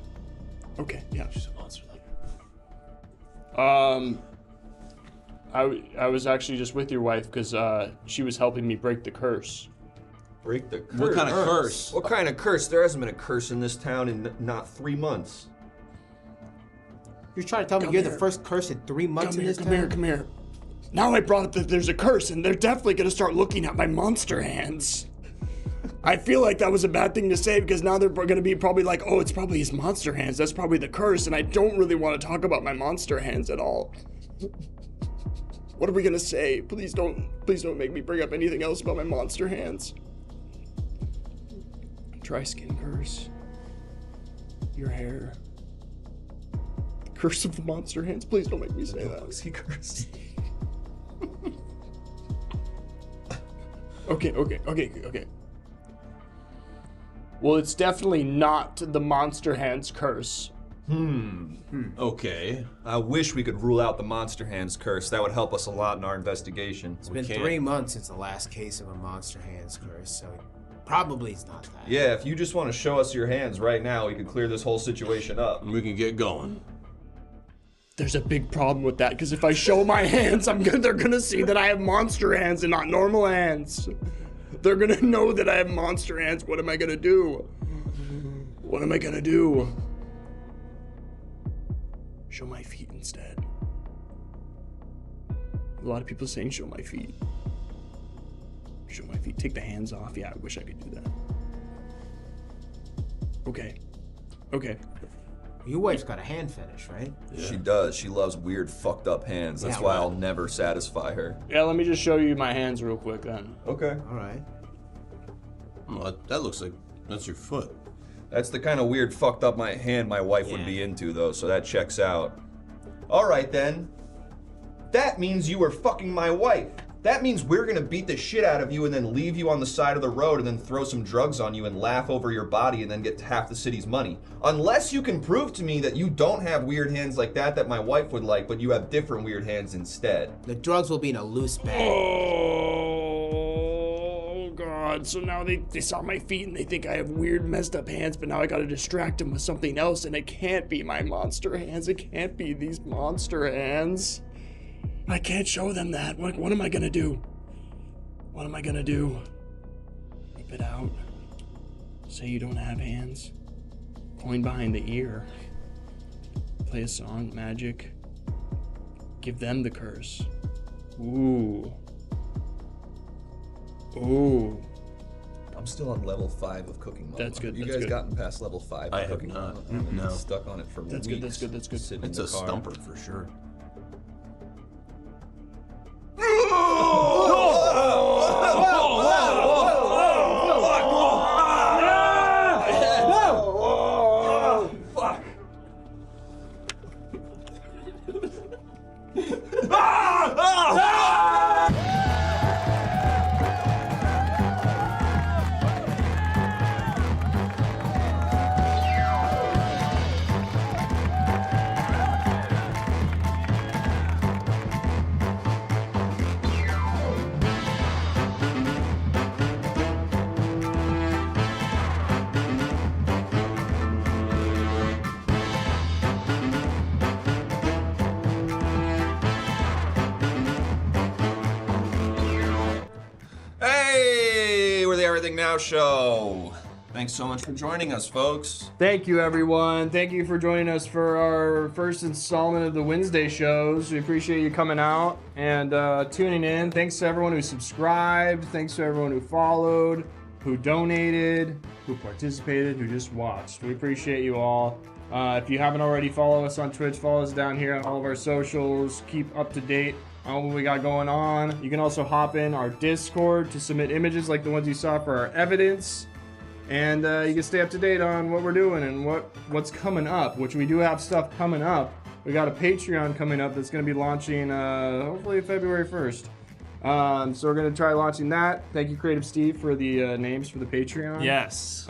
Okay, yeah. She's a monster. I was actually just with your wife because she was helping me break the curse. Break the curse? What kind of curse? What kind of curse? There hasn't been a curse in this town in not 3 months. You're trying to tell me you're the first curse in 3 months in this town? Come here. Now I brought up that there's a curse, and they're definitely gonna start looking at my monster hands. I feel like that was a bad thing to say because now they're gonna be probably like, oh, it's probably his monster hands. That's probably the curse, and I don't really want to talk about my monster hands at all. What are we gonna say? Please don't make me bring up anything else about my monster hands. Dry skin curse. Your hair. The curse of the monster hands. Please don't make me say that. He cursed. Okay. Well, it's definitely not the monster hands curse. Okay. I wish we could rule out the monster hands curse. That would help us a lot in our investigation. It's been 3 months since the last case of a monster hands curse, so Probably it's not that. Yeah, if you just want to show us your hands right now, we could clear this whole situation up. We can get going. There's a big problem with that, because if I show my hands, they're gonna see that I have monster hands and not normal hands. They're gonna know that I have monster hands. What am I gonna do? What am I gonna do? Show my feet instead. A lot of people saying show my feet. Show my feet. Take the hands off. Yeah, I wish I could do that. Okay. Okay. Your wife's got a hand fetish, right? Yeah. She does. She loves weird, fucked up hands. That's why I'll never satisfy her. Yeah, let me just show you my hands real quick then. Okay. All right. Well, that looks like that's your foot. That's the kind of weird, fucked up hand my wife would be into, though, so that checks out. All right, then. That means you were fucking my wife. That means we're gonna beat the shit out of you and then leave you on the side of the road and then throw some drugs on you and laugh over your body and then get half the city's money. Unless you can prove to me that you don't have weird hands like that my wife would like, but you have different weird hands instead. The drugs will be in a loose bag. Oh, God. So now they saw my feet and they think I have weird, messed up hands, but now I gotta distract them with something else, and it can't be my monster hands. It can't be these monster hands. I can't show them that. What am I gonna do? What am I gonna do? Whip it out. Say you don't have hands. Point behind the ear. Play a song, magic. Give them the curse. Ooh. Ooh. I'm still on level 5 of cooking mode. That's good. You that's guys good. gotten past level 5 of cooking not. mode? I've been No. stuck on it for That's weeks. good. That's good. That's good. Sitting It's in a the car. stumper for sure. Hey, we're the Everything Now Show. Thanks so much for joining us, folks. Thank you, everyone. Thank you for joining us for our first installment of the Wednesday shows. We appreciate you coming out and tuning in. Thanks to everyone who subscribed. Thanks to everyone who followed, who donated, who participated, who just watched. We appreciate you all. If you haven't already, follow us on Twitch. Follow us down here on all of our socials. Keep up to date on what we got going on. You can also hop in our Discord to submit images like the ones you saw for our evidence. And you can stay up to date on what we're doing and what's coming up, which we do have stuff coming up. We got a Patreon coming up that's going to be launching hopefully February 1st. So we're going to try launching that. Thank you, Creative Steve, for the names for the Patreon. Yes.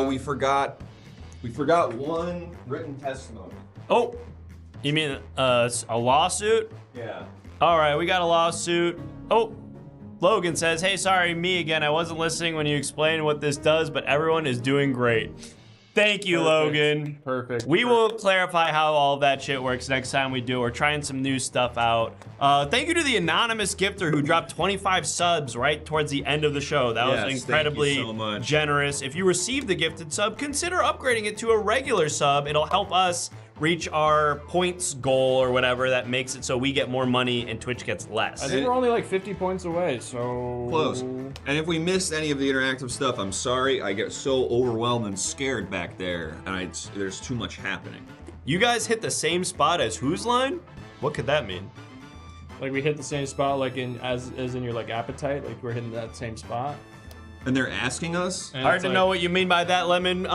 We forgot one written testimony. Oh, you mean a lawsuit? Yeah. All right, we got a lawsuit. Oh, Logan says, hey, sorry, me again. I wasn't listening when you explained what this does, but everyone is doing great. Thank you, Logan. Perfect. We will clarify how all of that shit works next time we do. We're trying some new stuff out. Thank you to the anonymous gifter who dropped 25 subs right towards the end of the show. That was incredibly thank you so much. generous. If you received the gifted sub, consider upgrading it to a regular sub. It'll help us reach our points goal or whatever that makes it so we get more money and Twitch gets less. I think we're only like 50 points away, so... Close. And if we missed any of the interactive stuff, I'm sorry. I get so overwhelmed and scared back there, and there's too much happening. You guys hit the same spot as Whose Line? What could that mean? Like we hit the same spot, like as in your like appetite, like we're hitting that same spot. And they're asking us? And Hard to know what you mean by that, Lemon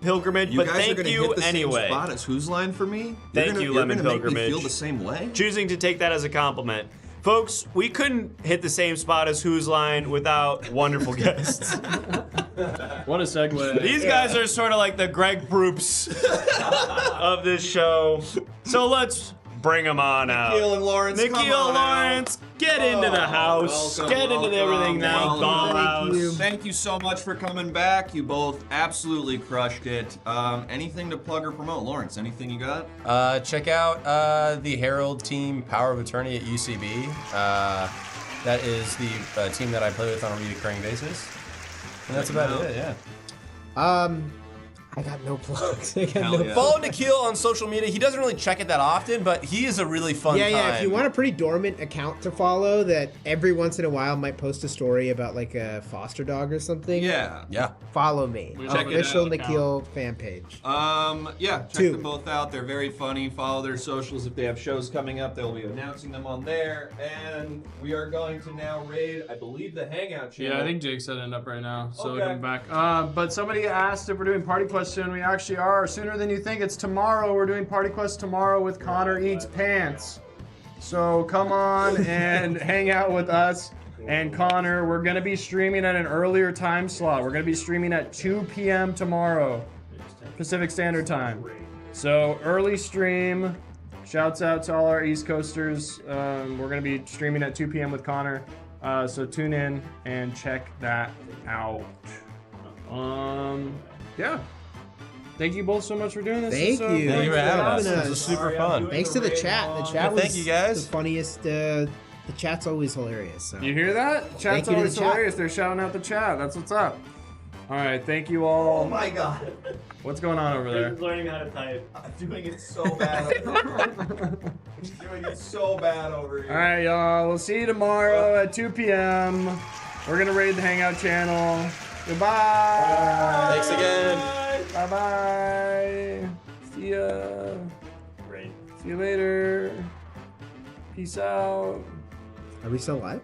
Pilgrimage, but thank you hit the anyway. Same spot as Whose Line for me? Thank you, Lemon You're gonna Pilgrimage. make me feel the same way? Choosing to take that as a compliment. Folks, we couldn't hit the same spot as Whose Line without wonderful guests. What a segue. These guys are sort of like the Greg Proops of this show. So let's Bring them on out. Nikhil and Lawrence, come Nikhil, on Lawrence, get into the house. Welcome, Get into the Everything Now dollhouse. Thank you so much for coming back. You both absolutely crushed it. Anything to plug or promote? Lawrence, anything you got? Check out the Herald team, Power of Attorney at UCB. That is the team that I play with on a recurring basis. And that's about it, yeah. I got no plugs. Follow Nikhil on social media. He doesn't really check it that often, but he is a really fun time. Yeah, if you want a pretty dormant account to follow that every once in a while might post a story about like a foster dog or something. Yeah. Follow me. Check it Official out. Nikhil fan page. Check them both out. They're very funny. Follow their socials. If they have shows coming up, they'll be announcing them on there. And we are going to now raid, I believe, the Hangout channel. Yeah, I think Jake's setting it up right now, so Okay. we'll come back. But somebody asked if we're doing Party Quest soon. We actually are. Sooner than you think. It's tomorrow. We're doing Party Quest tomorrow with Connor Eats Pants. So come on and hang out with us and Connor. We're going to be streaming at an earlier time slot. We're going to be streaming at 2 p.m. tomorrow, Pacific Standard Time. So early stream. Shouts out to all our East Coasters. We're going to be streaming at 2 p.m. with Connor. So tune in and check that out. Yeah. Thank you both so much for doing this. Thank you. Thank you for having us. us. This was super fun. Thanks to the chat. The chat was thank you guys. the funniest. The chat's always hilarious. So. You hear that? Thank Chat's you to always the chat. hilarious. They're shouting out the chat. That's what's up. All right. Thank you all. Oh my god. What's going on over there? Learning how to type. I'm doing it so bad doing it so bad over here. All right, y'all. We'll see you tomorrow at 2 p.m. We're going to raid the Hangout channel. Goodbye. Thanks again. Bye-bye. See ya. Great. See you later. Peace out. Are we still live?